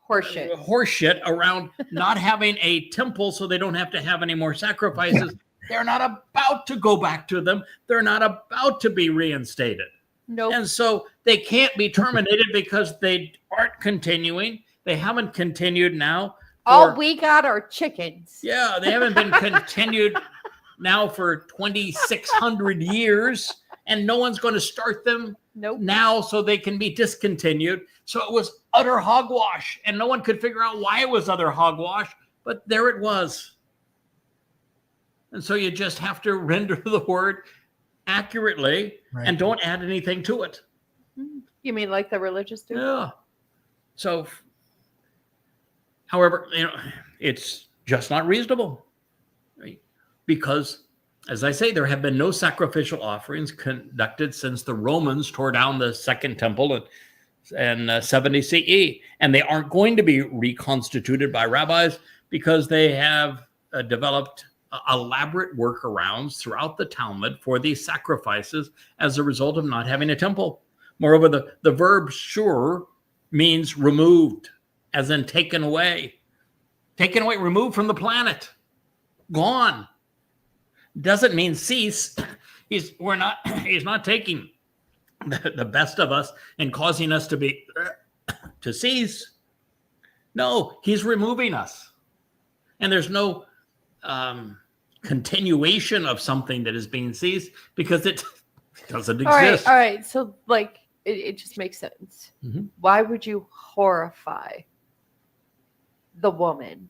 horseshit around not having a temple so they don't have to have any more sacrifices. They're not about to go back to them. They're not about to be reinstated. Nope. And so they can't be terminated because they aren't continuing. They haven't continued now. All we got are chickens. Yeah, they haven't been continued now for 2,600 years. and no one's going to start them Nope. now so they can be discontinued. So it was utter hogwash, and no one could figure out why it was utter hogwash, but there it was. And so you just have to render the word accurately and don't add anything to it. You mean like the religious do? Yeah. So, however, it's just not reasonable, right? Because, as I say, there have been no sacrificial offerings conducted since the Romans tore down the Second Temple in 70 CE, and they aren't going to be reconstituted by rabbis because they have developed elaborate workarounds throughout the Talmud for these sacrifices as a result of not having a temple. Moreover, the verb shur means removed, as in taken away, removed from the planet, gone. Doesn't mean cease. He's not taking the best of us and causing us to cease. No, he's removing us. And there's no continuation of something that is being ceased because it doesn't exist. All right. So like it just makes sense. Mm-hmm. Why would you horrify the woman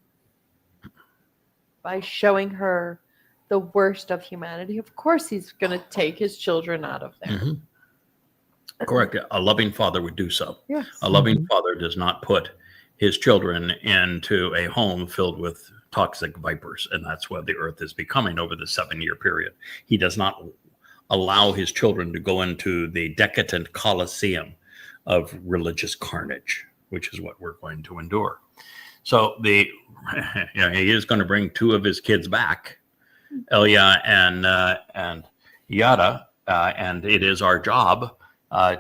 by showing her the worst of humanity? Of course he's going to take his children out of there. Mm-hmm. Correct. A loving father would do so. Yes. A loving father does not put his children into a home filled with toxic vipers, and that's what the earth is becoming over the 7-year period. He does not allow his children to go into the decadent coliseum of religious carnage, which is what we're going to endure. So he is going to bring 2 of his kids back, Elia and Yada, and it is our job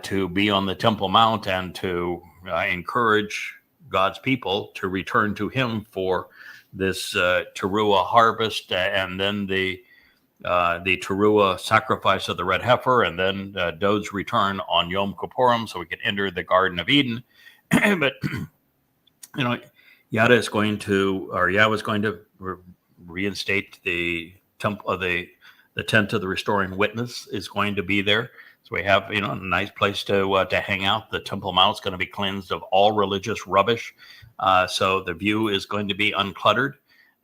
to be on the Temple Mount and to encourage God's people to return to him for this Teruah harvest, and then the Teruah sacrifice of the red heifer, and then Dod's return on Yom Kippurim, so we can enter the Garden of Eden. But Yahweh is going to reinstate the temple of the tent of the restoring witness is going to be there. So we have, a nice place to hang out. The Temple Mount is going to be cleansed of all religious rubbish. So the view is going to be uncluttered.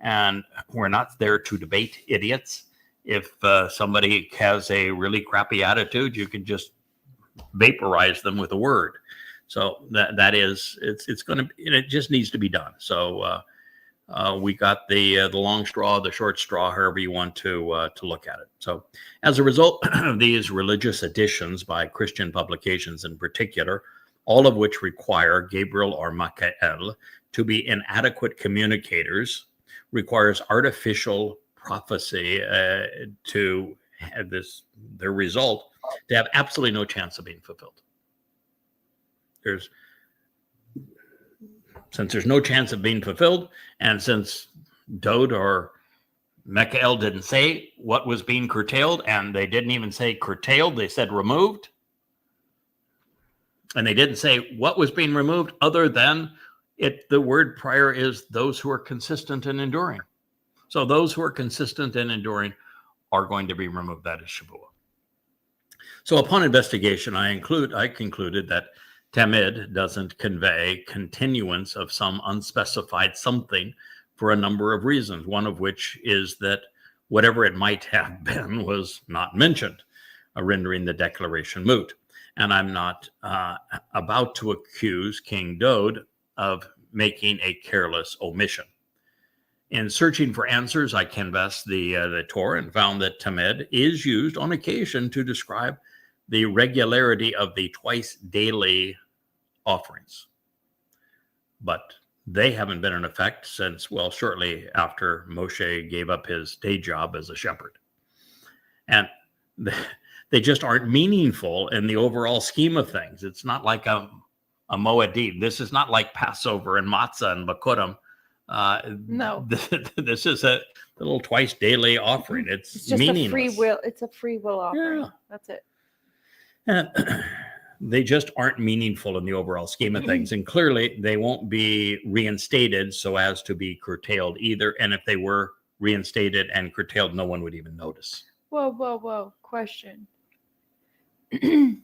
And we're not there to debate idiots. If somebody has a really crappy attitude, you can just vaporize them with a word. So it's going to, it just needs to be done. So we got the long straw, the short straw, however you want to look at it. So as a result of these religious editions by Christian publications in particular, all of which require Gabriel or Michael to be inadequate communicators, requires artificial prophecy to have their result to have absolutely no chance of being fulfilled. Since there's no chance of being fulfilled, and since Dod or Michael didn't say what was being curtailed, and they didn't even say curtailed, they said removed. And they didn't say what was being removed other than the word prior is those who are consistent and enduring. So those who are consistent and enduring are going to be removed. That is Shavuot. So upon investigation, I concluded that Tamid doesn't convey continuance of some unspecified something for a number of reasons, one of which is that whatever it might have been was not mentioned, rendering the declaration moot. And I'm not about to accuse King Dod of making a careless omission. In searching for answers, I canvassed the Torah and found that Tamid is used on occasion to describe the regularity of the twice daily offerings. But they haven't been in effect since, shortly after Moshe gave up his day job as a shepherd. And they just aren't meaningful in the overall scheme of things. It's not like a Moedim. This is not like Passover and Matzah and Bakurim. No. This is a little twice daily offering. It's just meaningless. a free will. It's a free will offering. Yeah. That's it. And they just aren't meaningful in the overall scheme of things. And clearly they won't be reinstated so as to be curtailed either. And if they were reinstated and curtailed, no one would even notice. Whoa. Question. The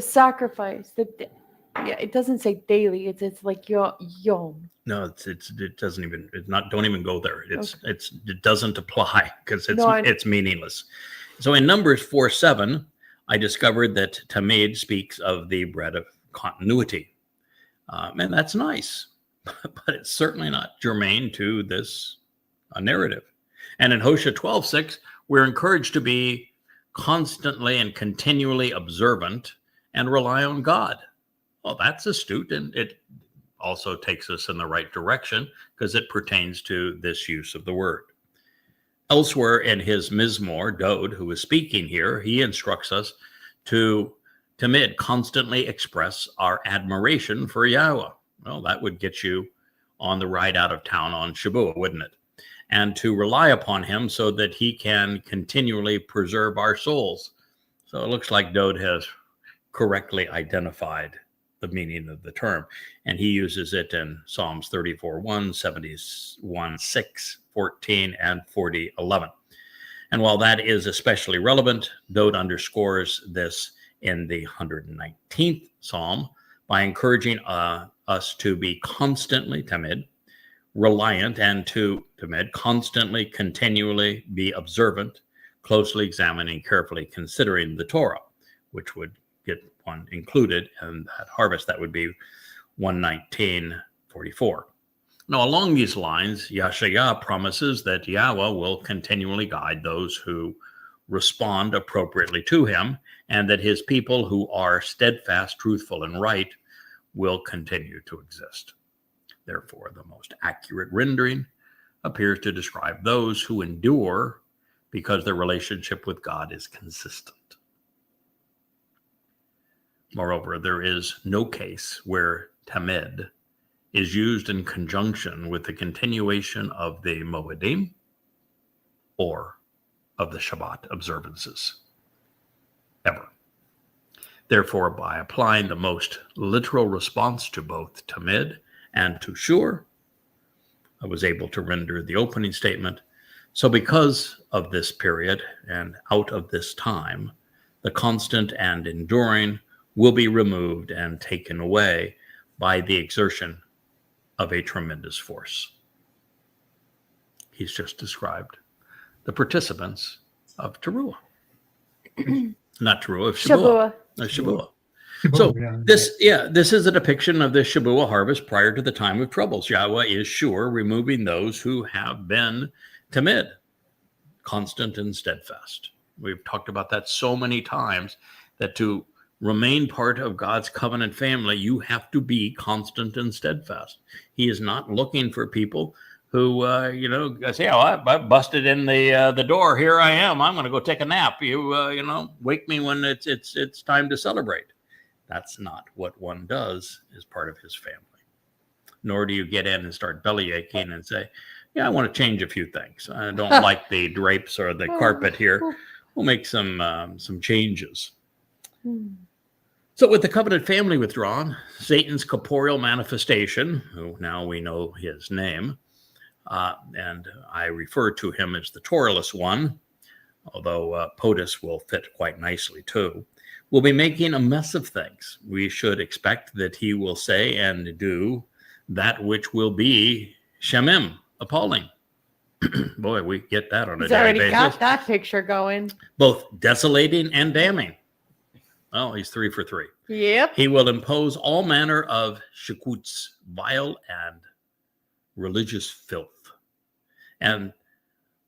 sacrifice. Yeah, it doesn't say daily. It's like yom. No, it doesn't even, it's not, don't even go there. Okay. It doesn't apply because No, it's meaningless. So in Numbers 4:7, I discovered that Tamid speaks of the bread of continuity. And that's nice, but it's certainly not germane to this narrative. And in Hosea 12:6, we're encouraged to be constantly and continually observant and rely on God. Well, that's astute, and it also takes us in the right direction because it pertains to this use of the word. Elsewhere in his Mizmor, Dode, who is speaking here, he instructs us to constantly express our admiration for Yahweh. Well, that would get you on the ride out of town on Shabbat, wouldn't it? And to rely upon him so that he can continually preserve our souls. So it looks like Dode has correctly identified the meaning of the term, and he uses it in Psalms 34:1, 71:6, 14, and 40:11. And while that is especially relevant, Dode underscores this in the 119th Psalm by encouraging us to be constantly tamid, reliant, and to tamid, constantly, continually be observant, closely examining, carefully considering the Torah, which would get one included in that harvest. That would be 119:44. Now, along these lines, Yahshua promises that Yahweh will continually guide those who respond appropriately to him, and that his people who are steadfast, truthful, and right will continue to exist. Therefore, the most accurate rendering appears to describe those who endure because their relationship with God is consistent. Moreover, there is no case where tamed is used in conjunction with the continuation of the Moedim or of the Shabbat observances, ever. Therefore, by applying the most literal response to both tamid and to shur, I was able to render the opening statement. So because of this period and out of this time, the constant and enduring will be removed and taken away by the exertion of a tremendous force. He's just described the participants of Towrah. Not Towrah, of Shabuah. Shabuah. So this is a depiction of the Shabuah harvest prior to the time of troubles. Yahweh is sure removing those who have been tamid, constant and steadfast. We've talked about that so many times, that to remain part of God's covenant family, you have to be constant and steadfast. He is not looking for people who, say, "Oh, I busted in the door. Here I am. I'm going to go take a nap. Wake me when it's time to celebrate." That's not what one does as part of his family. Nor do you get in and start belly aching and say, "Yeah, I want to change a few things. I don't like the drapes or the carpet here. We'll make some changes." So with the covenant family withdrawn, Satan's corporeal manifestation, who now we know his name, and I refer to him as the Torahless one, although POTUS will fit quite nicely too, will be making a mess of things. We should expect that he will say and do that which will be Shemim, appalling. Boy, we get that on a daily basis. He's already got that picture going. Both desolating and damning. Well, he's 3 for 3. Yep. He will impose all manner of shikuts, vile and religious filth. And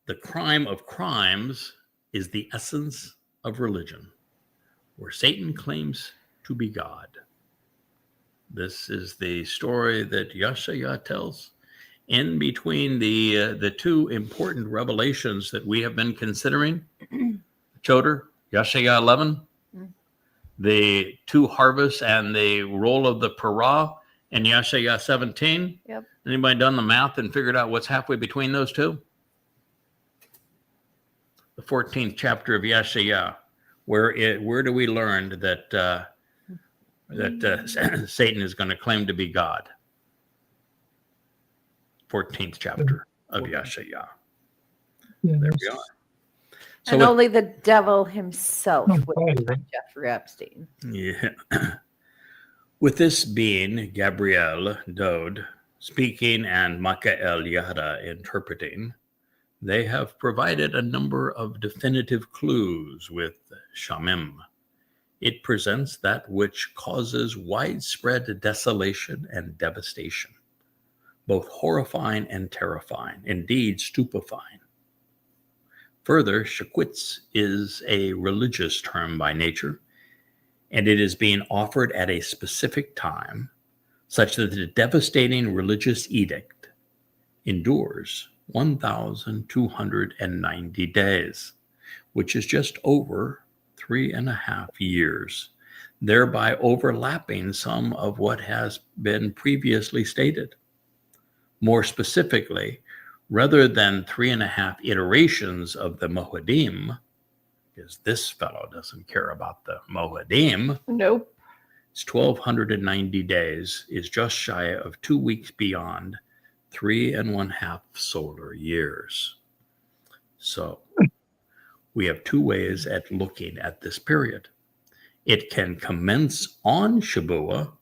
the crime of crimes is the essence of religion, where Satan claims to be God. This is the story that Yahshua tells in between the two important revelations that we have been considering. Choder, Yahshua 11, the 2 harvests and the role of the parah in Yahshua 17. Yep. Anybody done the math and figured out what's halfway between those two? The 14th chapter of Yahshua, where do we learn that Satan is going to claim to be God? 14th chapter of Yahshua. There we are. And only the devil himself would Right. find Jeffrey Epstein. Yeah. With this being Gabriel Dode speaking and Michael Yada interpreting, they have provided a number of definitive clues with Shamim. It presents that which causes widespread desolation and devastation, both horrifying and terrifying, indeed stupefying. Further, Shekwitz is a religious term by nature, and it is being offered at a specific time, such that the devastating religious edict endures 1,290 days, which is just over 3.5 years, thereby overlapping some of what has been previously stated. More specifically, rather than 3.5 iterations of the Moedim, because this fellow doesn't care about the Moedim. Nope. It's 1,290 days, is just shy of 2 weeks beyond 3.5 solar years. So we have two ways at looking at this period. It can commence on Shabuah,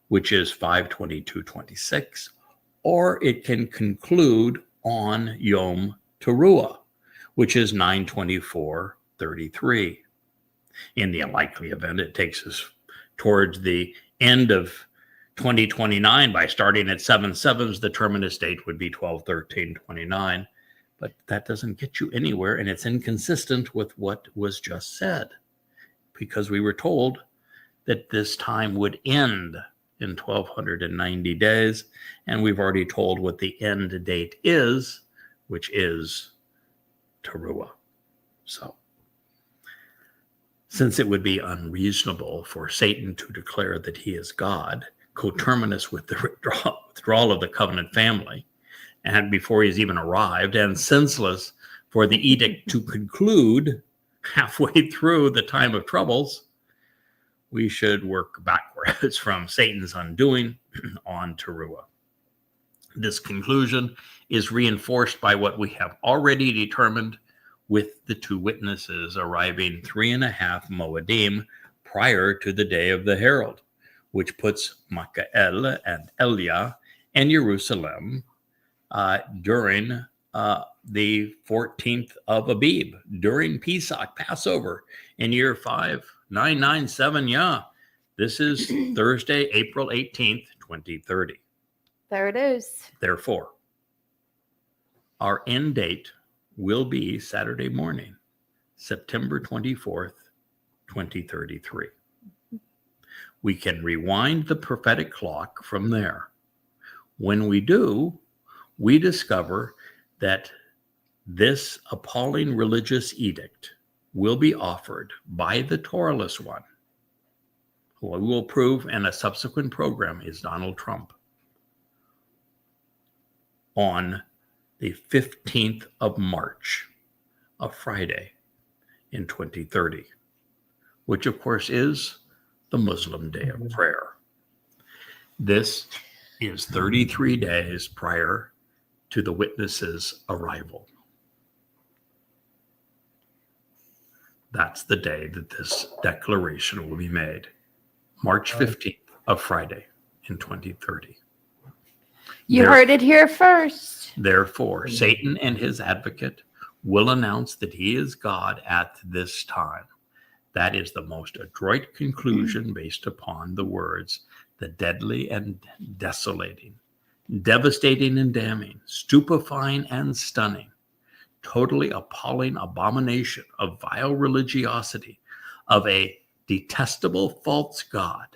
which is 5/22/26, or it can conclude on Yom Teruah, which is 9/24/33. In the unlikely event, it takes us towards the end of 2029 by starting at 7/7. The terminus date would be 12/13/29. But that doesn't get you anywhere, and it's inconsistent with what was just said, because we were told that this time would end in 1,290 days, and we've already told what the end date is, which is Teruah. So, since it would be unreasonable for Satan to declare that he is God, coterminous with the withdrawal of the covenant family, and before he's even arrived, and senseless for the edict to conclude halfway through the time of troubles, we should work backwards from Satan's undoing on Teruah. This conclusion is reinforced by what we have already determined with the two witnesses arriving 3.5 Moedim prior to the day of the herald, which puts Michael and Elia and Jerusalem during the 14th of Abib, during Pesach, Passover, in year 5997. This is Thursday, April 18th, 2030. There it is. Therefore, our end date will be Saturday morning, September 24th, 2033. We can rewind the prophetic clock from there. When we do, we discover that this appalling religious edict will be offered by the Torahless one, who we will prove in a subsequent program is Donald Trump, on the 15th of March, a Friday in 2030, which of course is the Muslim Day of Prayer. This is 33 days prior to the witnesses' arrival. That's the day that this declaration will be made. March 15th, a Friday in 2030. You heard it here first. Therefore, Satan and his advocate will announce that he is God at this time. That is the most adroit conclusion based upon the words, the deadly and desolating, devastating and damning, stupefying and stunning, totally appalling abomination of vile religiosity of a detestable false god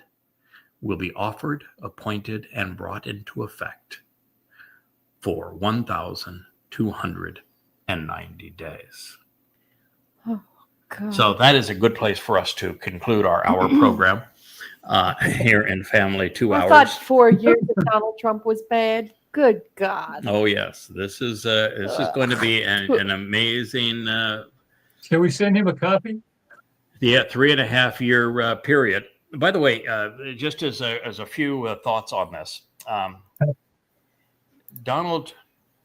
will be offered, appointed, and brought into effect for 1,290 days. Oh, God. So that is a good place for us to conclude our hour program here in Family 2 Hours. I thought 4 years that Donald Trump was bad. Good God. Oh yes, this is going to be an amazing. Shall we send him a copy? Yeah, 3.5 year period. By the way, just as a few thoughts on this, Donald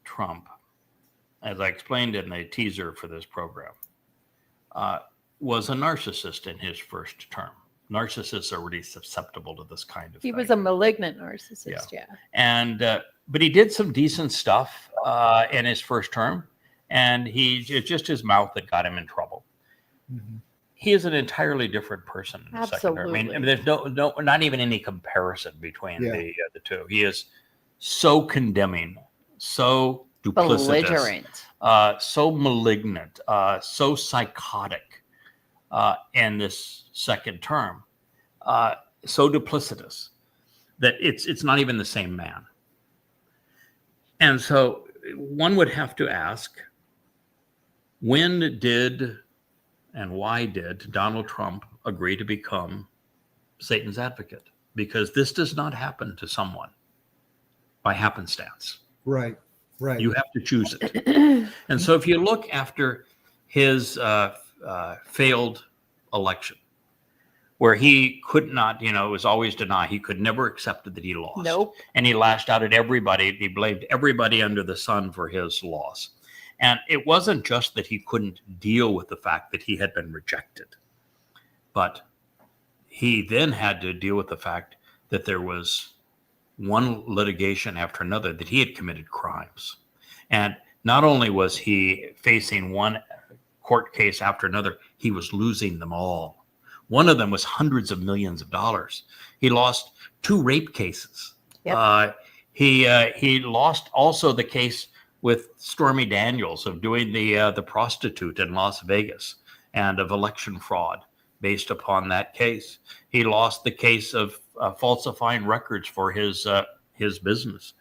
Trump, as I explained in the teaser for this program, was a narcissist in his first term. Narcissists are really susceptible to this kind of thing. He was a malignant narcissist, yeah. And but he did some decent stuff in his first term, and it's just his mouth that got him in trouble. Mm-hmm. He is an entirely different person in the second term. I mean, there's no, not even any comparison between the two. He is so condemning, so duplicitous, belligerent, so malignant, so psychotic in this second term, so duplicitous that it's not even the same man. And so one would have to ask, when did and why did Donald Trump agree to become Satan's advocate? Because this does not happen to someone by happenstance. Right. You have to choose it. And so if you look after his failed election, where he could not, it was always denied. He could never accept that he lost. Nope. And he lashed out at everybody. He blamed everybody under the sun for his loss. And it wasn't just that he couldn't deal with the fact that he had been rejected, but he then had to deal with the fact that there was one litigation after another, that he had committed crimes. And not only was he facing one court case after another, he was losing them all. One of them was hundreds of millions of dollars. He lost 2 rape cases. Yep. He lost also the case with Stormy Daniels of doing the prostitute in Las Vegas and of election fraud based upon that case. He lost the case of falsifying records for his business.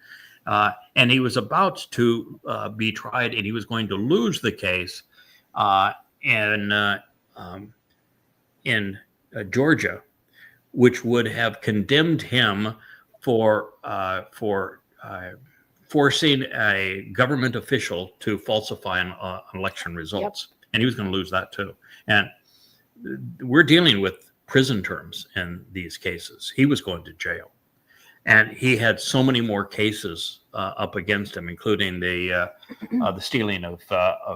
And he was about to be tried, and he was going to lose the case in Georgia, which would have condemned him for forcing a government official to falsify an election results. Yep. And he was going to lose that too. And we're dealing with prison terms in these cases. He was going to jail. And he had so many more cases up against him, including the stealing of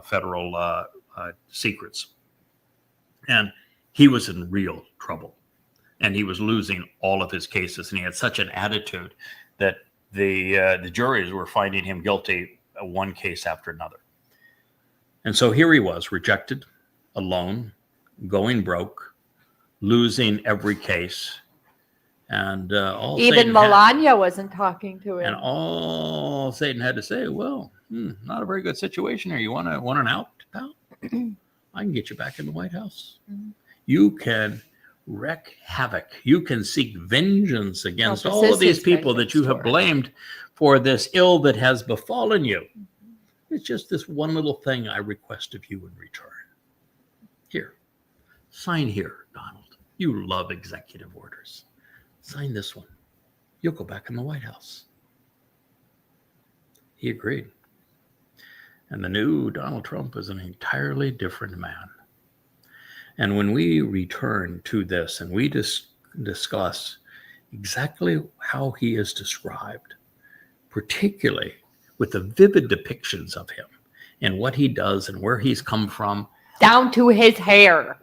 federal secrets. And he was in real trouble. And he was losing all of his cases. And he had such an attitude that the juries were finding him guilty one case after another. And so here he was, rejected, alone, going broke, losing every case. And even Melania wasn't talking to him. And all Satan had to say, well, not a very good situation here. You want an out, pal? I can get you back in the White House. Mm-hmm. You can wreak havoc. You can seek vengeance against all of these people that you have blamed for this ill that has befallen you. Mm-hmm. It's just this one little thing I request of you in return. Here, sign here, Donald. You love executive orders. Sign this one. You'll go back in the White House. He agreed. And the new Donald Trump is an entirely different man. And when we return to this and we discuss exactly how he is described, particularly with the vivid depictions of him and what he does and where he's come from, down to his hair,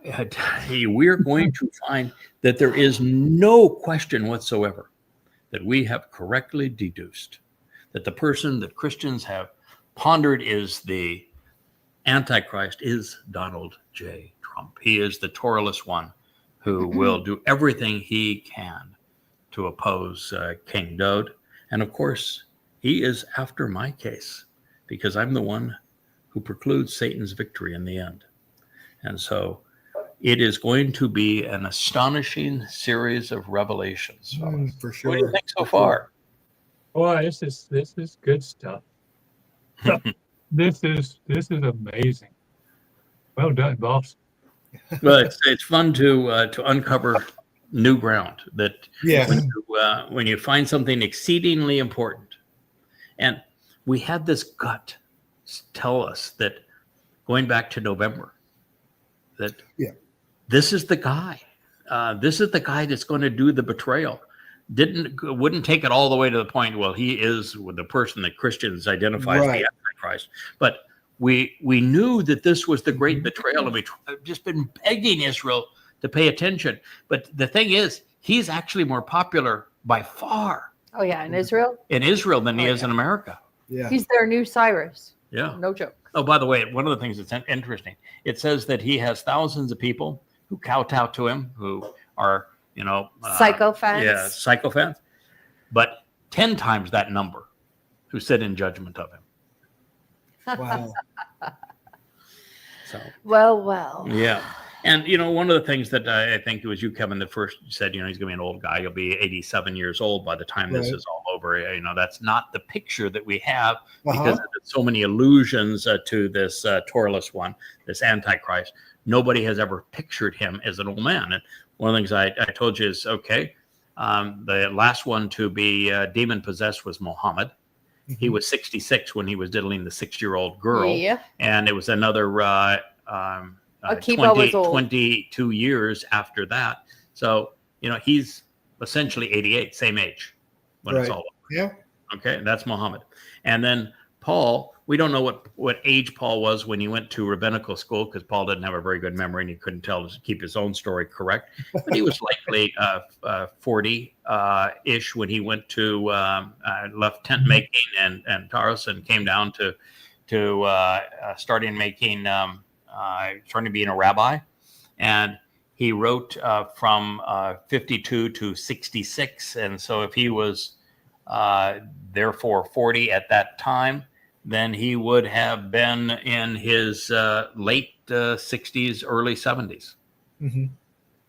we're going to find that there is no question whatsoever that we have correctly deduced that the person that Christians have pondered is the Antichrist is Donald J. Trump. He is the Torahless one who will do everything he can to oppose King Dode. And of course, he is after my case because I'm the one who precludes Satan's victory in the end. And so it is going to be an astonishing series of revelations. For sure. What do you think so far? Boy, this is good stuff. This is amazing. Well done, boss. Well, it's fun to uncover new ground. That when you find something exceedingly important, and we had this gut tell us that going back to November, that this is the guy. This is the guy that's going to do the betrayal. Wouldn't take it all the way to the point. Well, he is the person that Christians identify as the Antichrist, but we knew that this was the great betrayal, and we've just been begging Israel to pay attention. But the thing is, he's actually more popular by far Oh yeah, in Israel. in Israel than he is in America. Yeah. He's their new Cyrus. Yeah. No joke. Oh, by the way, one of the things that's interesting, it says that he has thousands of people who kowtow to him, who are, Psycho fans. Yeah, psycho fans, but 10 times that number who sit in judgment of him. Wow. So, Well. yeah. And, one of the things that I think it was you, Kevin, that first said, he's going to be an old guy. He'll be 87 years old by the time this is all over. That's not the picture that we have because there's so many allusions to this Torahless one, this Antichrist. Nobody has ever pictured him as an old man. And one of the things I told you is, the last one to be demon-possessed was Muhammad. Mm-hmm. He was 66 when he was diddling the 6-year-old girl. Yeah. And it was another... 22 years after that. So, he's essentially 88, same age when it's all over. Yeah. Okay. That's Muhammad. And then Paul, we don't know what age Paul was when he went to rabbinical school, because Paul didn't have a very good memory and he couldn't keep his own story correct. But he was likely 40-ish when he went to left tent making and Taurus and came down to starting making trying to be a rabbi, and he wrote from 52 to 66. And so if he was therefore 40 at that time, then he would have been in his late 60s, early 70s. Mm-hmm.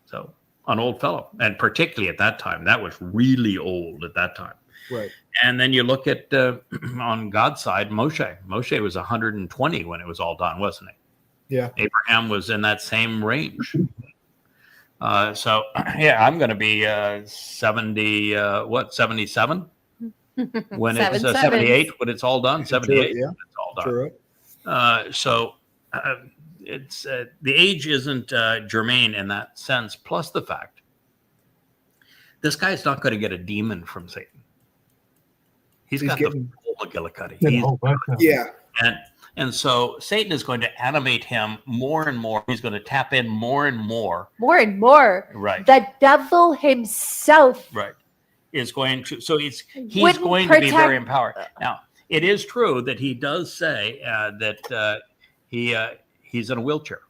So an old fellow, and particularly at that time, that was really old at that time. Right. And then you look at on God's side, Moshe. Moshe was 120 when it was all done, wasn't he? Yeah. Abraham was in that same range. So I'm going to be 77 when it's 78 when it's all done. 78 when it's all done. True. So it's the age isn't germane in that sense. Plus the fact this guy's not going to get a demon from Satan. He's got the full McGillicuddy. Yeah. And so Satan is going to animate him more and more. He's going to tap in more and more. More and more. Right. The devil himself. Right. Is going to. So he's going to be very empowered. Now, it is true that he does say that he's in a wheelchair.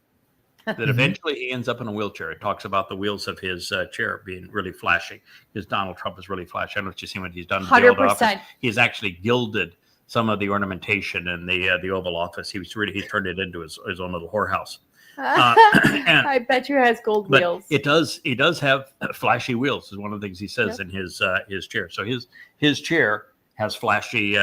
That eventually he ends up in a wheelchair. It talks about the wheels of his chair being really flashy. Because Donald Trump is really flashy. I don't know if you've seen what he's done. 100%. He's actually gilded some of the ornamentation in the Oval Office. He turned it into his own little whorehouse. I bet you has gold wheels. He does have flashy wheels. Is one of the things he says in his chair. So his chair has flashy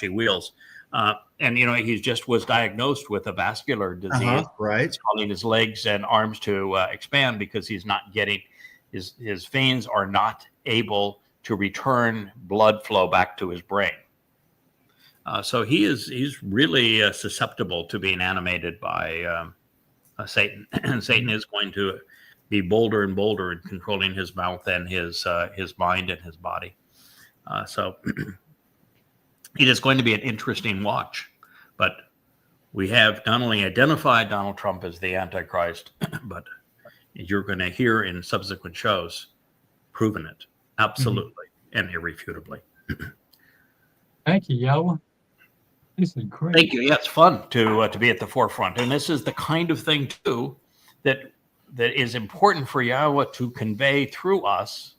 wheels. And he just was diagnosed with a vascular disease. Right. It's causing his legs and arms to expand because he's not getting his veins are not able to return blood flow back to his brain. So he's really susceptible to being animated by Satan, and Satan is going to be bolder and bolder in controlling his mouth and his mind and his body. So it is going to be an interesting watch. But we have not only identified Donald Trump as the Antichrist, but you're going to hear in subsequent shows proven it absolutely and irrefutably. Thank you, Yahowah. This is great. Thank you. Yeah, it's fun to be at the forefront, and this is the kind of thing too that is important for Yahowah to convey through us,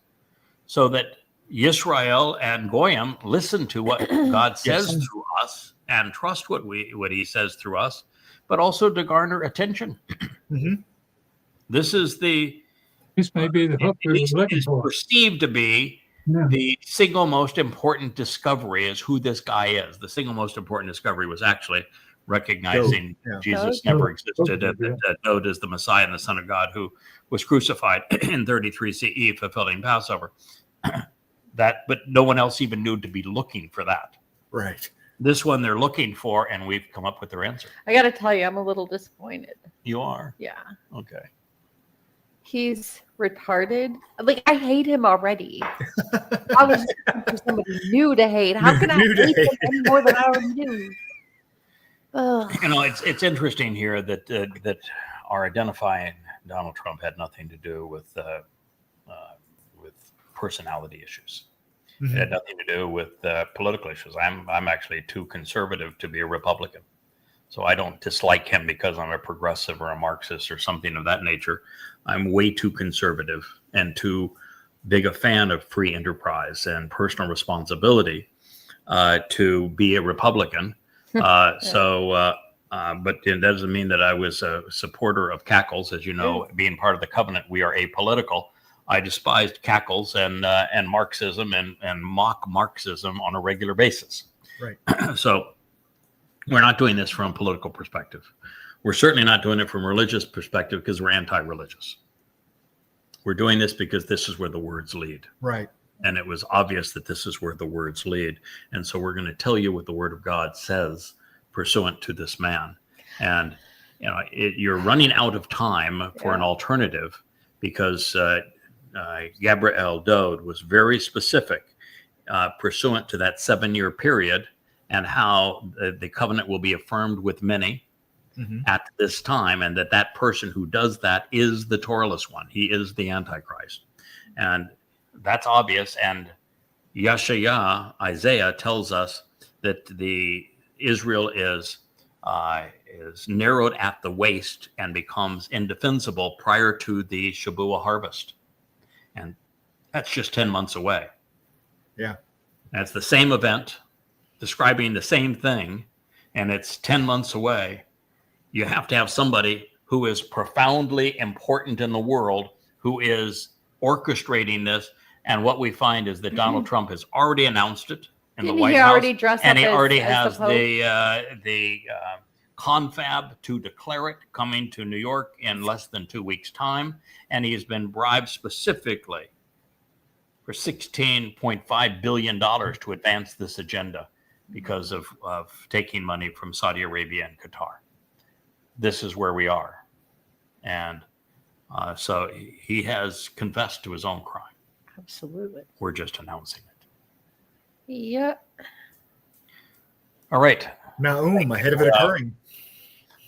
so that Yisrael and Goyim listen to what God says through us and trust what He says through us, but also to garner attention. Mm-hmm. This may be the hook we're looking for. Perceived to be. Yeah. The single most important discovery is who this guy is. The single most important discovery was actually recognizing Jesus never existed, and that Dod is the Messiah and the Son of God who was crucified in 33 CE, fulfilling Passover. But no one else even knew to be looking for that. Right. This one they're looking for, and we've come up with their answer. I got to tell you, I'm a little disappointed. You are? Yeah. Okay. He's retarded. Like, I hate him already. I was looking for somebody new to hate. How can I hate him any more than I already do? You know, it's interesting here that that our identifying Donald Trump had nothing to do with personality issues. It had nothing to do with political issues. I'm actually too conservative to be a Republican, so I don't dislike him because I'm a progressive or a Marxist or something of that nature. I'm way too conservative and too big a fan of free enterprise and personal responsibility to be a Republican. But it doesn't mean that I was a supporter of cackles. As you know, being part of the covenant, we are apolitical. I despised cackles and Marxism and mock Marxism on a regular basis. Right. So we're not doing this from a political perspective. We're certainly not doing it from a religious perspective because we're anti-religious. We're doing this because this is where the words lead. Right. And it was obvious that this is where the words lead. And so we're going to tell you what the word of God says pursuant to this man. And, you know, you're running out of time for an alternative because Gabriel Dode was very specific pursuant to that 7-year period and how the covenant will be affirmed with many at this time, and that person who does that is the Torahless one. He is the Antichrist. And that's obvious. And Yeshaya, Isaiah, tells us that Israel is narrowed at the waist and becomes indefensible prior to the Shabbat harvest. And that's just 10 months away. Yeah. That's the same event describing the same thing, and it's 10 months away. You have to have somebody who is profoundly important in the world who is orchestrating this. And what we find is that Donald Trump has already announced it in the White House. And he already has the confab to declare it coming to New York in less than 2 weeks' time. And he has been bribed specifically for $16.5 billion to advance this agenda because of taking money from Saudi Arabia and Qatar. This is where we are. And so he has confessed to his own crime. Absolutely. We're just announcing it. Yeah. All right. Nahum, ahead of it occurring.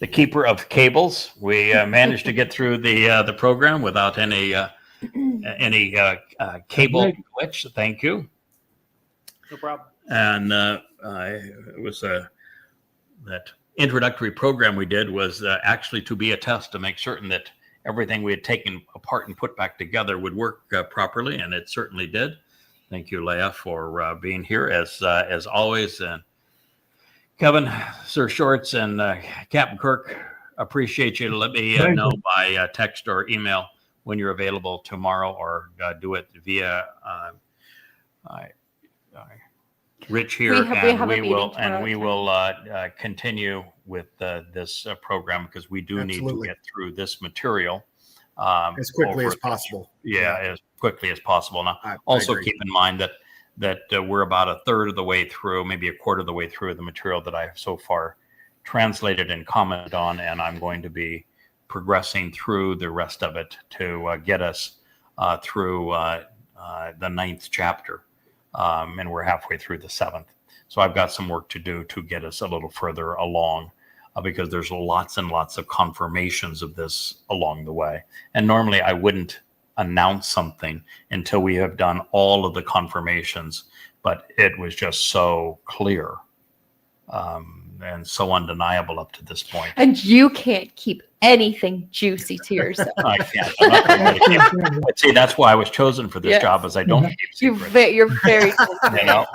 The keeper of cables. We managed to get through the program without any cable glitch. Thank you. No problem. And it was that introductory program we did was actually to be a test to make certain that everything we had taken apart and put back together would work properly, and it certainly did. Thank you, Leah, for being here as always. And Kevin, Sir Shorts, and Captain Kirk, appreciate you. Let me know by text or email when you're available tomorrow, or do it via Rich here, and we will continue with this program because we do need to get through this material as quickly as possible. As quickly as possible. Now, also keep in mind that we're about a third of the way through, maybe a quarter of the way through the material that I have so far translated and commented on, and I'm going to be progressing through the rest of it to get us through the 9th chapter. And we're halfway through the 7th. So I've got some work to do to get us a little further along because there's lots and lots of confirmations of this along the way. And normally I wouldn't announce something until we have done all of the confirmations, but it was just so clear and so undeniable up to this point. And you can't keep anything juicy to yourself. I can't. I'm not gonna keep, but see, that's why I was chosen for this job, is I don't keep secrets. You're very you know,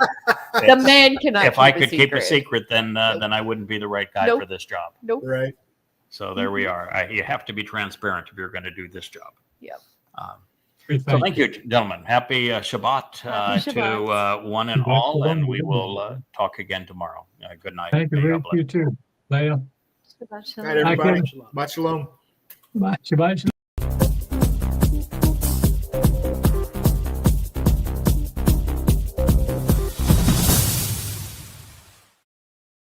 the man cannot. If I could keep a secret, then I wouldn't be the right guy for this job. Nope. Right. So there we are. You have to be transparent if you're going to do this job. Yep. So thank you, gentlemen. Happy Shabbat, to one and all, and we will talk again tomorrow. Good night. Thank you, Rick. You too, Leah. Good night, everybody. Shabbat shalom. Shabbat shalom.